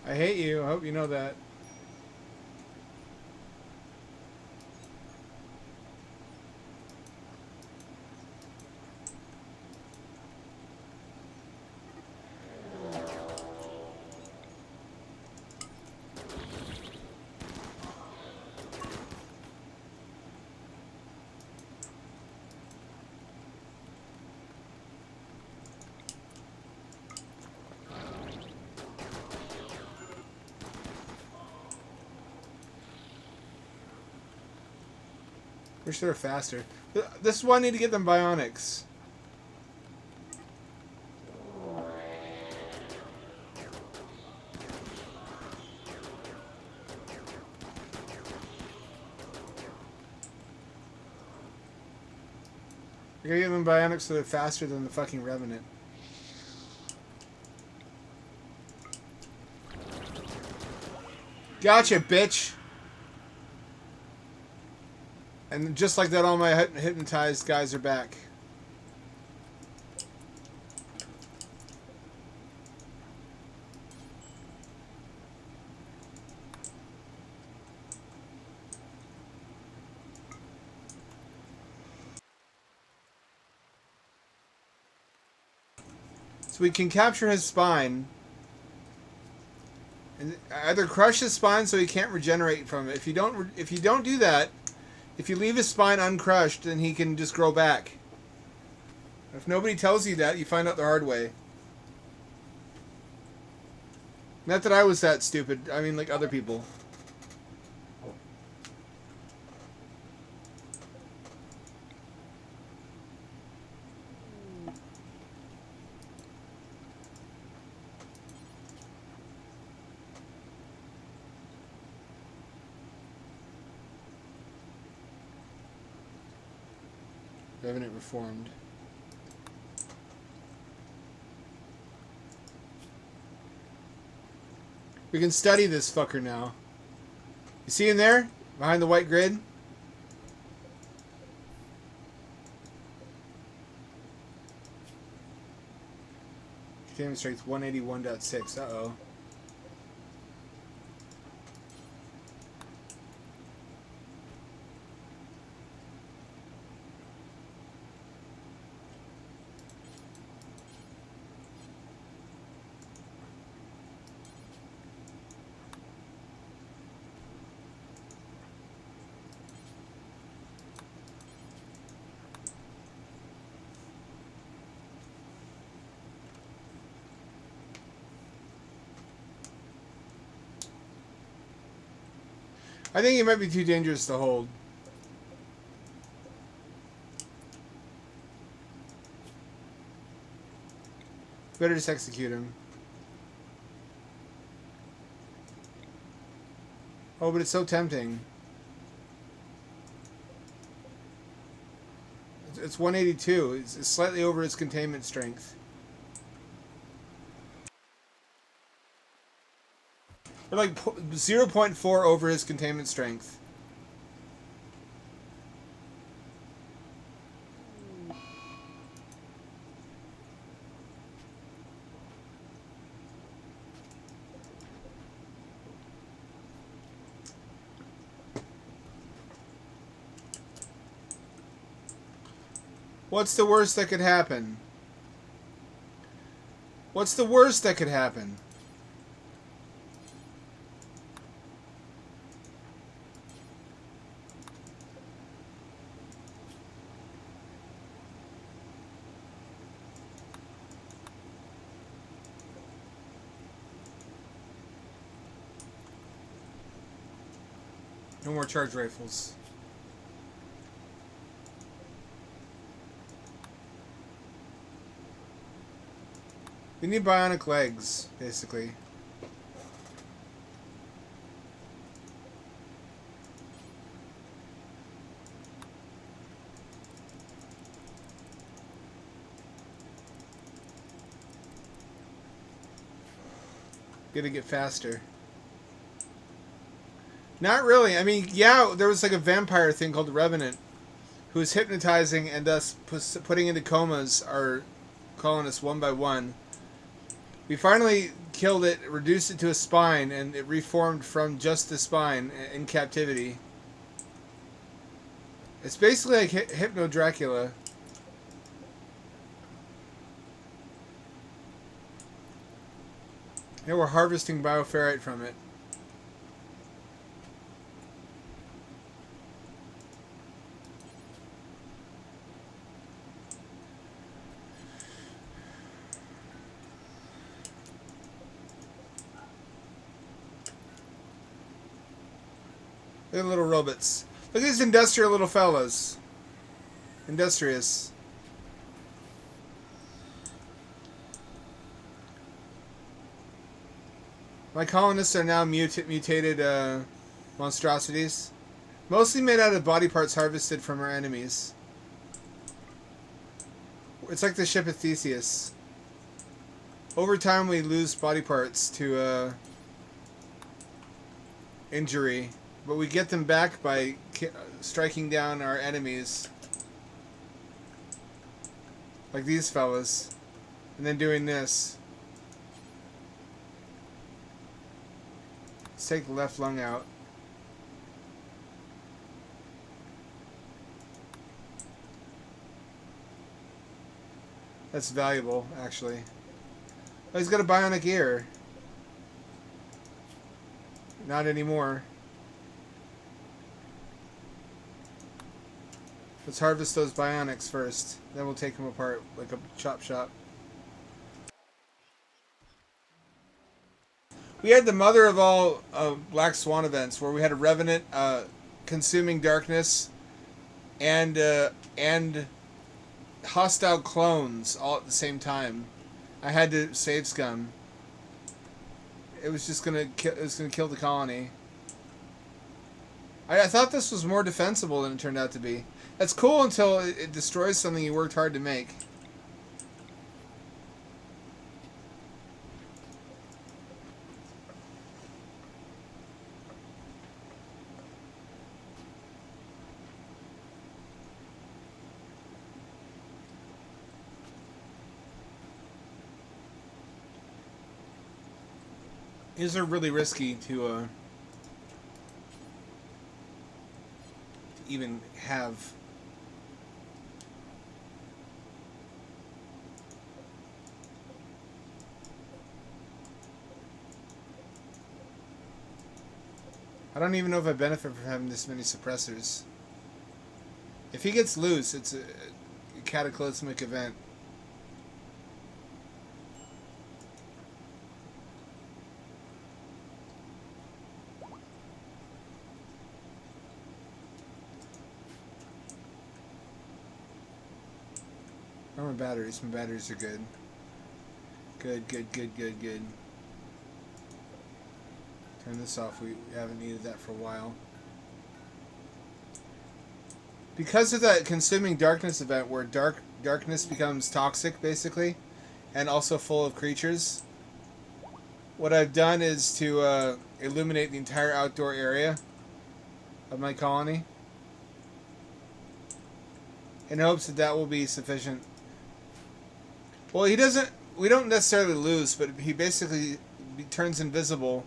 S1: I hate you. I hope you know that. Wish they were faster. This is why I need to get them bionics. I gotta give them bionics so they're faster than the fucking Revenant. Gotcha, bitch! And just like that, all my hypnotized guys are back. So we can capture his spine. And either crush his spine so he can't regenerate from it. If you don't do that, if you leave his spine uncrushed, then he can just grow back. If nobody tells you that, you find out the hard way. Not that I was that stupid. I mean, like other people. Revenant reformed. We can study this fucker now. You see him there? Behind the white grid? Containment strength 181.6. Uh-oh. I think it might be too dangerous to hold. Better just execute him. Oh, but it's so tempting. It's 182. It's slightly over his containment strength. Or like 0.4 over his containment strength. What's the worst that could happen? What's the worst that could happen? No more charge rifles. We need bionic legs, basically. Gotta get faster. Not really. I mean, yeah, there was like a vampire thing called the Revenant, who was hypnotizing and thus putting into comas our colonists one by one. We finally killed it, reduced it to a spine, and it reformed from just the spine in captivity. It's basically like Hypno Dracula. Yeah, we're harvesting bioferrite from it. Look at the little robots. Look at these industrial little fellas. Industrious. My colonists are now mutated monstrosities. Mostly made out of body parts harvested from our enemies. It's like the ship of Theseus. Over time, we lose body parts to injury, but we get them back by striking down our enemies, like these fellas, and then doing this. Let's take the left lung out. That's valuable, actually. Oh, he's got a bionic ear. Not anymore. Let's harvest those bionics first. Then we'll take them apart like a chop shop. We had the mother of all Black Swan events, where we had a Revenant consuming darkness and hostile clones all at the same time. I had to save scum. It was just gonna kill the colony. I thought this was more defensible than it turned out to be. That's cool until it destroys something you worked hard to make. These are really risky to even have. I don't even know if I benefit from having this many suppressors. If he gets loose, it's a cataclysmic event. Where are my batteries? My batteries are good. Good. Turn this off. We haven't needed that for a while. Because of that consuming darkness event where darkness becomes toxic, basically, and also full of creatures, what I've done is to illuminate the entire outdoor area of my colony in hopes that that will be sufficient. Well, he doesn't... We don't necessarily lose, but he basically turns invisible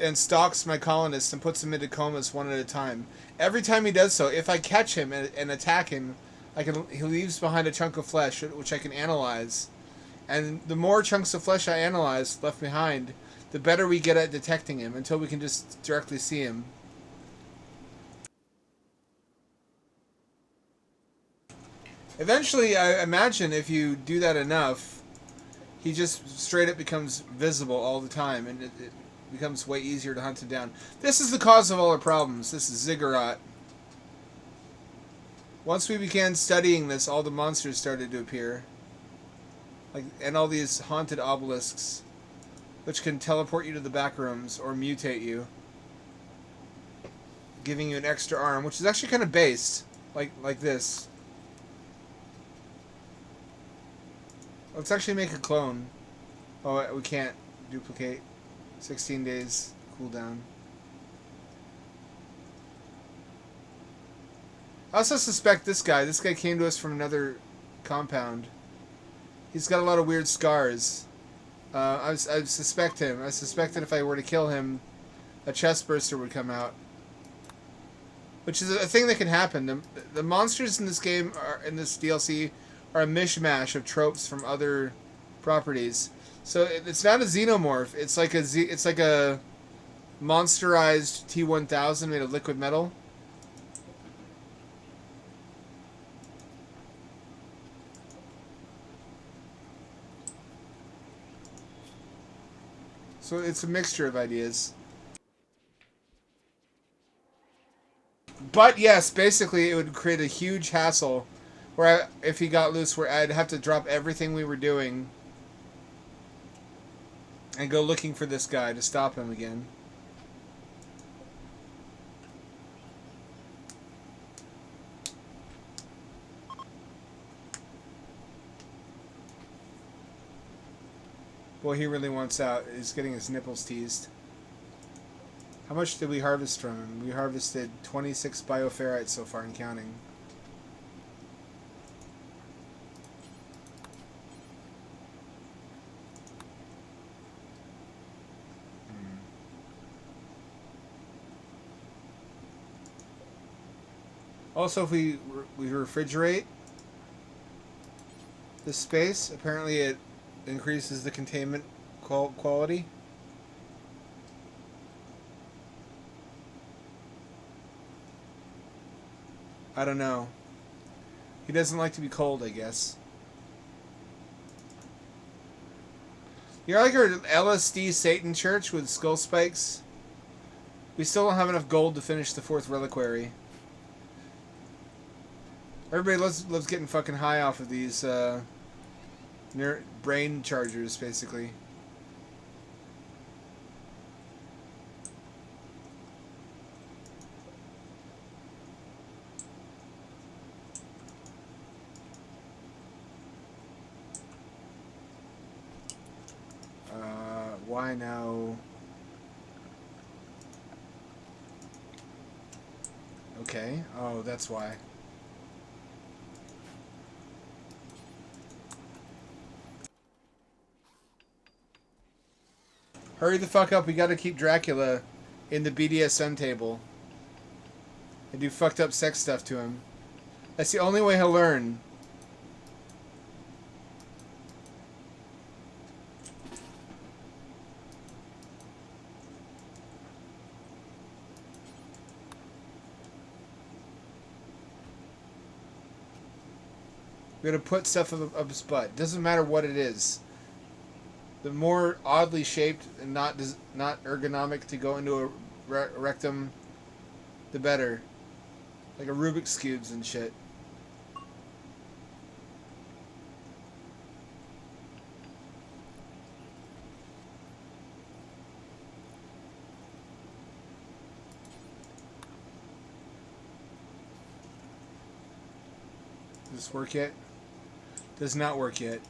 S1: and stalks my colonists and puts them into comas one at a time. Every time he does so, if I catch him and attack him, he leaves behind a chunk of flesh, which I can analyze. And the more chunks of flesh I analyze left behind, the better we get at detecting him, until we can just directly see him. Eventually, I imagine if you do that enough, he just straight up becomes visible all the time, and it becomes way easier to hunt him down. This is the cause of all our problems. This is ziggurat. Once we began studying this, all the monsters started to appear. And all these haunted obelisks, which can teleport you to the back rooms or mutate you, giving you an extra arm, which is actually kind of based, like this. Let's actually make a clone. Oh, we can't duplicate. 16 days cooldown. I also suspect this guy. This guy came to us from another compound. He's got a lot of weird scars. I suspect him. I suspect that if I were to kill him, a chest burster would come out. Which is a thing that can happen. The monsters in this game, in this DLC, are a mishmash of tropes from other properties. So it's not a xenomorph. It's like a monsterized T-1000 made of liquid metal. So it's a mixture of ideas. But yes, basically it would create a huge hassle where if he got loose, where I'd have to drop everything we were doing and go looking for this guy to stop him again. what he really wants out is getting his nipples teased. How much did we harvest from him? We harvested 26 bioferrites so far and counting. Also, if we refrigerate this space, apparently it increases the containment quality. I don't know. He doesn't like to be cold, I guess. You're like our LSD Satan church with skull spikes. We still don't have enough gold to finish the 4th reliquary. Everybody loves getting fucking high off of these brain chargers, basically. Why now? Okay. Oh, that's why. Hurry the fuck up. We gotta keep Dracula in the BDSM table. And do fucked up sex stuff to him. That's the only way he'll learn. We gotta put stuff up his butt. Doesn't matter what it is. The more oddly shaped and not ergonomic to go into a rectum, the better. Like a Rubik's cubes and shit. Does this work yet? Does not work yet.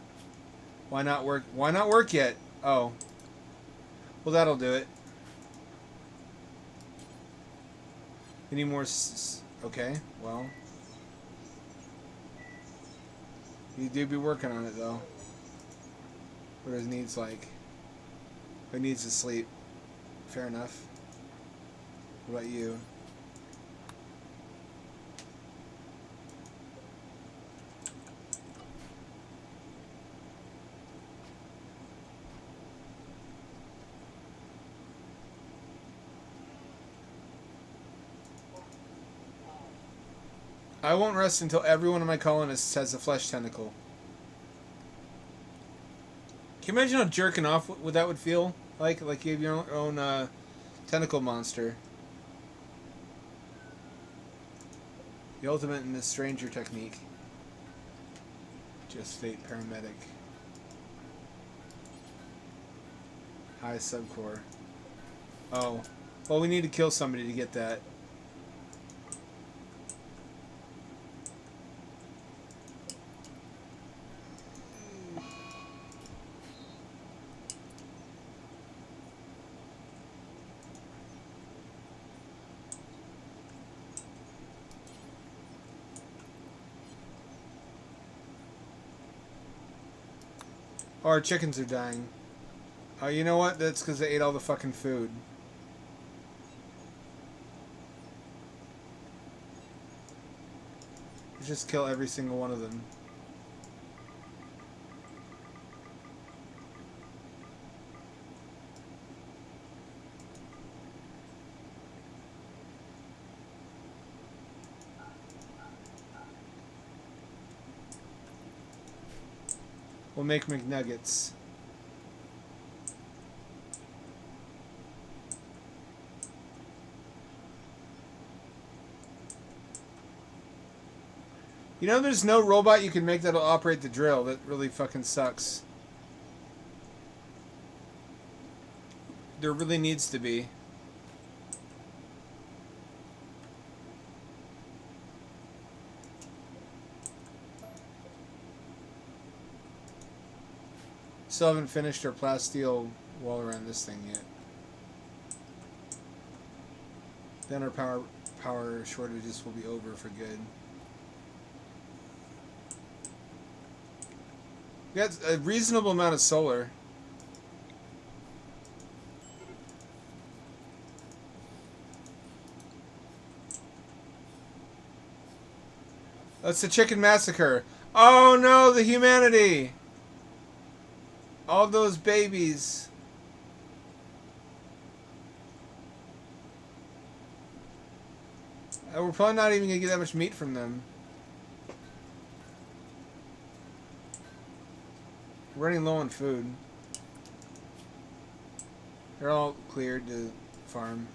S1: Why not work? Why not work yet? Oh. Well, that'll do it. We need more okay, well. You do be working on it, though. What his needs like? He needs to sleep. Fair enough. What about you? I won't rest until every one of my colonists has a flesh tentacle. Can you imagine how jerking off what that would feel like? Like you have your own tentacle monster. The ultimate in this stranger technique. Just state paramedic. High subcore. Oh. Well, we need to kill somebody to get that. Oh, our chickens are dying. Oh, you know what? That's because they ate all the fucking food. Just kill every single one of them. We'll make McNuggets. You know there's no robot you can make that'll operate the drill. That really fucking sucks. There really needs to be. Still haven't finished our plasteel wall around this thing yet. Then our power shortages will be over for good. We got a reasonable amount of solar. That's the chicken massacre. Oh no, the humanity! All those babies. We're probably not even gonna get that much meat from them. We're running low on food. They're all cleared to farm.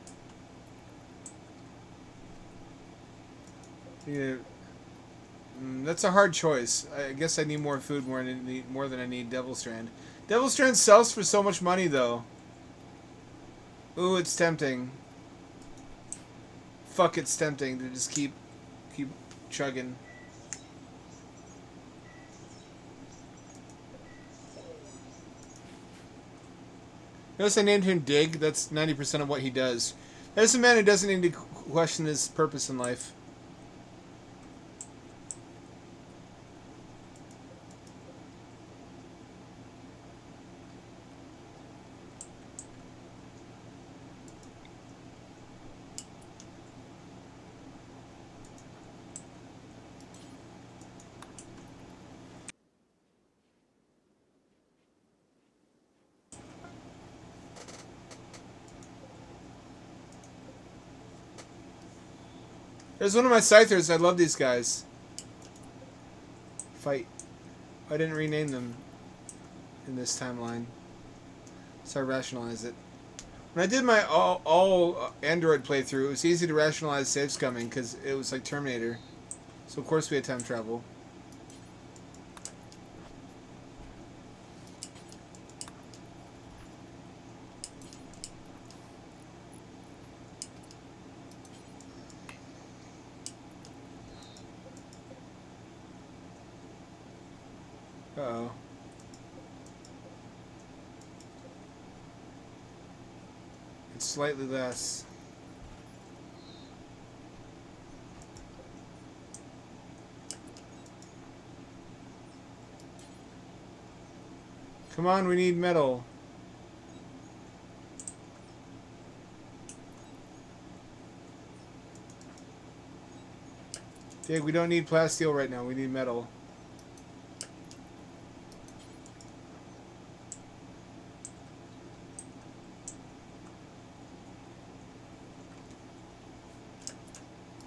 S1: Yeah. That's a hard choice. I guess I need more food more than I need Devil Strand. Devil Strand sells for so much money, though. Ooh, it's tempting. Fuck, it's tempting to just keep chugging. Notice I named him Dig. That's 90% of what he does. There's a man who doesn't need to question his purpose in life. There's one of my scythers. I love these guys. Fight. I didn't rename them in this timeline, so I rationalize it. When I did my all Android playthrough, it was easy to rationalize save scumming because it was like Terminator. So of course we had time travel. Uh-oh. It's slightly less. Come on, we need metal. Dig, we don't need plasteel right now. We need metal.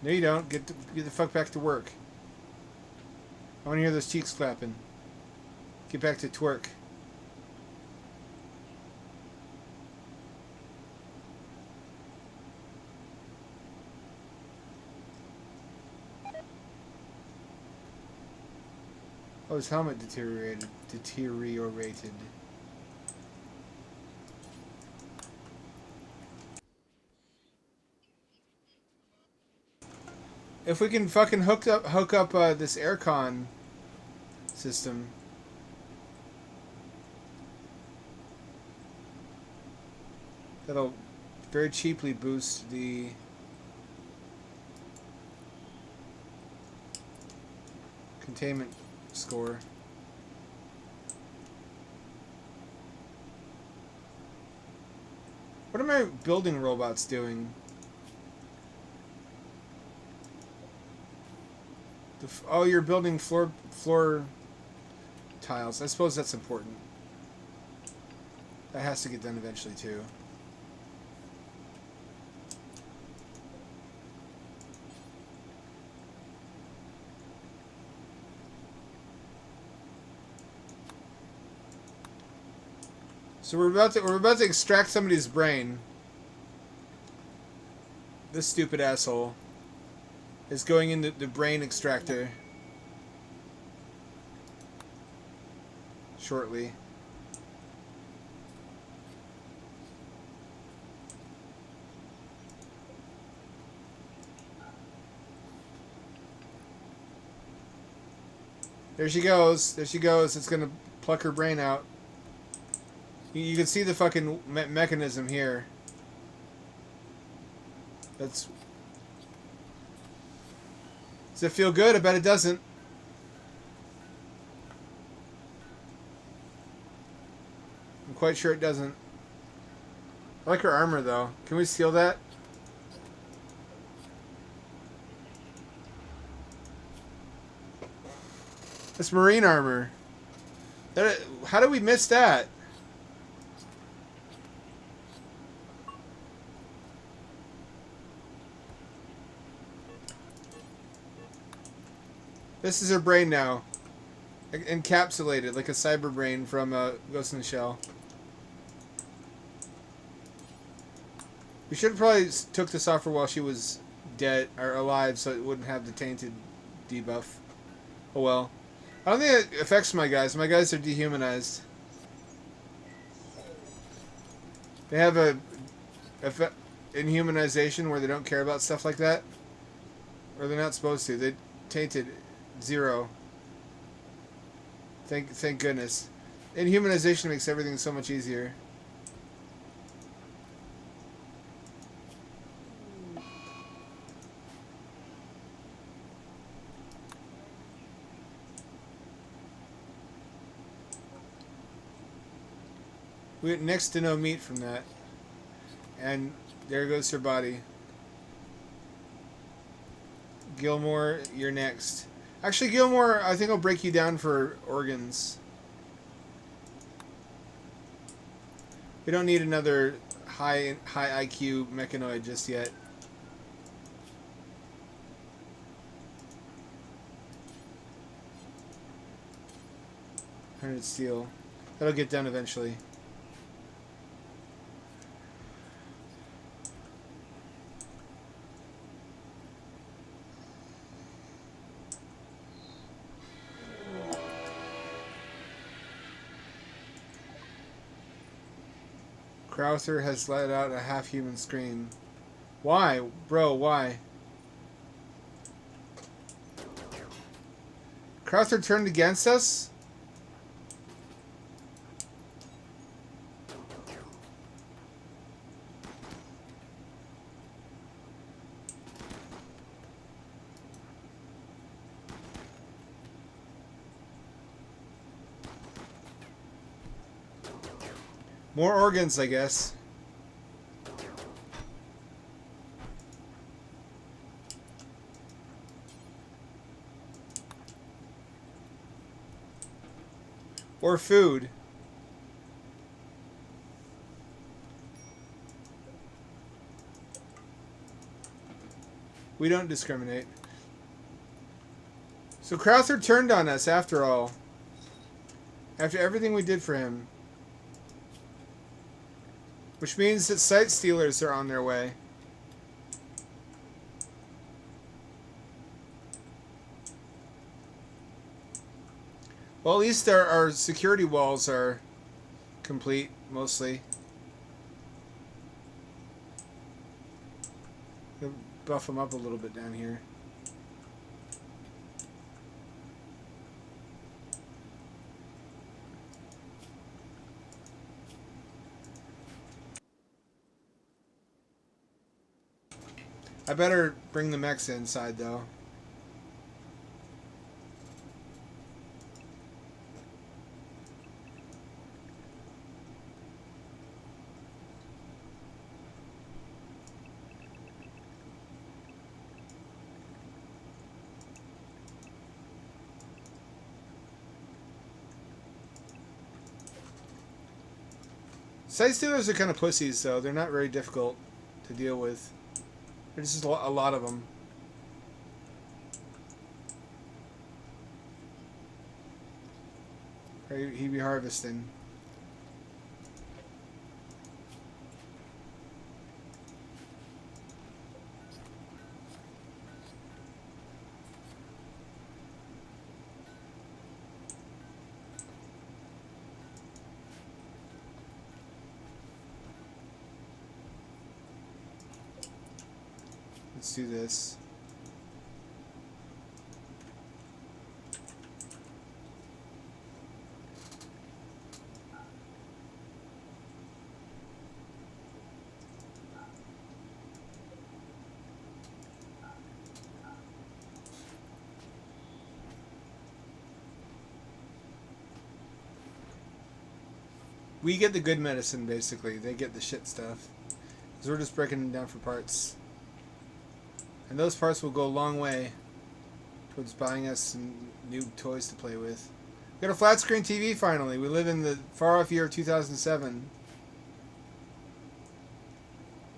S1: No, you don't. Get the fuck back to work. I want to hear those cheeks clapping. Get back to twerk. Oh, his helmet deteriorated. If we can fucking hook up this aircon system, that'll very cheaply boost the containment score. What are my building robots doing? Oh, you're building floor tiles. I suppose that's important. That has to get done eventually too. So we're about to extract somebody's brain. This stupid asshole is going in the brain extractor shortly. There she goes. There she goes. It's gonna pluck her brain out. You can see the fucking mechanism here. That's... Does it feel good? I bet it doesn't. I'm quite sure it doesn't. I like her armor, though. Can we steal that? It's marine armor. How did we miss that? This is her brain now. Encapsulated, like a cyber brain from Ghost in the Shell. We should have probably took this off her while she was dead or alive, so it wouldn't have the tainted debuff. Oh well. I don't think it affects my guys. My guys are dehumanized. They have a inhumanization where they don't care about stuff like that, or they're not supposed to. They tainted 0. Thank goodness. Inhumanization makes everything so much easier. We get next to no meat from that. And there goes her body. Gilmore, you're next. Actually, Gilmore, I think I'll break you down for organs. We don't need another high IQ mechanoid just yet. $100 steel. That'll get done eventually. Krauser has let out a half-human scream. Why? Bro, why? Krauser turned against us? More organs, I guess. Or food. We don't discriminate. So Krauser turned on us after all. After everything we did for him. Which means that Sight Stealers are on their way. Well, at least our security walls are complete, mostly. We'll buff them up a little bit down here. I better bring the mechs inside, though. Sight Stealers are kind of pussies, though. They're not very difficult to deal with. There's just a lot of them. He'd be harvesting. Let's do this. We get the good medicine, basically. They get the shit stuff. Because we're just breaking them down for parts. And those parts will go a long way towards buying us some new toys to play with. We got a flat screen TV finally. We live in the far off year of 2007.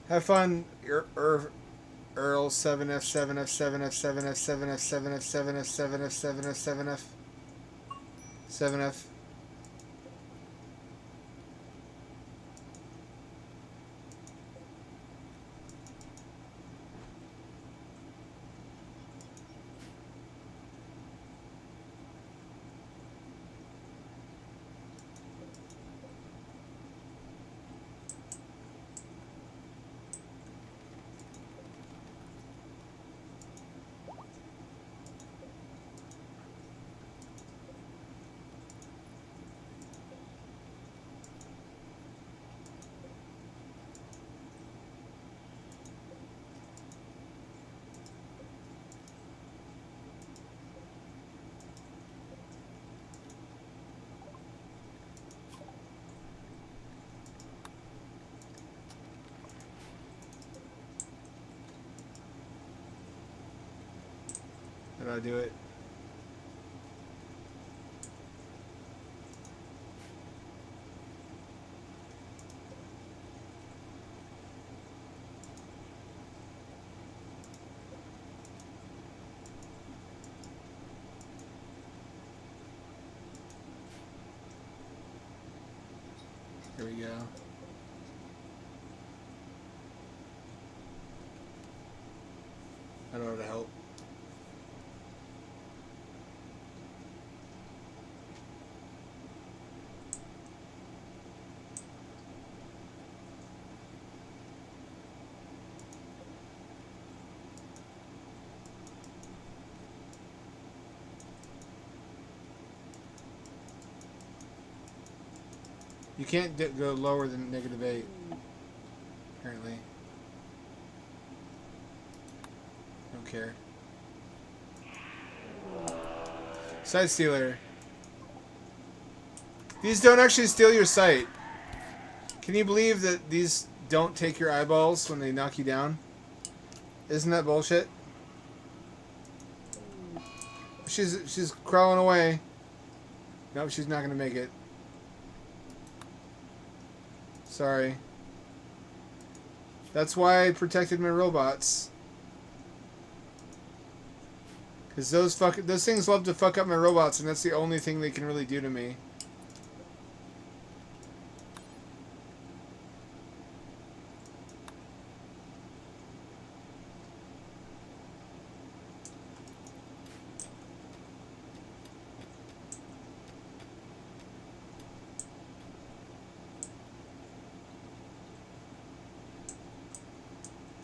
S1: Have fun, Earl 7F 7F 7F 7F 7F 7F 7F 7F 7F 7F 7F. How do I do it? Here we go. I don't know how to help. You can't go lower than -8, apparently. Don't care. Sight stealer. These don't actually steal your sight. Can you believe that these don't take your eyeballs when they knock you down? Isn't that bullshit? She's crawling away. Nope, she's not gonna make it. Sorry. That's why I protected my robots. Because those things love to fuck up my robots, and that's the only thing they can really do to me.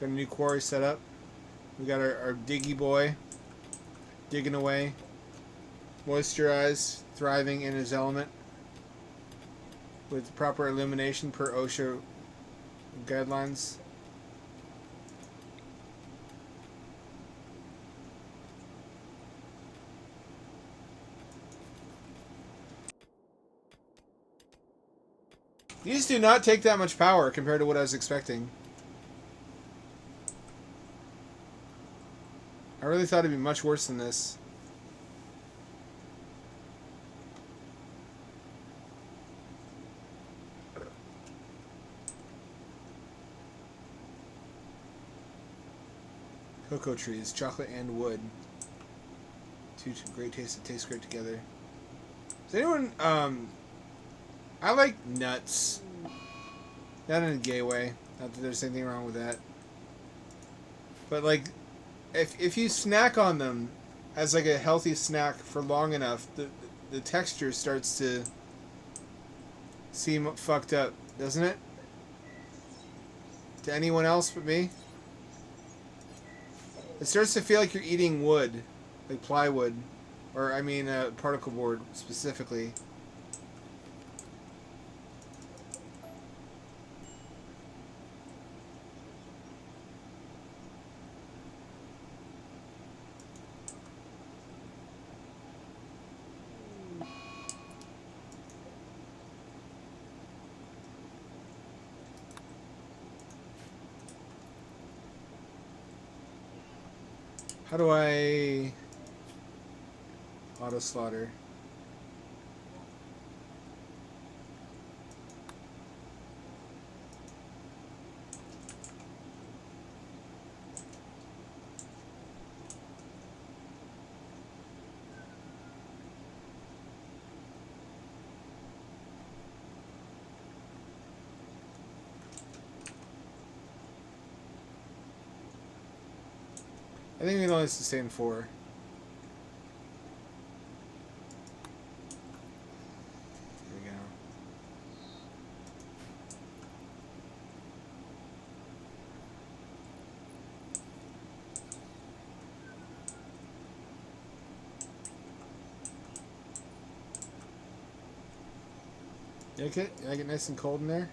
S1: Got a new quarry set up. We got our diggy boy digging away, moisturized, thriving in his element with proper illumination per OSHA guidelines. These do not take that much power compared to what I was expecting. I really thought it'd be much worse than this. Cocoa trees, chocolate and wood. Two great tastes that taste great together. Does anyone, I like nuts. Not in a gay way. Not that there's anything wrong with that. But like, if you snack on them as like a healthy snack for long enough, the texture starts to seem fucked up, doesn't it? To anyone else but me? It starts to feel like you're eating wood, like plywood, or I mean particle board specifically. How do I auto slaughter? I think we can only sustain 4. There we go. You like it? You like it nice and cold in there?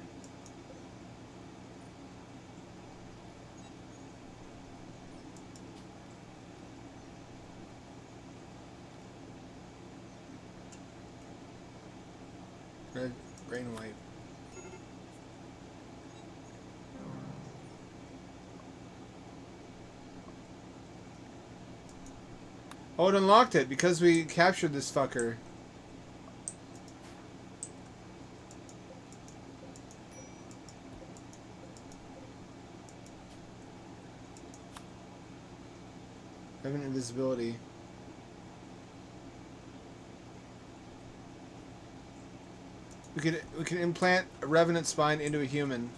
S1: Red, gray, and white. Oh, it unlocked it because we captured this fucker. Revenant invisibility. We could implant a Revenant spine into a human.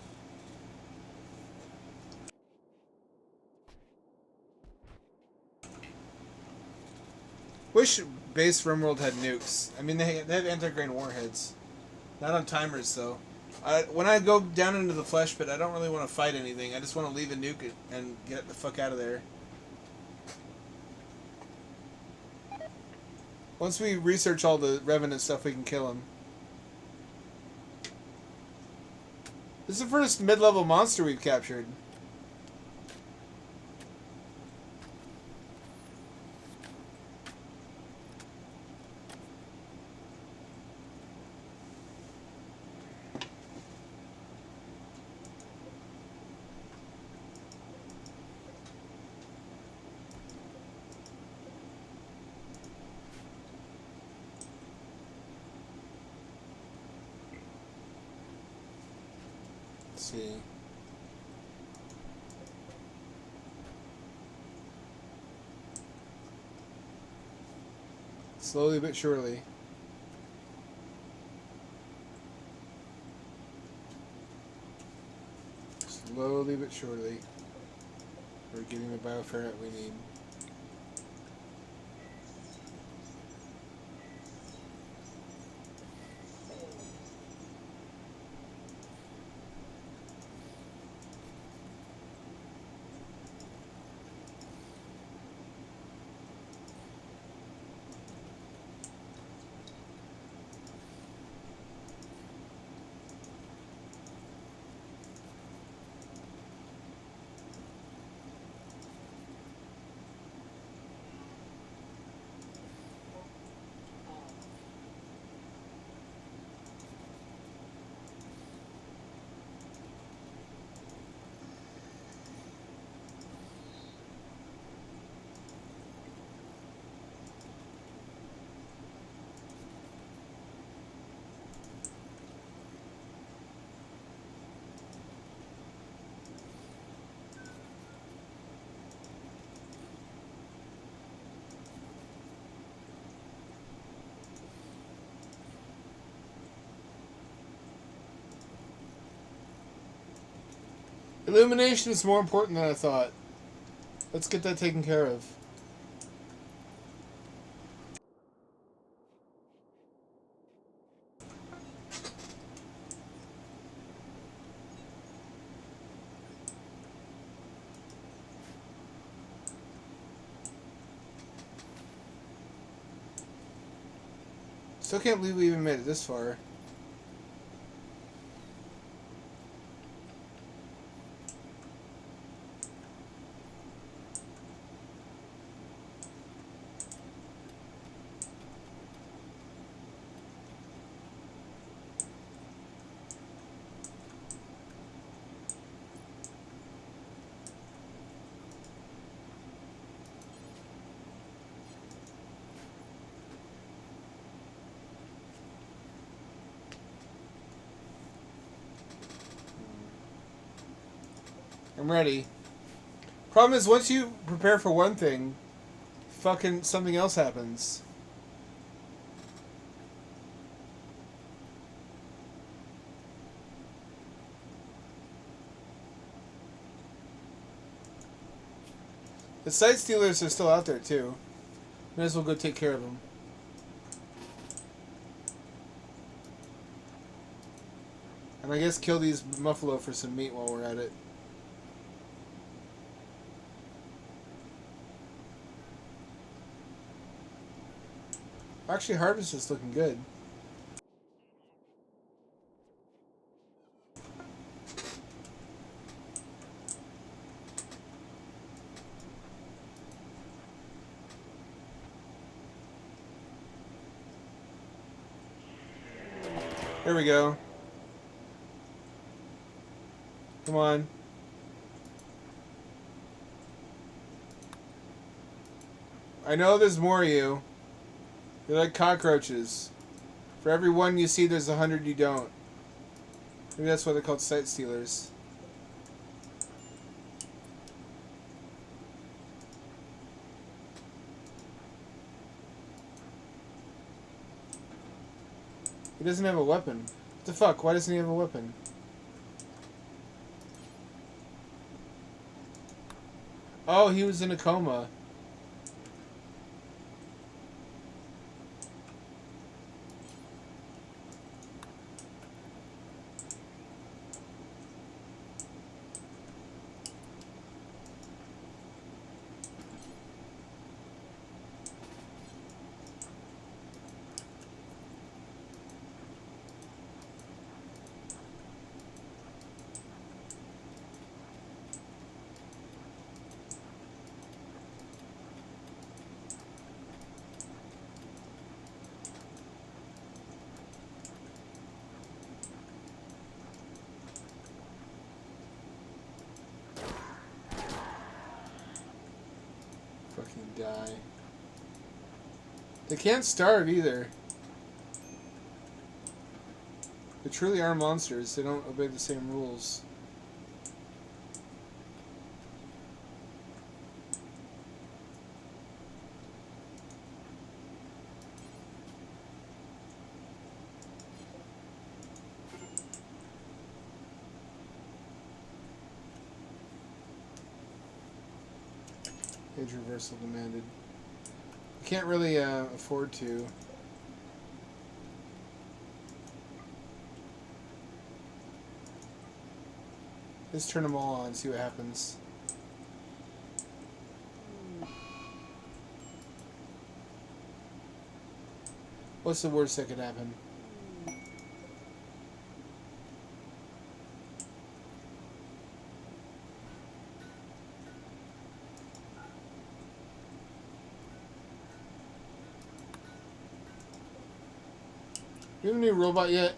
S1: Wish base Rimworld had nukes. I mean, they have anti-grain warheads. Not on timers, though. When I go down into the flesh pit, I don't really want to fight anything. I just want to leave a nuke and get the fuck out of there. Once we research all the Revenant stuff, we can kill him. This is the first mid-level monster we've captured. Let's see. Slowly but surely. Slowly but surely. We're getting the bioferret we need. Illumination is more important than I thought. Let's get that taken care of. Still can't believe we even made it this far. I'm ready. Problem is, once you prepare for one thing, fucking something else happens. The side stealers are still out there too. Might as well go take care of them. And I guess kill these buffalo for some meat while we're at it. Actually, harvest is looking good. There we go. Come on. I know there's more of you. You're like cockroaches. For every one you see, there's 100 you don't. Maybe that's why they're called sight stealers. He doesn't have a weapon. What the fuck? Why doesn't he have a weapon? Oh, he was in a coma. Fucking die. They can't starve either. They truly are monsters. They don't obey the same rules. Age reversal demanded. You can't really afford to. Just turn them all on, see what happens. What's the worst that could happen? You have a new robot yet?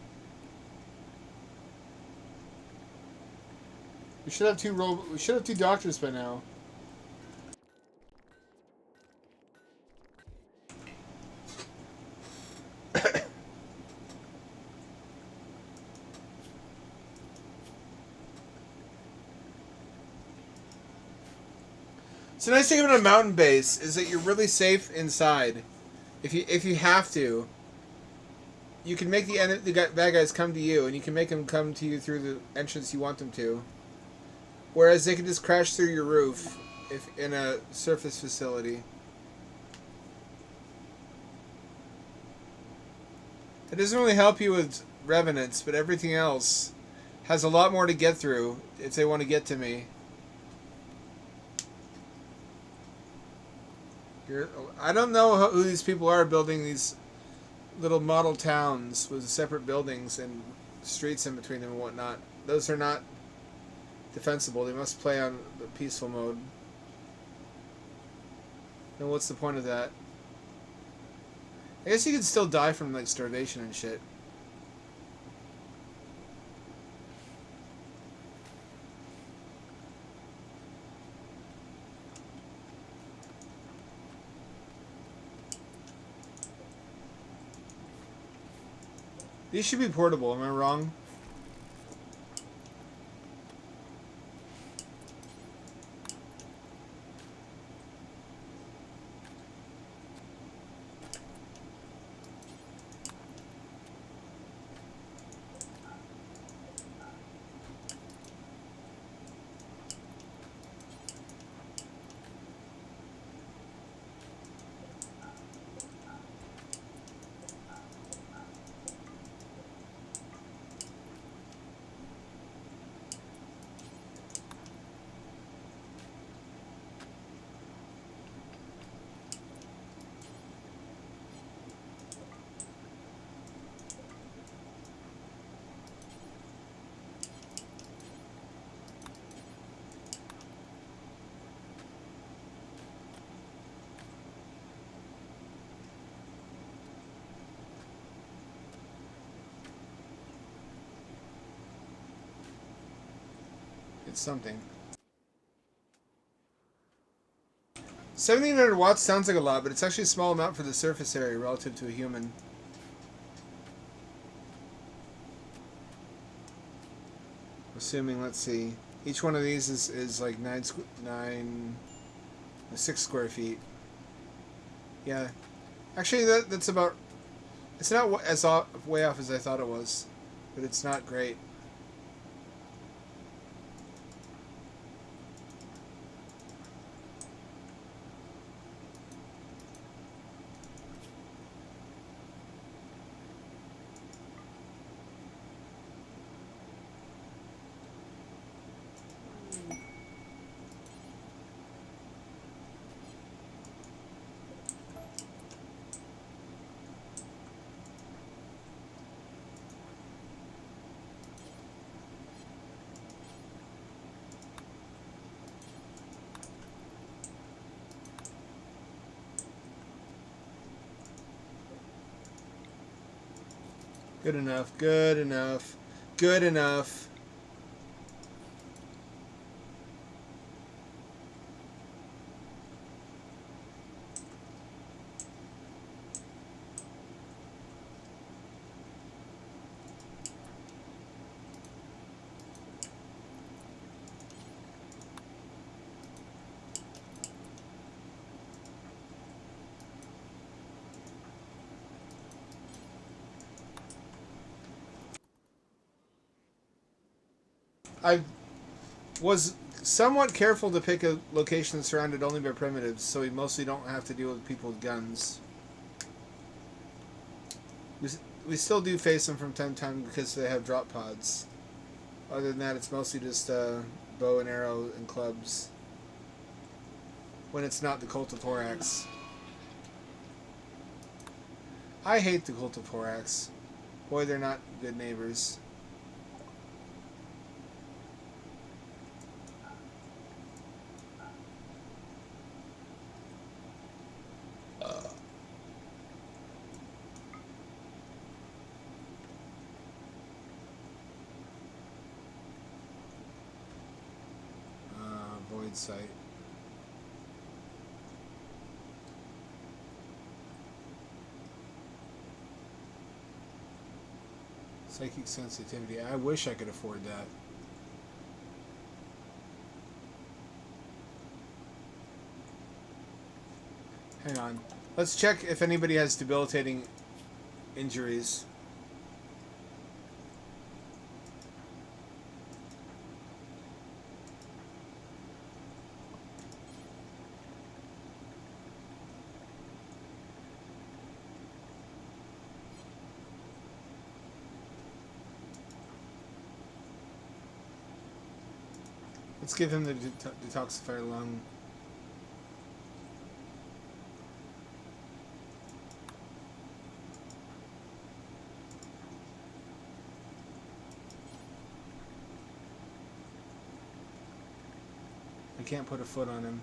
S1: We should have two doctors by now. So the nice thing about a mountain base is that you're really safe inside. If you have to, you can make the bad guys come to you, and you can make them come to you through the entrance you want them to. Whereas they can just crash through your roof if in a surface facility. It doesn't really help you with revenants, but everything else has a lot more to get through if they want to get to me. I don't know who these people are building these little model towns with separate buildings and streets in between them and whatnot. Those are not defensible. They must play on the peaceful mode. And what's the point of that? I guess you could still die from like starvation and shit. These should be portable, am I wrong? It's something. 1700 watts sounds like a lot, but it's actually a small amount for the surface area relative to a human. Assuming, let's see, each one of these is like 6 square feet. Yeah, actually that's about. It's not as way off as I thought it was, but it's not great. Good enough, good enough, good enough. I was somewhat careful to pick a location surrounded only by primitives, so we mostly don't have to deal with people with guns. We still do face them from time to time because they have drop pods. Other than that, it's mostly just bow and arrow and clubs. When it's not the Cult of Horax. I hate the Cult of Horax. Boy, they're not good neighbors. Void site. Psychic sensitivity. I wish I could afford that. Hang on. Let's check if anybody has debilitating injuries. Let's give him the detoxifier lung. I can't put a foot on him.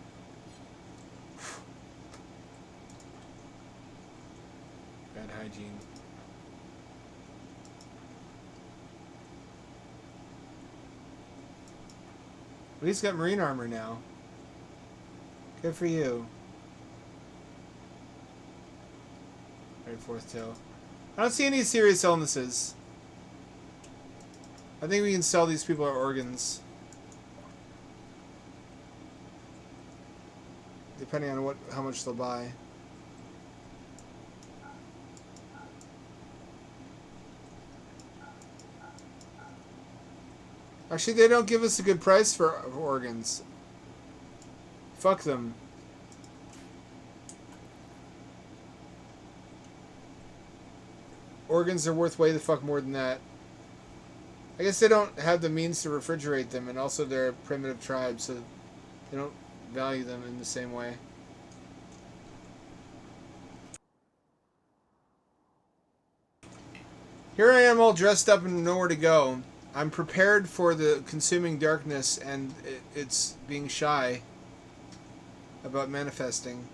S1: Bad hygiene. But he's got marine armor now. Good for you. Alright, fourth tail. I don't see any serious illnesses. I think we can sell these people our organs. Depending on how much they'll buy. Actually, they don't give us a good price for organs. Fuck them. Organs are worth way the fuck more than that. I guess they don't have the means to refrigerate them, and also they're a primitive tribe, so they don't value them in the same way. Here I am all dressed up and nowhere to go. I'm prepared for the consuming darkness, and it's being shy about manifesting.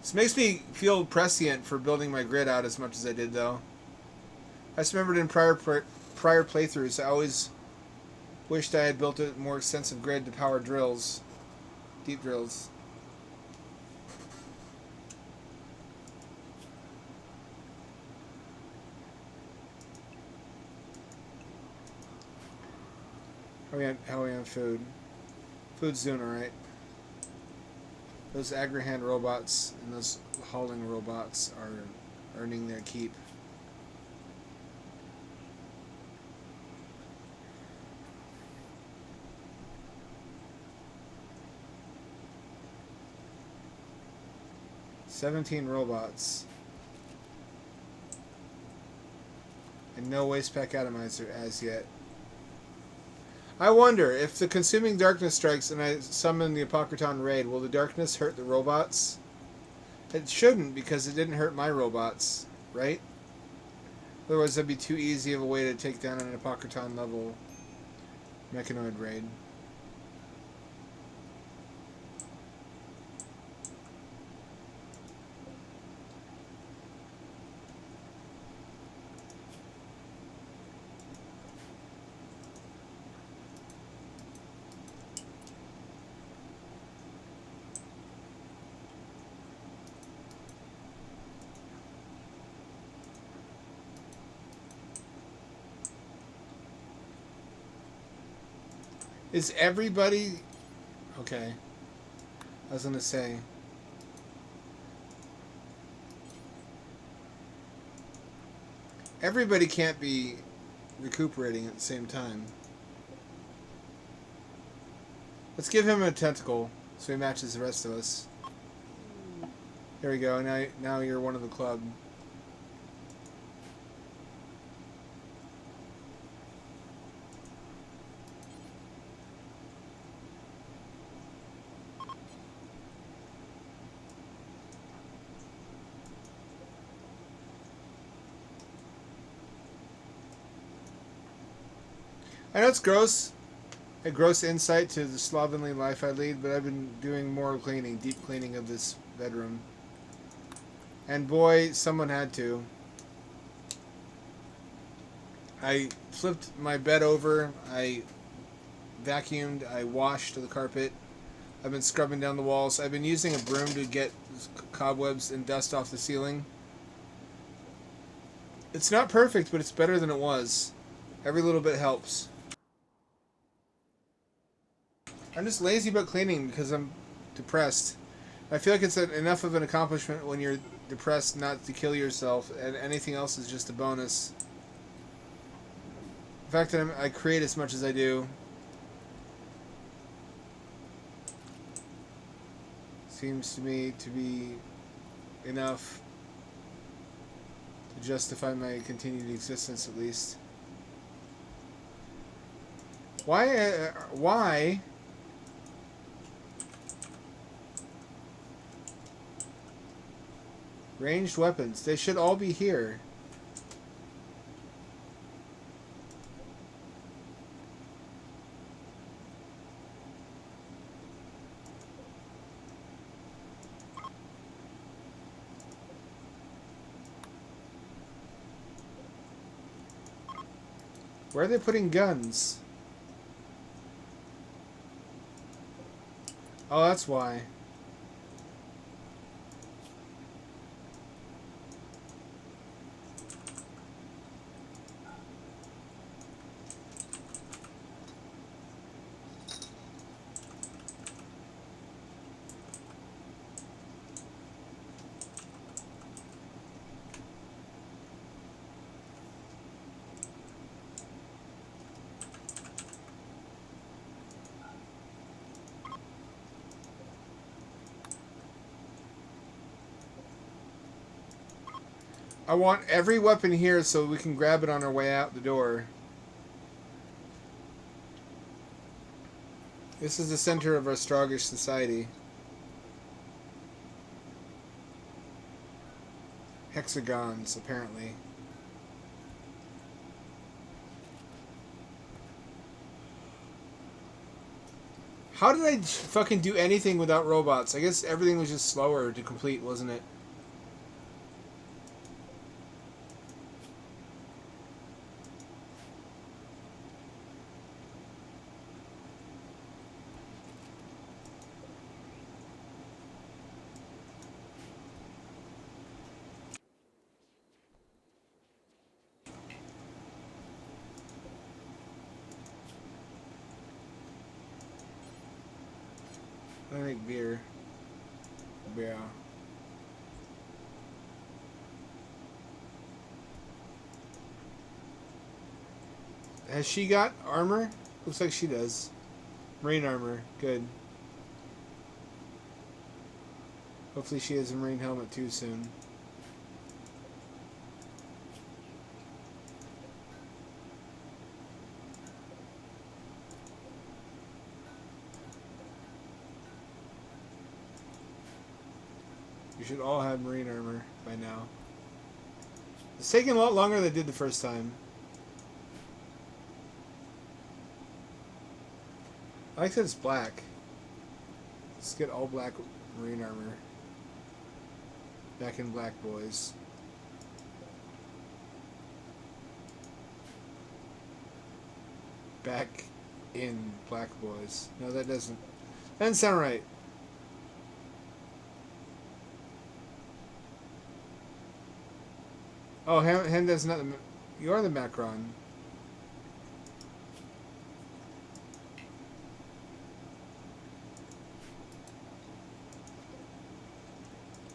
S1: This makes me feel prescient for building my grid out as much as I did, though. I just remembered in prior prior playthroughs, I always wished I had built a more extensive grid to power drills. Deep drills. How are we on food? Food's doing alright. Those Agrihand robots and those hauling robots are earning their keep. $17 robots. And no waste pack atomizer as yet. I wonder, if the consuming darkness strikes and I summon the Apocryton raid, will the darkness hurt the robots? It shouldn't, because it didn't hurt my robots, right? Otherwise that'd be too easy of a way to take down an Apocryton level mechanoid raid. Is everybody... Okay. I was going to say... Everybody can't be recuperating at the same time. Let's give him a tentacle so he matches the rest of us. There we go. Now you're one of the club. I know it's gross, a gross insight to the slovenly life I lead, but I've been doing more cleaning, deep cleaning of this bedroom. And boy, someone had to. I flipped my bed over, I vacuumed, I washed the carpet, I've been scrubbing down the walls, I've been using a broom to get cobwebs and dust off the ceiling. It's not perfect, but it's better than it was. Every little bit helps. I'm just lazy about cleaning because I'm depressed. I feel like it's enough of an accomplishment when you're depressed not to kill yourself, and anything else is just a bonus. The fact that I create as much as I do seems to me to be enough to justify my continued existence, at least. Why? Ranged weapons. They should all be here. Where are they putting guns? Oh, that's why. I want every weapon here so we can grab it on our way out the door. This is the center of our Strongish society. Hexagons, apparently. How did I fucking do anything without robots? I guess everything was just slower to complete, wasn't it? I make beer. Yeah. Has she got armor? Looks like she does. Marine armor. Good. Hopefully she has a marine helmet too soon. You should all have marine armor by now. It's taking a lot longer than it did the first time. I like that it's black. Let's get all black marine armor. Back in black, boys. Back in black, boys. No, that doesn't sound right. Oh, Henda's not the... You are the Macron.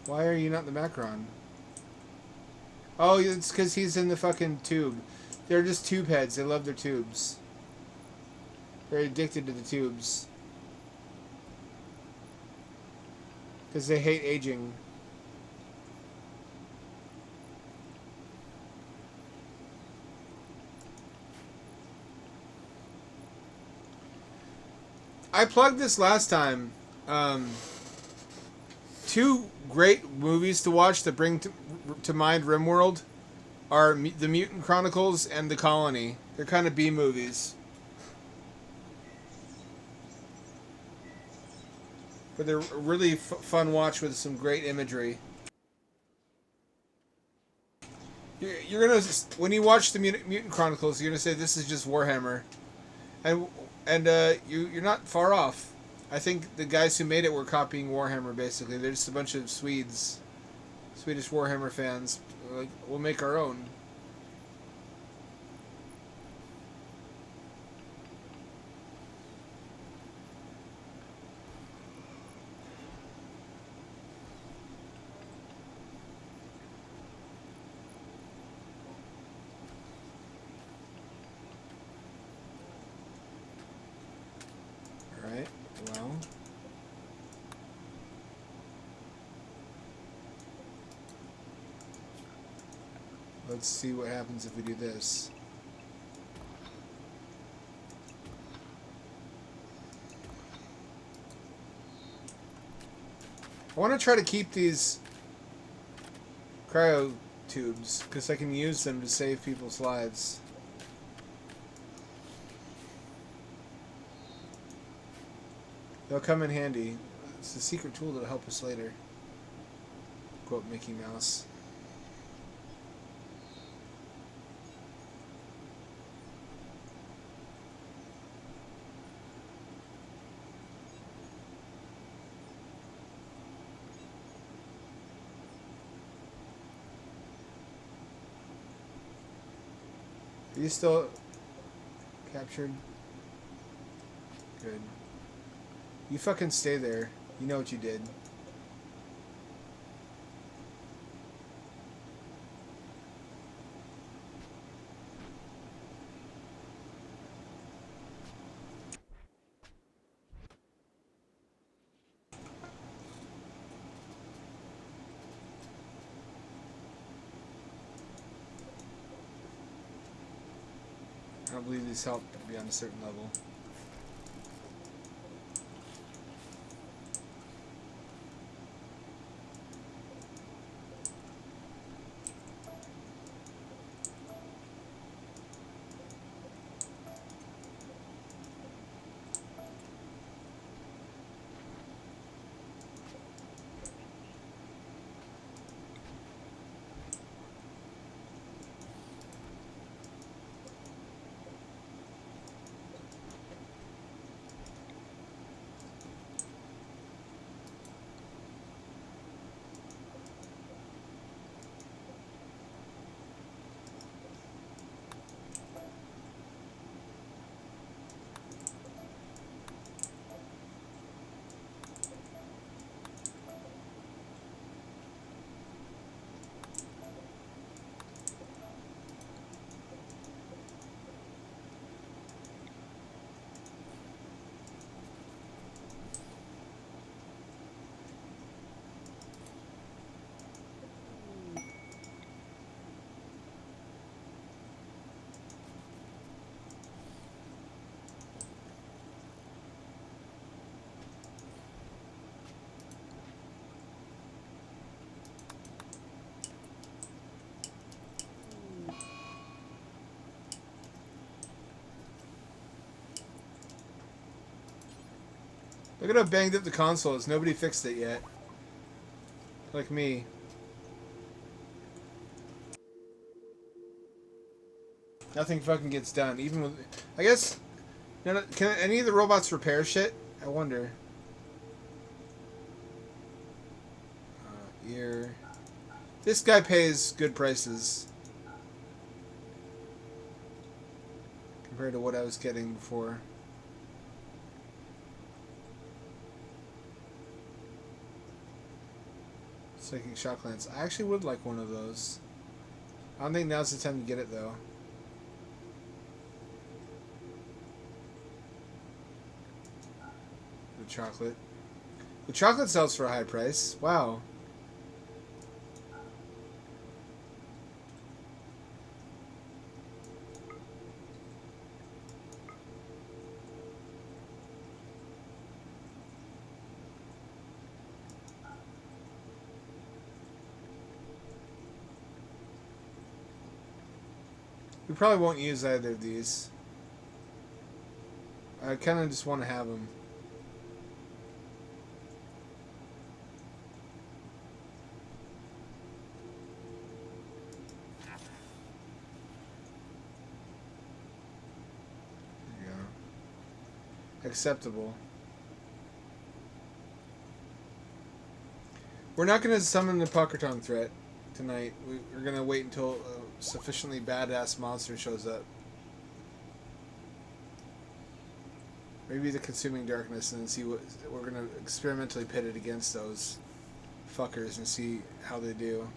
S1: Why are you not the Macron? Oh, it's because he's in the fucking tube. They're just tube heads. They love their tubes. They're addicted to the tubes. Because they hate aging. I plugged this last time. Two great movies to watch that bring to mind Rimworld are The Mutant Chronicles and The Colony. They're kind of B movies. But they're a really fun watch with some great imagery. You're gonna, when you watch The Mutant Chronicles, you're gonna say this is just Warhammer. And you're not far off. I think the guys who made it were copying Warhammer, basically. They're just a bunch of Swedes. Swedish Warhammer fans. Like, we'll make our own. Alright, well... Let's see what happens if we do this. I want to try to keep these cryo tubes because I can use them to save people's lives. They'll come in handy. It's a secret tool that'll help us later. Quote Mickey Mouse. Are you still captured? Good. You fucking stay there. You know what you did. I don't believe these help beyond a certain level. Look at how banged up the console is. Nobody fixed it yet. Like me. Nothing fucking gets done. Even with... I guess... Can any of the robots repair shit? I wonder. Ear. This guy pays good prices. Compared to what I was getting before. Psychic Shock Lance. I actually would like one of those. I don't think now's the time to get it, though. The chocolate. The chocolate sells for a high price. Wow. We probably won't use either of these. I kind of just want to have them. There you go. Acceptable. We're not going to summon the Puckerton threat tonight. We're going to wait until a sufficiently badass monster shows up. Maybe the Consuming Darkness, and see what we're going to experimentally pit it against those fuckers and see how they do.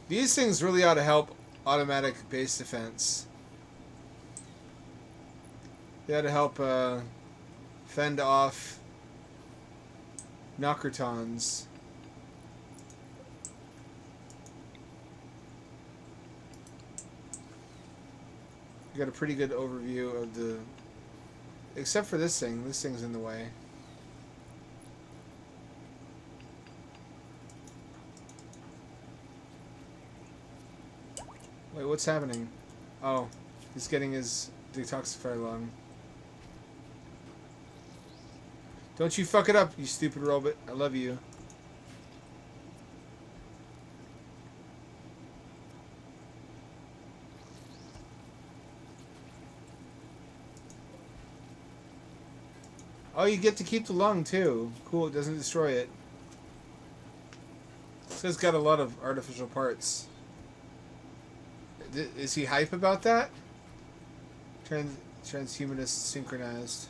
S1: These things really ought to help automatic base defense. They ought to help fend off Knockertons. We got a pretty good overview of the... Except for this thing. This thing's in the way. Wait, what's happening? Oh, he's getting his detoxifier lung. Don't you fuck it up, you stupid robot. I love you. Oh, you get to keep the lung, too. Cool, it doesn't destroy it. This guy's got a lot of artificial parts. Is he hype about that? Transhumanist synchronized.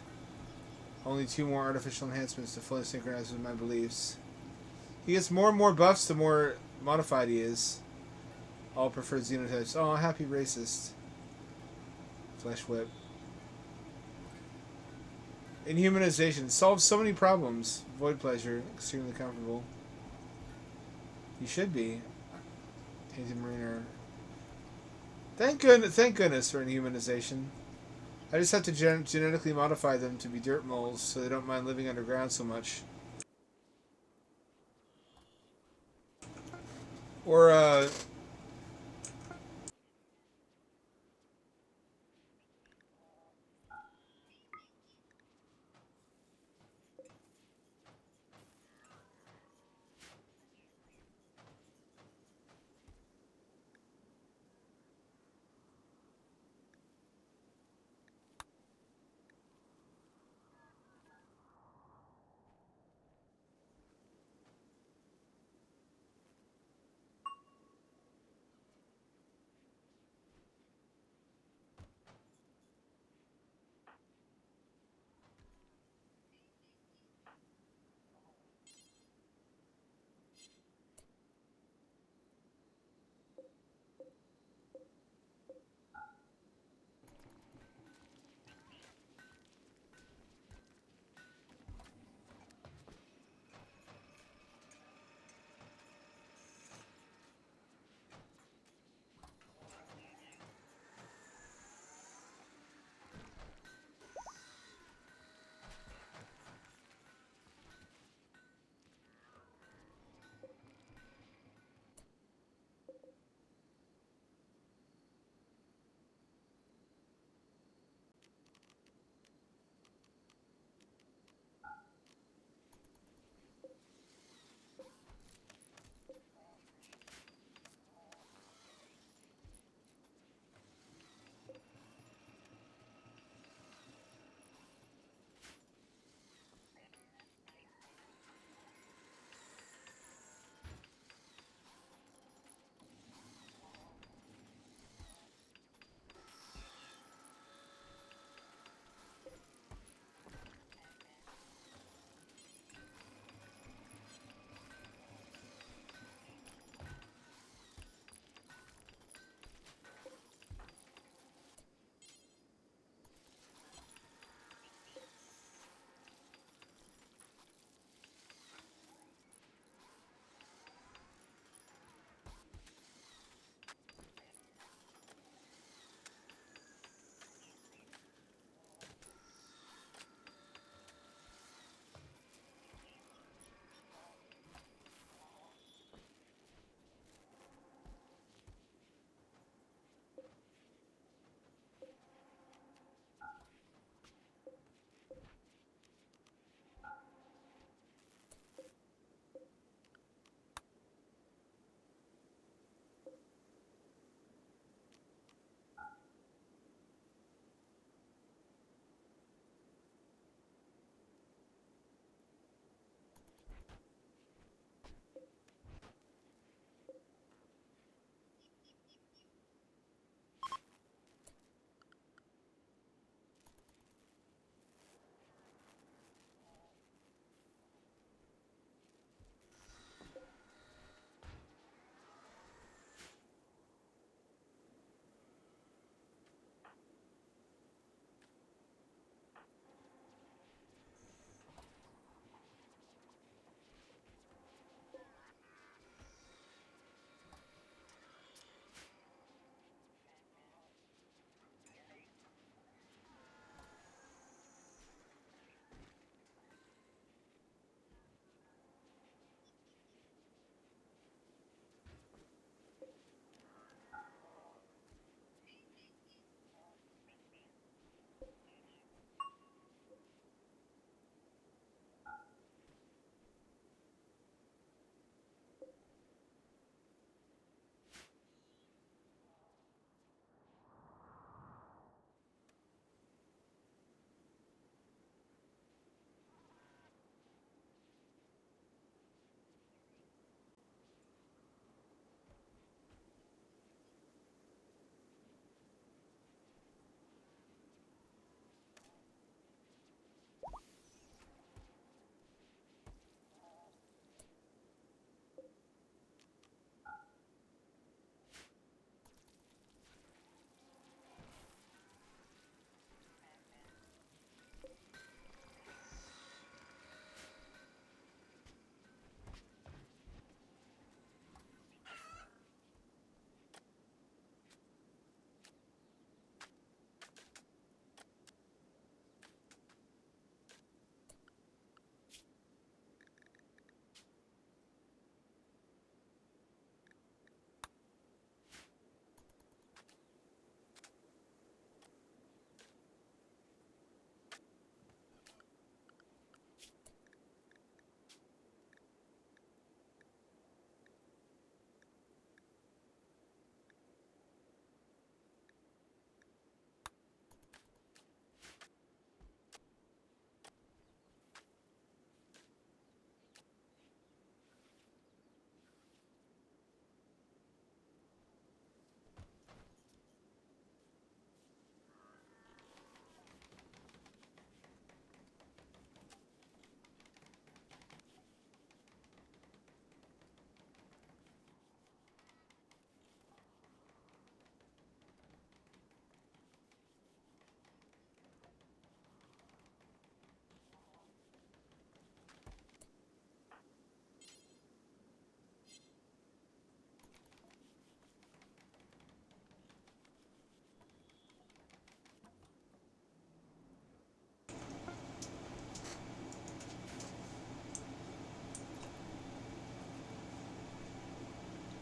S1: Only 2 more artificial enhancements to fully synchronize with my beliefs. He gets more and more buffs the more modified he is. All preferred xenotypes. Oh, happy racist. Flesh whip. Inhumanization. Solves so many problems. Void pleasure. Extremely comfortable. He should be. Tainted mariner. Thank goodness for inhumanization. I just have to genetically modify them to be dirt moles so they don't mind living underground so much. Or,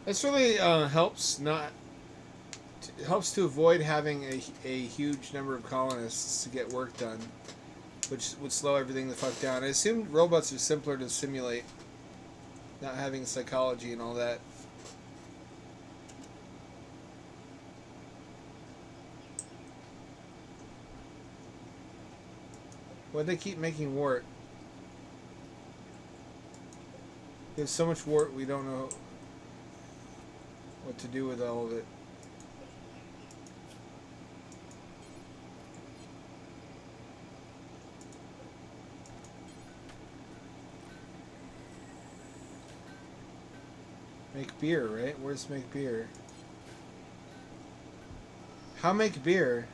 S1: This really helps not helps to avoid having a huge number of colonists to get work done, which would slow everything the fuck down. I assume robots are simpler to simulate, not having psychology and all that. Why'd they keep making wart? There's so much wart we don't know what to do with all of it. Make beer, right? Where's make beer? How make beer?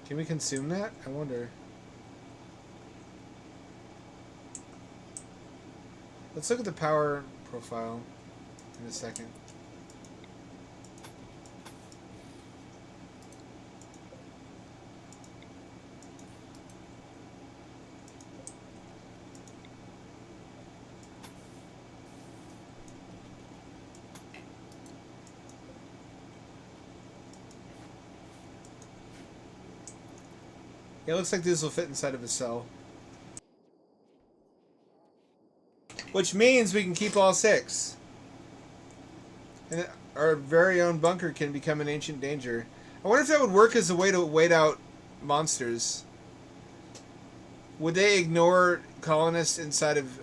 S1: Can we consume that? I wonder. Let's look at the power profile in a second. Yeah, it looks like these will fit inside of a cell. Which means we can keep all 6. And our very own bunker can become an ancient danger. I wonder if that would work as a way to wait out monsters. Would they ignore colonists inside of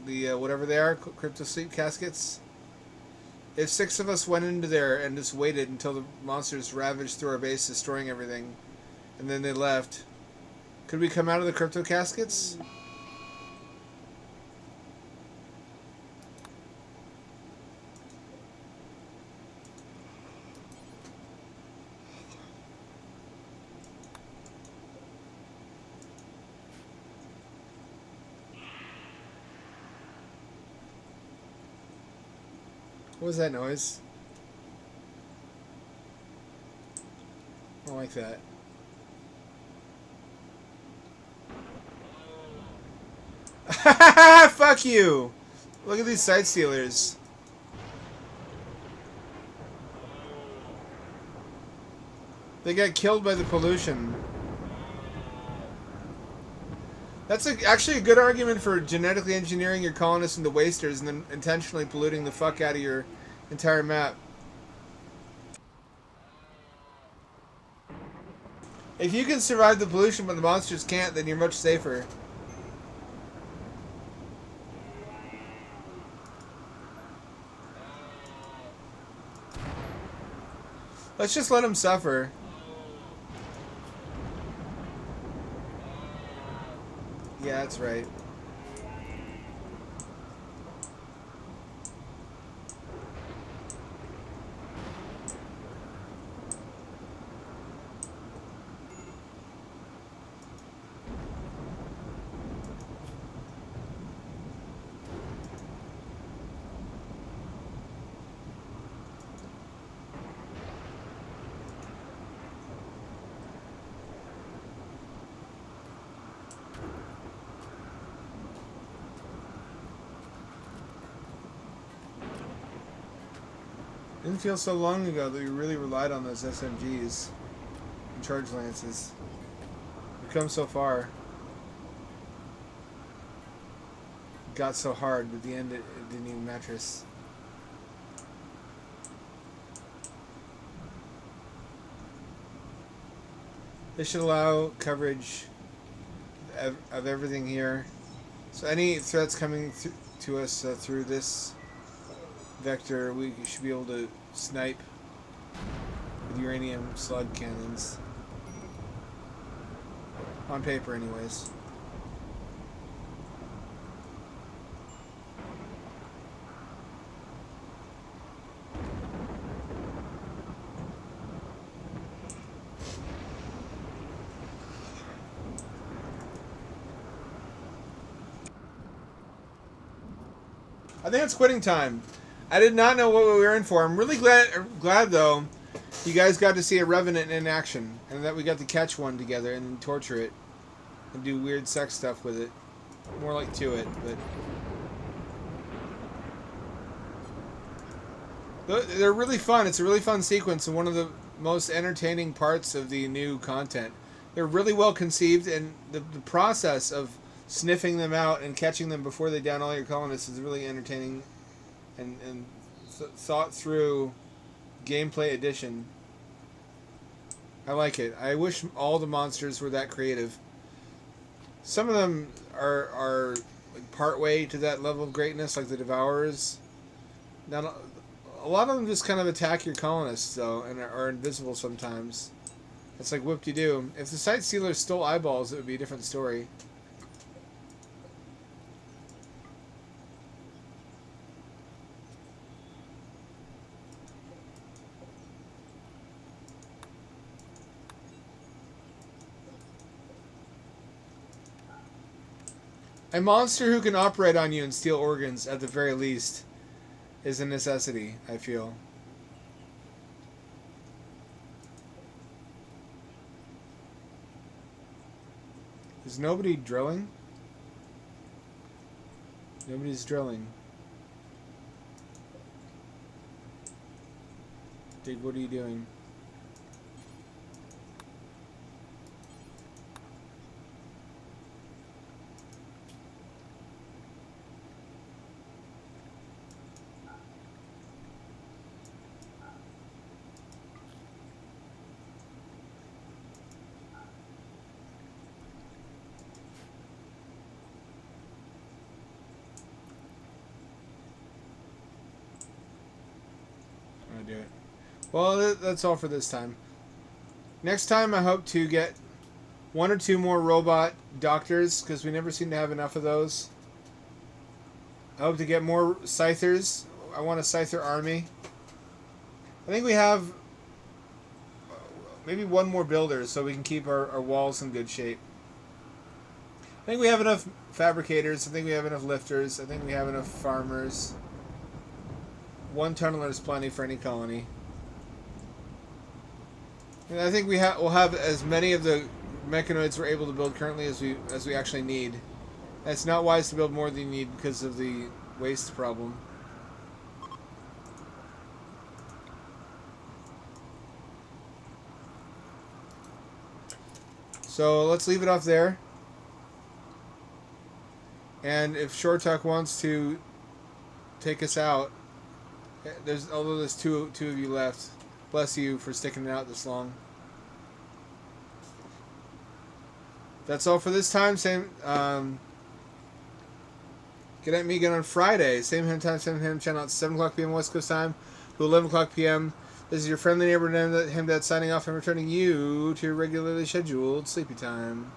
S1: whatever they are, crypto sleep caskets? If 6 of us went into there and just waited until the monsters ravaged through our base, destroying everything, and then they left, could we come out of the crypto caskets? What was that noise? I don't like that. Fuck you! Look at these side stealers. They got killed by the pollution. That's actually a good argument for genetically engineering your colonists into wasters and then intentionally polluting the fuck out of your entire map. If you can survive the pollution but the monsters can't, then you're much safer. Let's just let them suffer. Yeah, that's right. Didn't feel so long ago that we really relied on those SMGs and charge lances. We've come so far. It got so hard, but at the end it didn't even matter us. They should allow coverage of everything here. So any threats coming to us through this vector, we should be able to snipe with uranium slug cannons. On paper, anyways. I think it's quitting time. I did not know what we were in for. I'm really glad though, you guys got to see a Revenant in action, and that we got to catch one together and torture it and do weird sex stuff with it. More like to it, but they're really fun. It's a really fun sequence and one of the most entertaining parts of the new content. They're really well conceived, and the process of sniffing them out and catching them before they down all your colonists is really entertaining and thought through gameplay addition. I like it. I wish all the monsters were that creative. Some of them are like part way to that level of greatness, like the Devourers. Not a lot of them just kind of attack your colonists though, and are invisible sometimes. It's like whoop-de-doo. If the Sight Stealers stole eyeballs, it would be a different story. A monster who can operate on you and steal organs, at the very least, is a necessity, I feel. Is nobody drilling? Nobody's drilling. Dig, what are you doing? Do it. Well, that's all for this time. Next time, I hope to get 1 or 2 more robot doctors, because we never seem to have enough of those. I hope to get more scythers. I want a scyther army. I think we have maybe 1 more builder, so we can keep our walls in good shape. I think we have enough fabricators. I think we have enough lifters. I think we have enough farmers. 1 tunneler is plenty for any colony. And I think we'll have as many of the mechanoids we're able to build currently as we actually need. And it's not wise to build more than you need because of the waste problem. So let's leave it off there. And if Shortuck wants to take us out, although there's two of you left. Bless you for sticking it out this long. That's all for this time. Same. Get at me again on Friday. Same time, same channel at 7 o'clock p.m. West Coast time to 11 o'clock p.m. This is your friendly neighbor, Himdad, signing off and returning you to your regularly scheduled sleepy time.